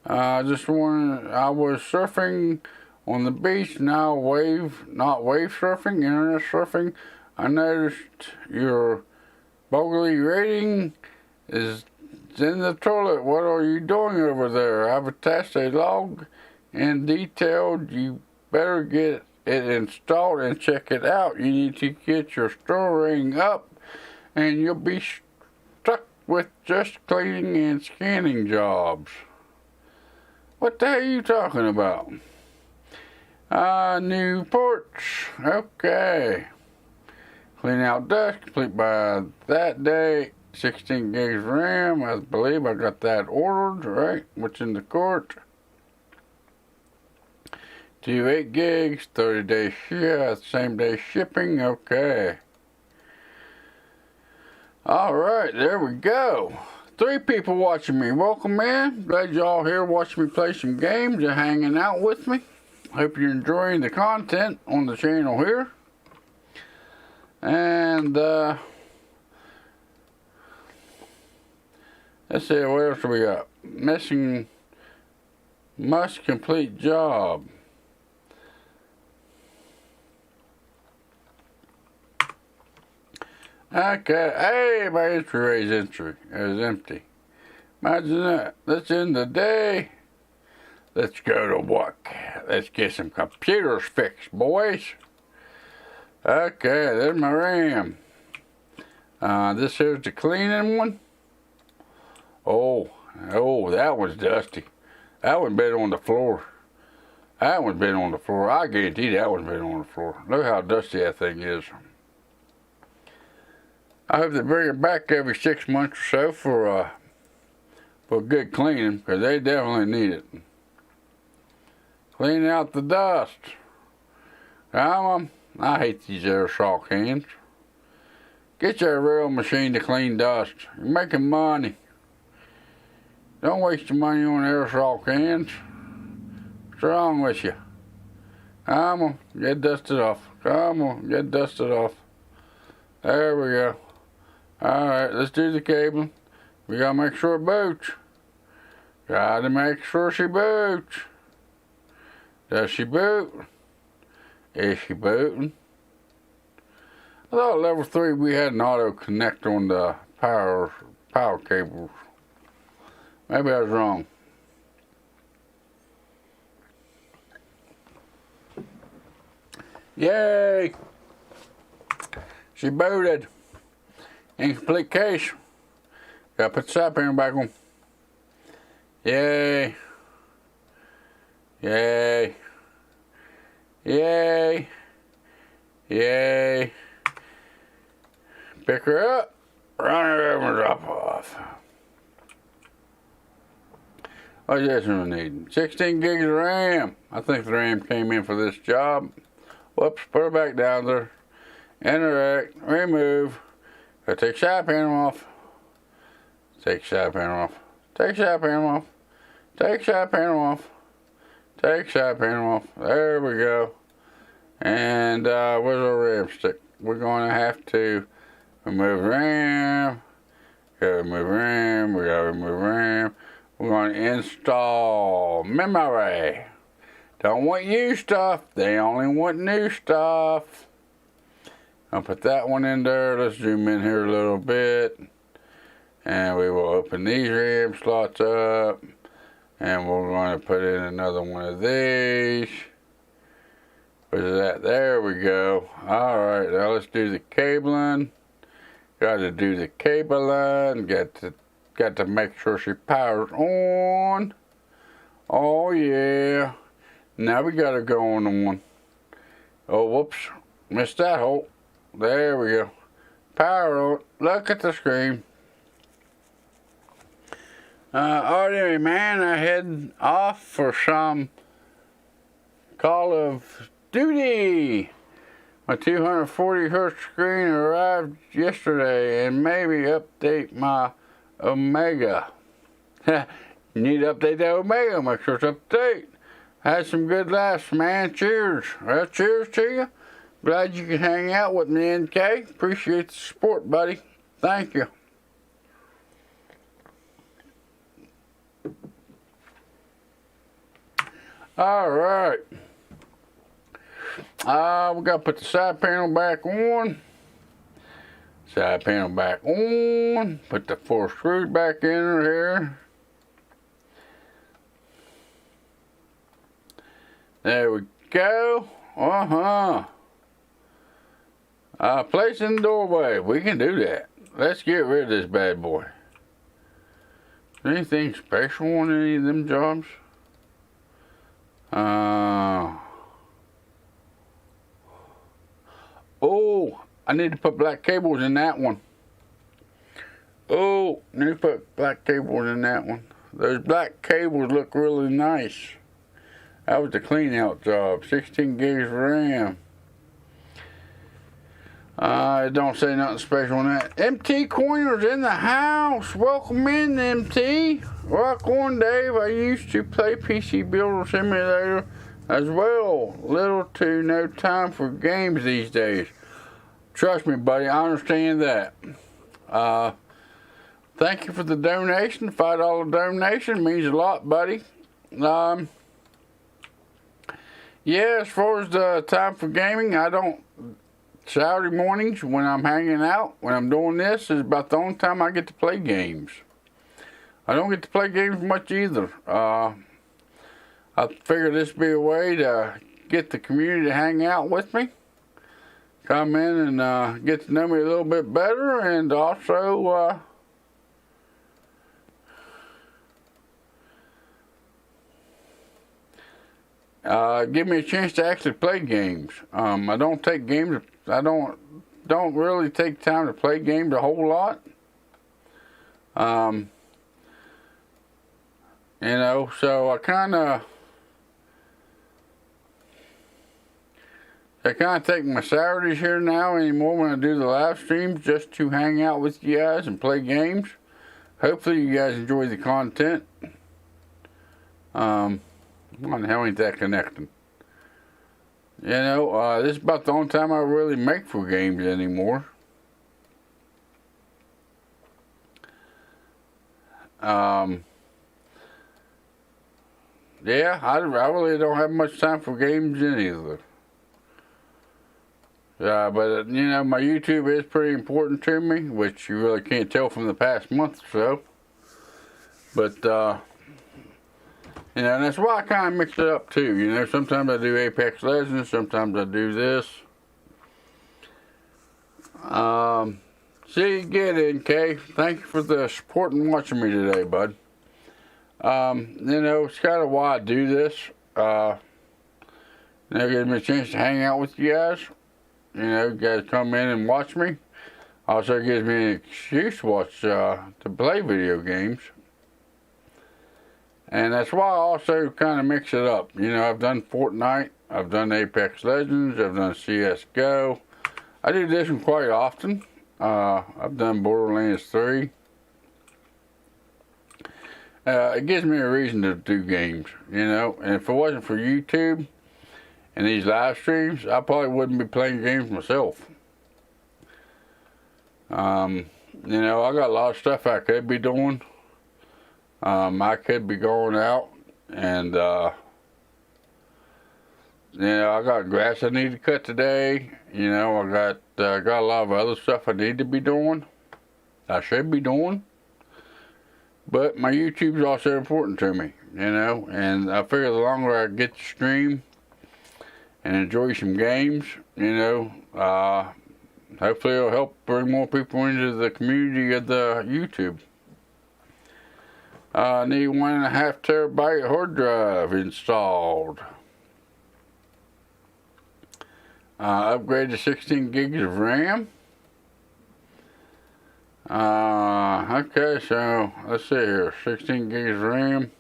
Just one. I was surfing on the beach. Now not wave surfing, internet surfing. I noticed your Bogey rating is in the toilet. What are you doing over there? I've attached a log and detailed. You better get it installed and check it out. You need to get your store rating up and you'll be stuck with just cleaning and scanning jobs. What the hell are you talking about? New ports. Okay. Clean out dust, complete by that day. 16 gigs RAM, I believe I got that ordered, right? What's in the cart? 2 8 gigs, 30 days, yeah, same day shipping, okay. Alright, there we go. 3 people watching me. Welcome in. Glad y'all here watching me play some games and hanging out with me. Hope you're enjoying the content on the channel here. And let's see, what else do we got? Must complete job. Okay, hey, my entry is empty. Imagine that. Let's end the day. Let's go to work. Let's get some computers fixed, boys. Okay, there's my RAM. This here's the cleaning one. Oh, that one's dusty. That one's been on the floor. That one's been on the floor. I guarantee that one's been on the floor. Look how dusty that thing is. I hope they bring it back every 6 months or so for good cleaning, because they definitely need it. Clean out the dust. I hate these aerosol cans. Get your real machine to clean dust. You're making money. Don't waste your money on aerosol cans. What's wrong with you? Come on, get dusted off. Come on, get dusted off. There we go. Alright, let's do the cabling. We gotta make sure it boots. Gotta make sure she boots. Does she boot? Is she booting? I thought level 3 we had an auto connect on the power cables. Maybe I was wrong. Yay! She booted. Incomplete case. Gotta put the side panel back on. Yay! Yay! Yay! Yay! Pick her up, run her over and drop off. What's this one need? 16 gigs of RAM. I think the RAM came in for this job. Whoops, put her back down there. Interact, remove. Gotta take side panel off. Take side panel off. Take side panel off. Take side panel off. Take side panel off. There we go. And where's our RAM stick? We're going to have to remove RAM. Gotta remove RAM. We gotta remove RAM. We're going to install memory. Don't want used stuff. They only want new stuff. I'll put that one in there. Let's zoom in here a little bit. And we will open these RAM slots up. And we're going to put in another one of these. Where's that? There we go. Alright, now let's do the cabling. Got to do the cabling. Got to got to make sure she powers on. Oh yeah. Now we got her going on. Oh, whoops. Missed that hole. There we go. Power on. Look at the screen. Anyway, man, I head off for some Call of Duty. My 240 hertz screen arrived yesterday, and maybe update my Omega. You need to update the Omega. Make sure it's up to date. Had some good laughs, man. Cheers. Well, cheers to you. Glad you could hang out with me, NK. Appreciate the support, buddy. Thank you. All right. We got to put the side panel back on. Side panel back on. Put the 4 screws back in here. There we go. Place in the doorway. We can do that. Let's get rid of this bad boy. Is there anything special on any of them jobs? Oh, I need to put black cables in that one. Oh, I need to put black cables in that one. Those black cables look really nice. That was the clean out job. 16 gigs RAM. It don't say nothing special on that. MT Coiner's in the house. Welcome in, MT. Rock on, Dave. I used to play PC Builder Simulator as well. Little to no time for games these days. Trust me, buddy. I understand that. Thank you for the donation. $5 donation means a lot, buddy. Yeah, as far as the time for gaming, I don't. Saturday mornings when I'm hanging out, when I'm doing this, is about the only time I get to play games. I don't get to play games much either. I figured this would be a way to get the community to hang out with me. Come in and get to know me a little bit better, and also give me a chance to actually play games. I don't take games. I don't really take time to play games a whole lot. You know, so I kind of take my Saturdays here now anymore when I do the live streams just to hang out with you guys and play games. Hopefully you guys enjoy the content. Why the hell ain't that connecting? You know, this is about the only time I really make for games anymore. Yeah, I really don't have much time for games in either. But, you know, my YouTube is pretty important to me, which you really can't tell from the past month or so. But, you know, and that's why I kind of mix it up too. You know, sometimes I do Apex Legends, sometimes I do this. See you again, NK. Thank you for the support and watching me today, bud. You know, it's kind of why I do this. You know, gives me a chance to hang out with you guys. You know, you guys come in and watch me. Also gives me an excuse to watch, to play video games. And that's why I also kind of mix it up. You know, I've done Fortnite, I've done Apex Legends, I've done CSGO. I do this one quite often. I've done Borderlands 3. It gives me a reason to do games, you know. And if it wasn't for YouTube and these live streams, I probably wouldn't be playing games myself. You know, I got a lot of stuff I could be doing. I could be going out and, you know, I got grass I need to cut today. You know, I got a lot of other stuff I need to be doing. I should be doing. But my YouTube's also important to me, you know, and I figure the longer I get to stream and enjoy some games, you know, hopefully it'll help bring more people into the community of the YouTube. Need 1.5 terabyte hard drive installed. Upgrade to 16 gigs of RAM. Okay, so let's see here. 16 gigs of RAM.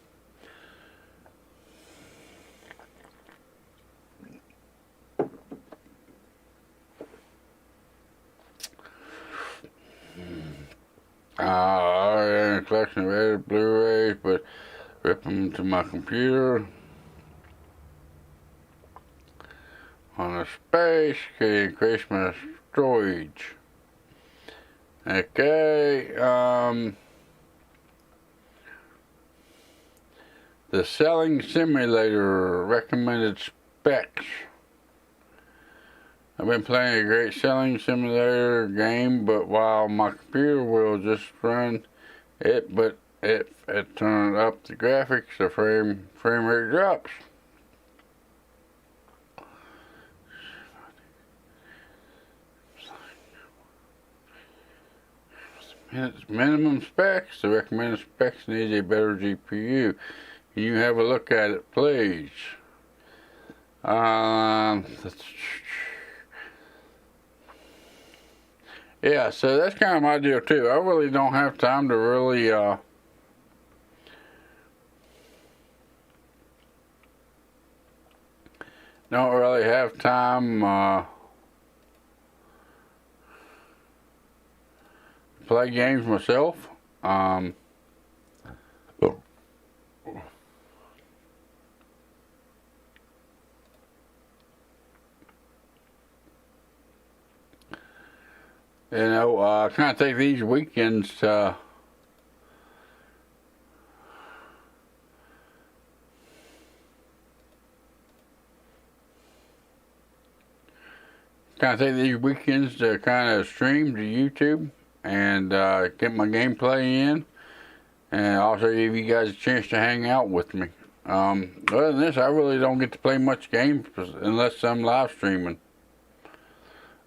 And a collection of edited Blu-rays, but rip them to my computer. On the space, can increase my storage. Okay, the selling simulator recommended specs. I've been playing a great selling simulator game, but while my computer will just run it, but if it turns up the graphics, the frame rate drops. Minimum specs. The recommended specs needs a better GPU. Can you have a look at it, please? Yeah, so that's kind of my deal too. I really don't have time to really don't really have time play games myself. You know, I kind of take these weekends to kind of stream to YouTube and get my gameplay in, and also give you guys a chance to hang out with me. Other than this, I really don't get to play much games unless I'm live streaming.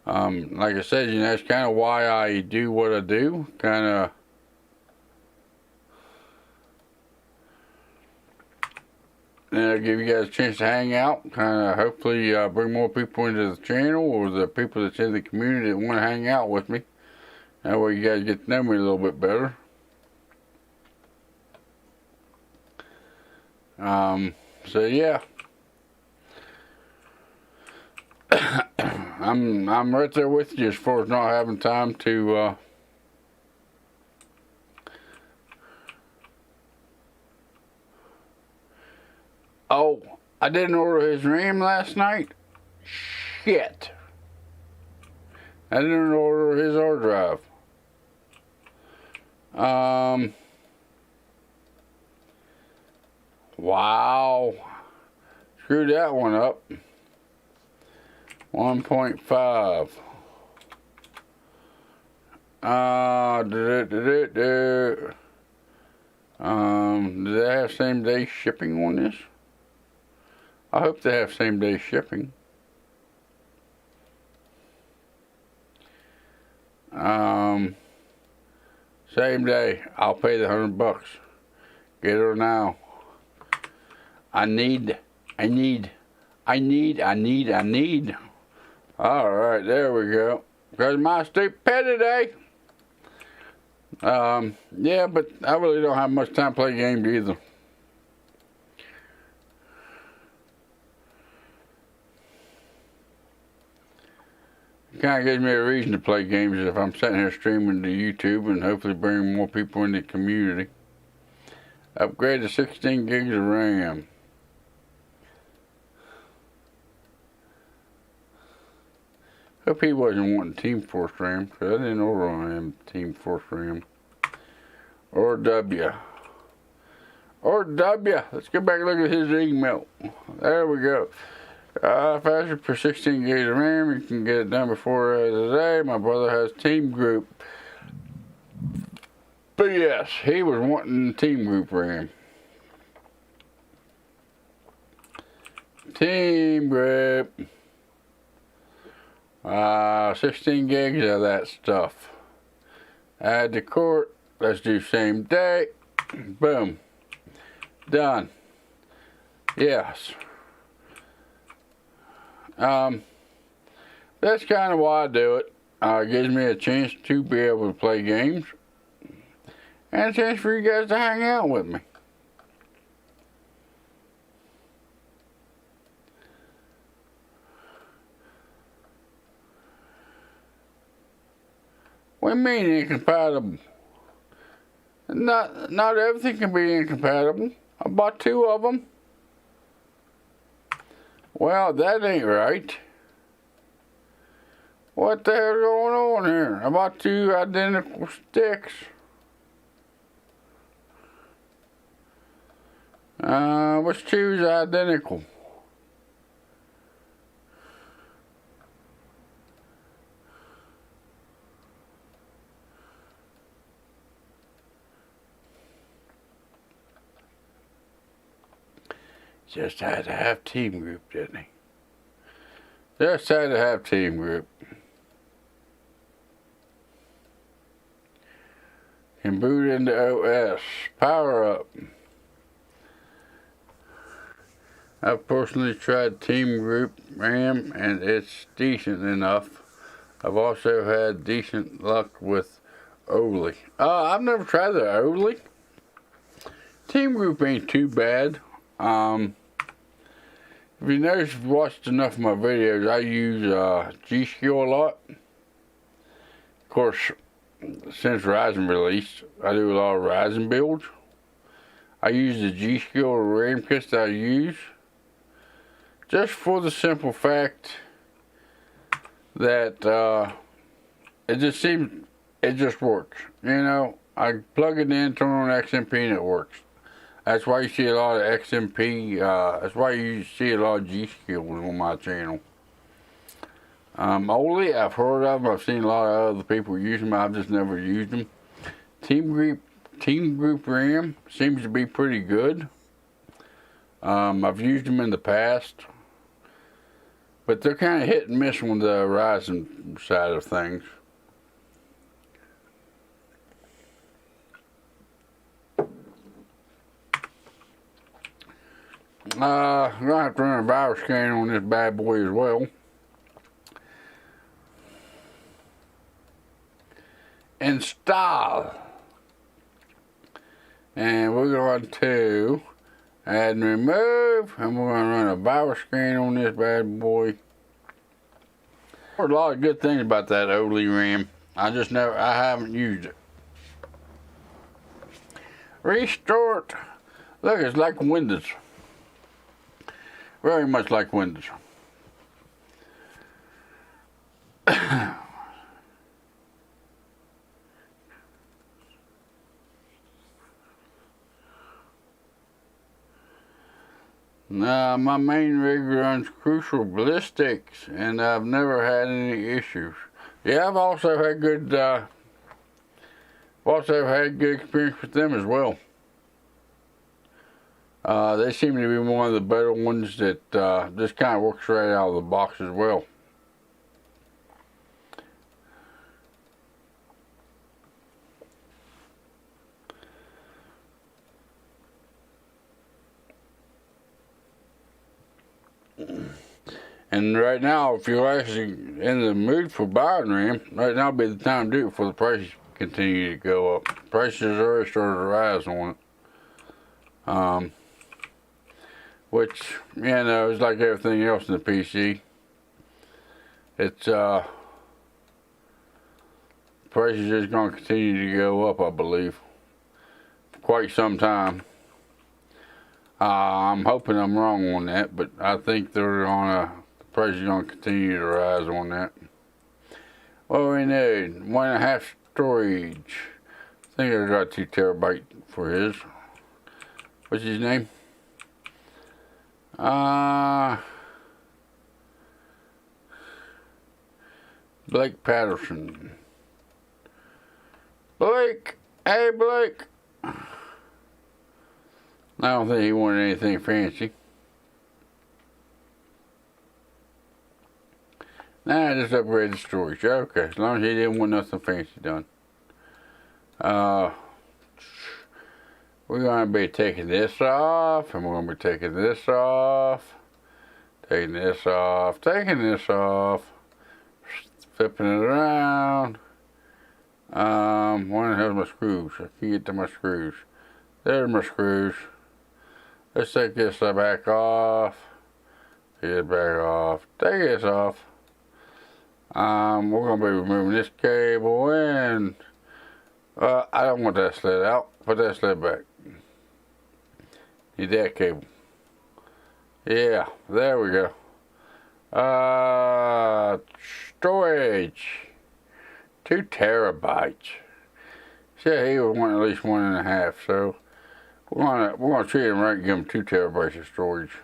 Like I said, you know, that's kind of why I do what I do. Kind of and I'll give you guys a chance to hang out. Kind of hopefully bring more people into the channel, or the people that's in the community that want to hang out with me. That way you guys get to know me a little bit better. So yeah. I'm right there with you as far as not having time to oh, I didn't order his RAM last night. Shit. I didn't order his hard drive. Wow. Screwed that one up. 1.5. Do they have same day shipping on this? I hope they have same day shipping. Same day. I'll pay the $100. Get her now. I need. Alright, there we go. Because of my stupidity. Yeah, but I really don't have much time to play games either. It kind of gives me a reason to play games if I'm sitting here streaming to YouTube and hopefully bringing more people in the community. Upgrade to 16 gigs of RAM. Hope he wasn't wanting Team Force RAM, because I didn't order on him Team Force RAM. Or W. Let's go back and look at his email. There we go. Faster for 16 gigs of RAM. You can get it done before today. My brother has Team Group. But yes, he was wanting Team Group RAM. Team Group. 16 gigs of that stuff. Add to cart. Let's do same day. Boom. Done. Yes. That's kind of why I do it. It gives me a chance to be able to play games. And a chance for you guys to hang out with me. What do you mean incompatible? Not everything can be incompatible. I bought 2 of them. Well, that ain't right. What the hell's going on here? I bought 2 identical sticks. Which 2 is identical? Just had to have team group, didn't he? Just had to have team group. Can boot into OS. Power up. I've personally tried team group RAM and it's decent enough. I've also had decent luck with Oli. I've never tried the Oli. Team group ain't too bad. If you notice, if you've watched enough of my videos, I use G.SKILL a lot. Of course, since Ryzen released, I do a lot of Ryzen builds. I use the G.SKILL RAM kits that I use just for the simple fact that it just works. You know, I plug it in, turn on XMP, and it works. That's why you see a lot of XMP, that's why you see a lot of G.SKILL on my channel. Oli, I've heard of them, I've seen a lot of other people use them, I've just never used them. Team group RAM seems to be pretty good. I've used them in the past, but they're kind of hit and miss on the Ryzen side of things. I'm going to have to run a virus scan on this bad boy as well. Install. And we're going to add and remove. And we're going to run a virus scan on this bad boy. There's a lot of good things about that Oli RAM. I haven't used it. Restart. Look, it's like Windows. Very much like Windows. Now, my main rig runs Crucial Ballistics, and I've never had any issues. Yeah, I've also had good experience with them as well. They seem to be one of the better ones that just kind of works right out of the box as well. And right now, if you're actually in the mood for buying RAM, right now would be the time to do it before the prices continue to go up. Prices already started to rise on it. Which, you know, is like everything else in the PC. It's, prices is going to continue to go up, I believe, for quite some time. I'm hoping I'm wrong on that, but I think the price is going to continue to rise on that. What we need, 1.5 storage. I think I got 2 terabyte for his. What's his name? Blake Patterson. Blake, hey Blake. I don't think he wanted anything fancy. Nah, just upgrade the storage. Okay, as long as he didn't want nothing fancy done. we're going to be taking this off, and we're going to be taking this off, taking this off, taking this off, flipping it around. Where the hell's my screws? I can't get to my screws. There's my screws. Let's take this back off. Take it back off. Take this off. We're going to be removing this cable and I don't want that slid out. Put that slid back. Need that cable. Yeah, there we go. Storage. 2 terabytes. Said he would want at least 1.5, so we're gonna treat him right and give him 2 terabytes of storage.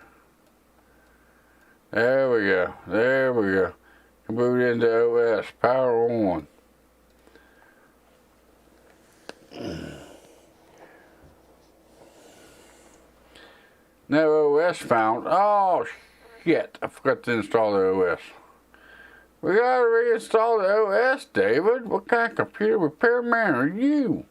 There we go. There we go. Boot into OS. Power on. No OS found. Oh shit! I forgot to install the OS. We gotta reinstall the OS, David. What kind of computer repairman are you?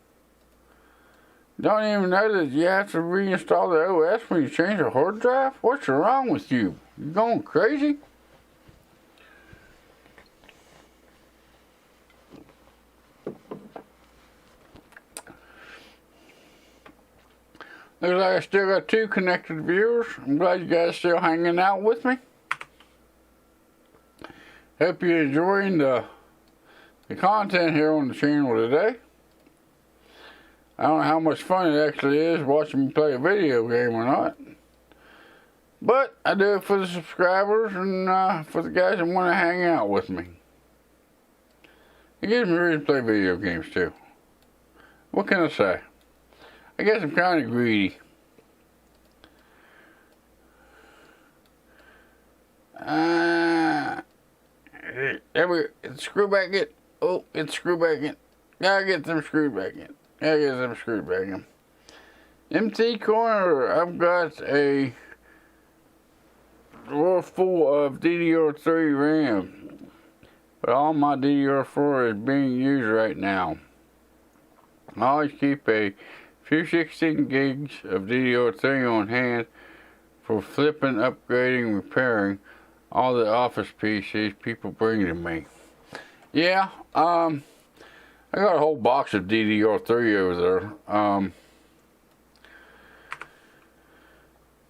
Don't even know that you have to reinstall the OS when you change a hard drive? What's wrong with you? You going crazy? Looks like I still got 2 connected viewers. I'm glad you guys are still hanging out with me. Hope you're enjoying the content here on the channel today. I don't know how much fun it actually is watching me play a video game or not. But I do it for the subscribers and for the guys that want to hang out with me. It gives me a reason to play video games too. What can I say? I guess I'm kind of greedy. There we go. It's screw back in. Oh, it's screw back in. Gotta get them screwed back in. Gotta get them screwed back in. MT corner, I've got a drawer full of DDR3 RAM. But all my DDR4 is being used right now. I always keep a few 16 gigs of DDR3 on hand for flipping, upgrading, repairing all the office PCs people bring to me. Yeah, I got a whole box of DDR3 over there.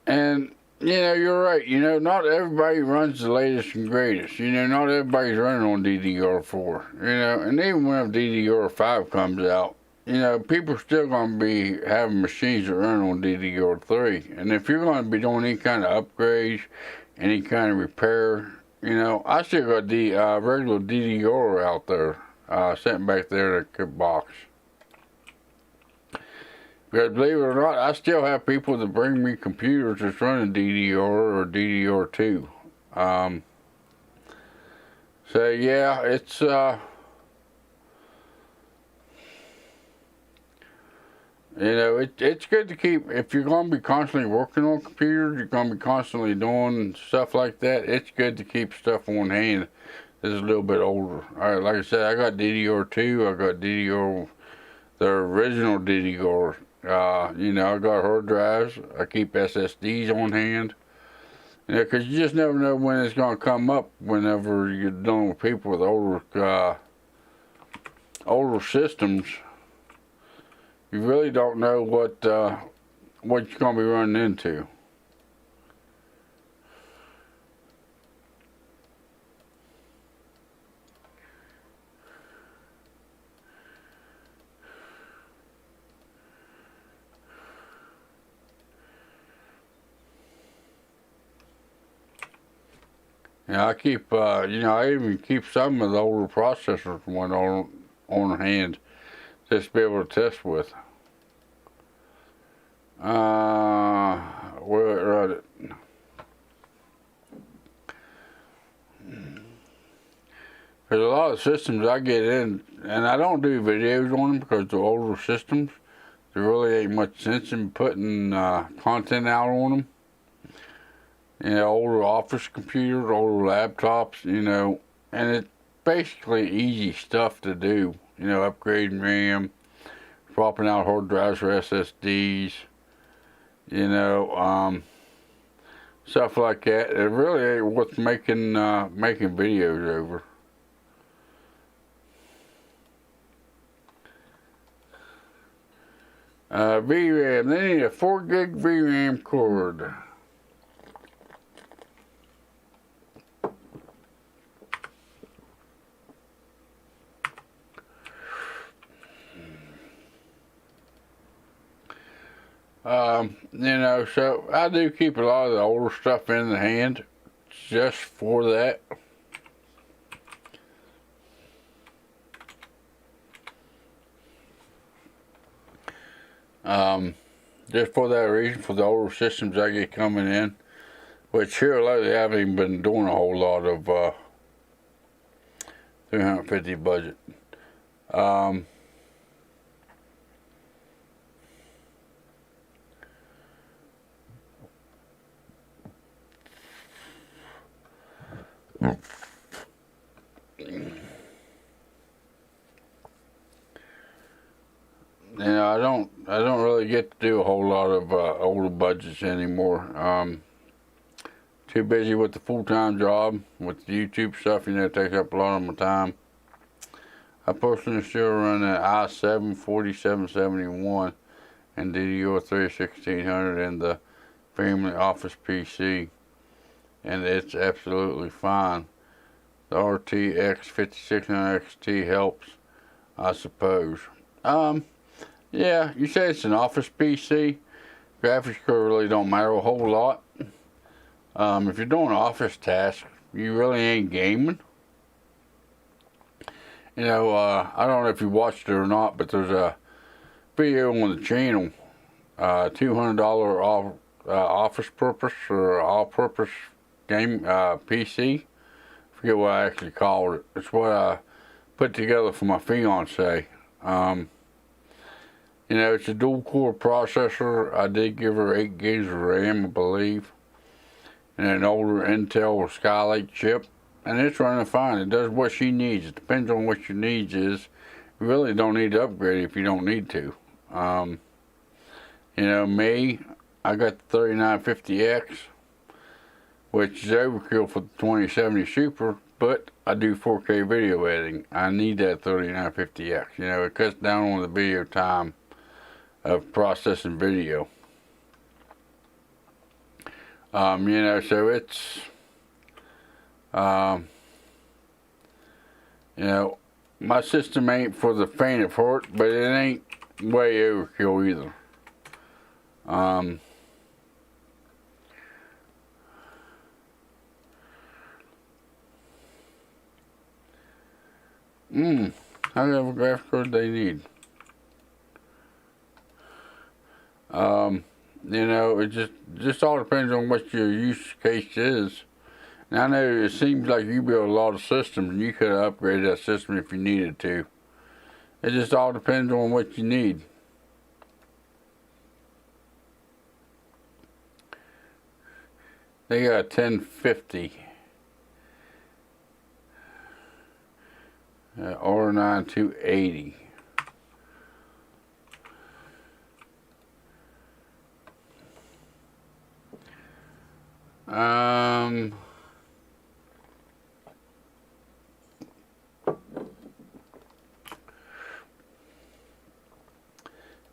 And, you know, you're right. You know, not everybody runs the latest and greatest. You know, not everybody's running on DDR4. You know, and even when DDR5 comes out, you know, people are still going to be having machines that run on DDR3. And if you're going to be doing any kind of upgrades, any kind of repair, you know, I still got the regular DDR out there, sitting back there in the box. Because believe it or not, I still have people that bring me computers that's running DDR or DDR2. So yeah, it's you know, it's good to keep, if you're going to be constantly working on computers, you're going to be constantly doing stuff like that, it's good to keep stuff on hand that's a little bit older. Alright, like I said, I got DDR2, I got DDR, the original DDR, you know, I got hard drives, I keep SSDs on hand. You know, because you just never know when it's going to come up whenever you're dealing with people with older systems. You really don't know what you're going to be running into. Yeah, I keep, you know, I even keep some of the older processors on hand just to be able to test with. Where it? There's a lot of systems I get in, and I don't do videos on them because they're older systems. There really ain't much sense in putting content out on them. You know, older office computers, older laptops, you know, and it's basically easy stuff to do. You know, upgrading RAM, swapping out hard drives for SSDs, you know, stuff like that. It really ain't worth making videos over. VRAM, they need a 4 gig VRAM cord. You know, so I do keep a lot of the older stuff in the hand just for that. Just for that reason, for the older systems I get coming in, which here lately I haven't even been doing a whole lot of 350 budget. You know, I don't really get to do a whole lot of older budgets anymore. Too busy with the full-time job, with the YouTube stuff, you know, it takes up a lot of my time. I personally still run an i7 4771 and DDR3 1600 in the family office PC, and it's absolutely fine. The RTX 5600 XT helps, I suppose. Yeah, you say it's an office PC. Graphics card really don't matter a whole lot. If you're doing office tasks, you really ain't gaming. You know, I don't know if you watched it or not, but there's a video on the channel, $200 off, office purpose or all-purpose game PC. I forget what I actually called it. It's what I put together for my fiance. You know, it's a dual-core processor. I did give her 8 gigs of RAM, I believe, and an older Intel or Skylake chip, and it's running fine. It does what she needs. It depends on what your needs is. You really don't need to upgrade if you don't need to. You know, me, I got the 3950X, which is overkill for the 2070 Super, but I do 4K video editing. I need that 3950X. You know, it cuts down on the video time of processing video. You know, so it's, you know, my system ain't for the faint of heart, but it ain't way overkill either. How many graphics card they need? You know, it just all depends on what your use case is. And I know it seems like you build a lot of systems and you could have upgraded that system if you needed to. It just all depends on what you need. They got a 1050 R9 280.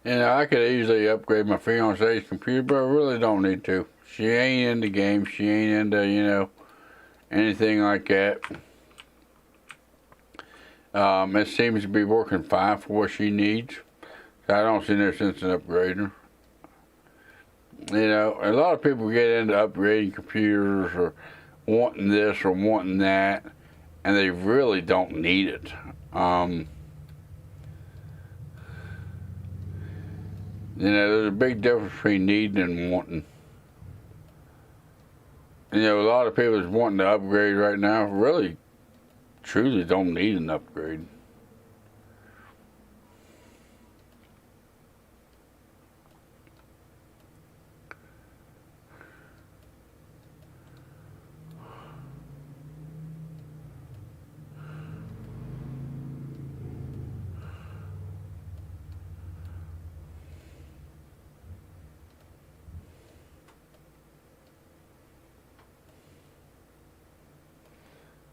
You know, I could easily upgrade my fiance's computer, but I really don't need to. She ain't into games. She ain't into, you know, anything like that. It seems to be working fine for what she needs. So I don't see no sense in upgrading her. You know, a lot of people get into upgrading computers or wanting this or wanting that, and they really don't need it. You know, there's a big difference between needing and wanting. You know, a lot of people that's wanting to upgrade right now really, truly don't need an upgrade.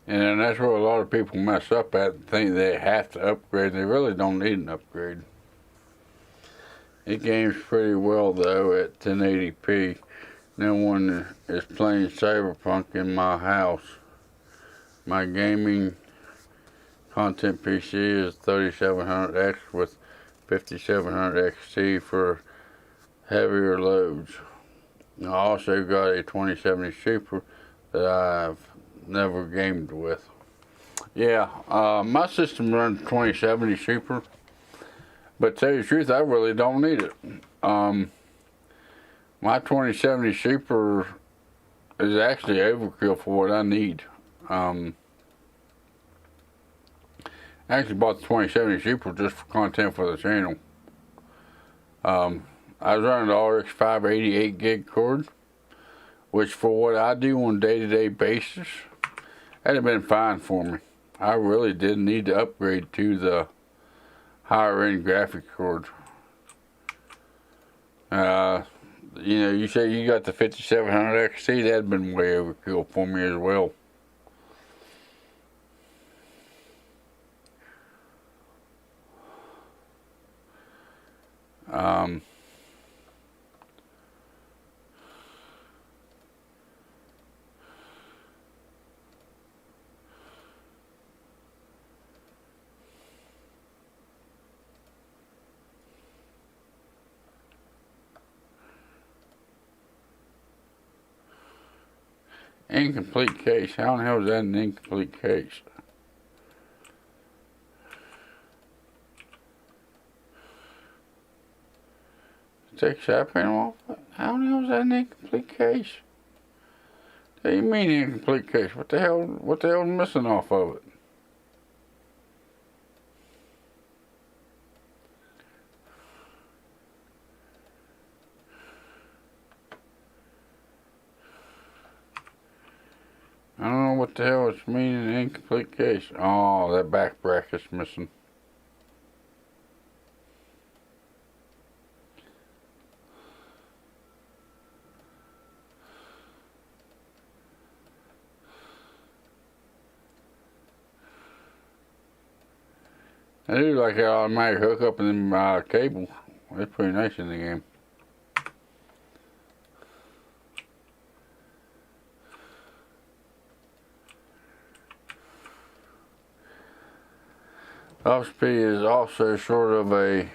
And that's where a lot of people mess up at and think they have to upgrade. They really don't need an upgrade. It games pretty well though at 1080p. No one is playing Cyberpunk in my house. My gaming content PC is 3700X with 5700 XT for heavier loads. I also got a 2070 Super that I've never gamed with. Yeah, my system runs 2070 Super, but to tell you the truth, I really don't need it. My 2070 Super is actually overkill for what I need. I actually bought the 2070 Super just for content for the channel. I was running the RX 588 gig cord, which for what I do on a day-to-day basis, that'd have been fine for me. I really didn't need to upgrade to the higher end graphics card. You know, you say you got the 5700 XT, that'd have been way overkill for me as well. Incomplete case. How the hell is that an incomplete case? Take side panel off? How the hell is that an incomplete case? What do you mean incomplete case? What the hell is missing off of it? I don't know what the hell it's meaning incomplete case. Oh, that back bracket's missing. I do like how automatic hookup and them cables. That's pretty nice in the game. HP is also sort of a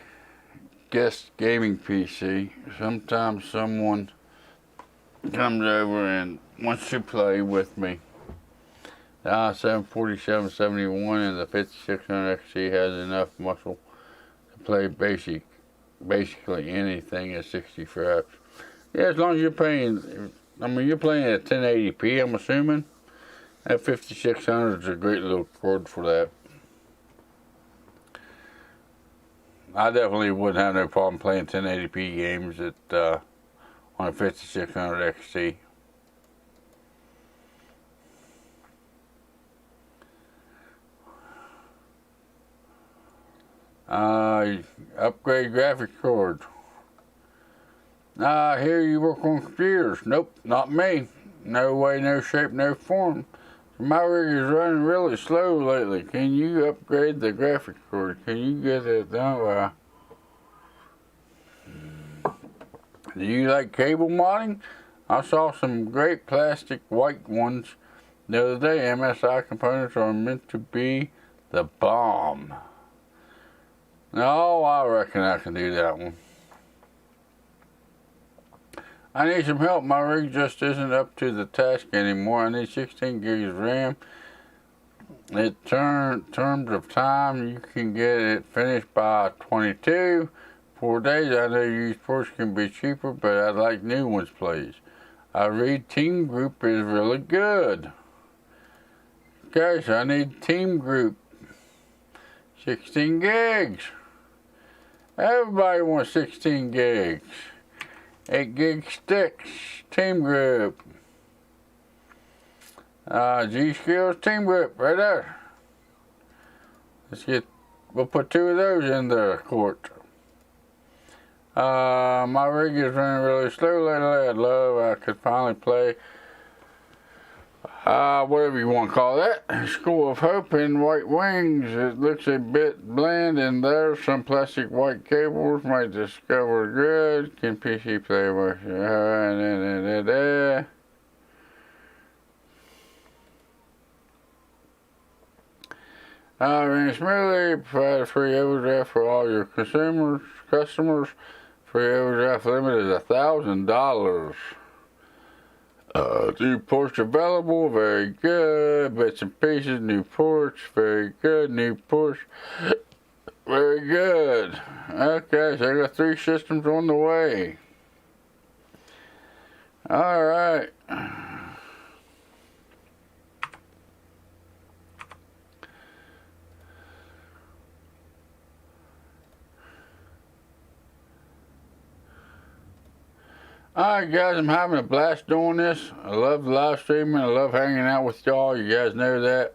guest gaming PC. Sometimes someone comes over and wants to play with me. The i7-4771 and the 5600 XT has enough muscle to play basically anything at 60 frames. Yeah, as long as you're playing, I mean, you're playing at 1080p, I'm assuming. That 5600 is a great little cord for that. I definitely wouldn't have no problem playing 1080p games at on a 5600 XT. Upgrade graphics card. I hear you work on computers. Nope, not me. No way, no shape, no form. My rig is running really slow lately. Can you upgrade the graphics card? Can you get it done? Do you like cable modding? I saw some great plastic white ones the other day. MSI components are meant to be the bomb. No, I reckon I can do that one. I need some help. My rig just isn't up to the task anymore. I need 16 gigs of RAM. In terms of time, you can get it finished by 22. 4 days. I know used ports can be cheaper, but I'd like new ones, please. I read Team Group is really good. Guys, I need Team Group. 16 gigs. Everybody wants 16 gigs. 8 gig sticks. Team Group. G.SKILL Team Group right there. We'll put 2 of those in the court. My rig is running really slow lately. I could finally play whatever you want to call that. School of Hope in white wings. It looks a bit bland in there. Some plastic white cables might discover good. Can PC play with? Ran smoothly. Provide a free overdraft for all your customers. Free overdraft limit is $1,000. New ports available, very good. Bits and pieces, new ports, very good. New ports, very good. Okay, so I got 3 systems on the way. Alright. Alright guys, I'm having a blast doing this. I love live streaming. I love hanging out with y'all. You guys know that.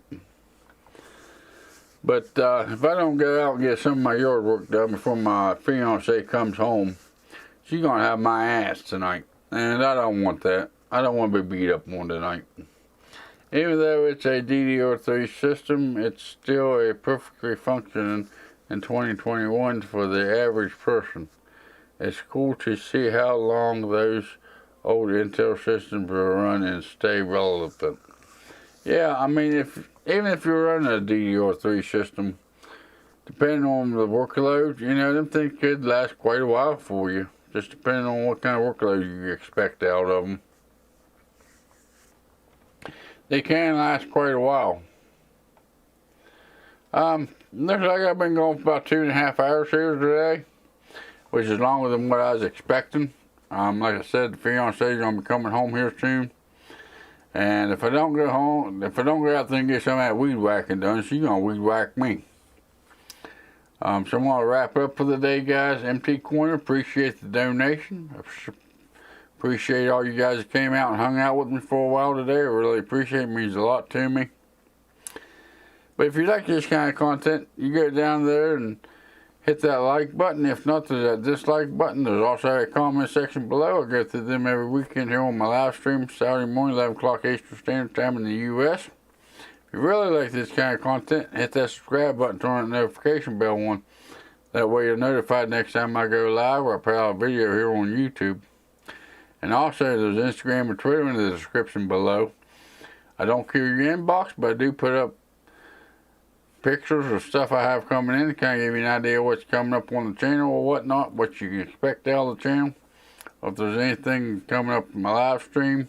But if I don't go out and get some of my yard work done before my fiance comes home, she's going to have my ass tonight. And I don't want that. I don't want to be beat up on tonight. Even though it's a DDR3 system, it's still a perfectly functioning in 2021 for the average person. It's cool to see how long those old Intel systems will run and stay relevant. Yeah, I mean, even if you're running a DDR3 system, depending on the workload, you know, them things could last quite a while for you. Just depending on what kind of workload you expect out of them. They can last quite a while. Looks like I've been going for about 2.5 hours here today, which is longer than what I was expecting. Like I said, the fiance is going to be coming home here soon. And if I don't go home, if I don't go out there and get some of that weed whacking done, she's going to weed whack me. So I'm going to wrap up for the day, guys. MT Corner, appreciate the donation. Appreciate all you guys that came out and hung out with me for a while today. I really appreciate it. It means a lot to me. But if you like this kind of content, you go down there and hit that like button. If not, there's that dislike button. There's also a comment section below. I go through them every weekend here on my live stream, Saturday morning, 11 o'clock Eastern Standard Time in the U.S. If you really like this kind of content, hit that subscribe button, turn that notification bell on. That way you're notified next time I go live or I put out a video here on YouTube. And also, there's Instagram and Twitter in the description below. I don't clear your inbox, but I do put up pictures of stuff I have coming in to kind of give you an idea of what's coming up on the channel or whatnot, what you can expect out of the channel. Or if there's anything coming up in my live stream,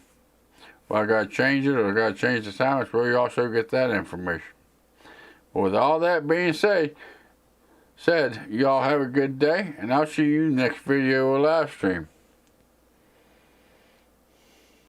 well, I got to change it or I got to change the time, it's where you also get that information. But with all that being said, y'all have a good day, and I'll see you next video or live stream.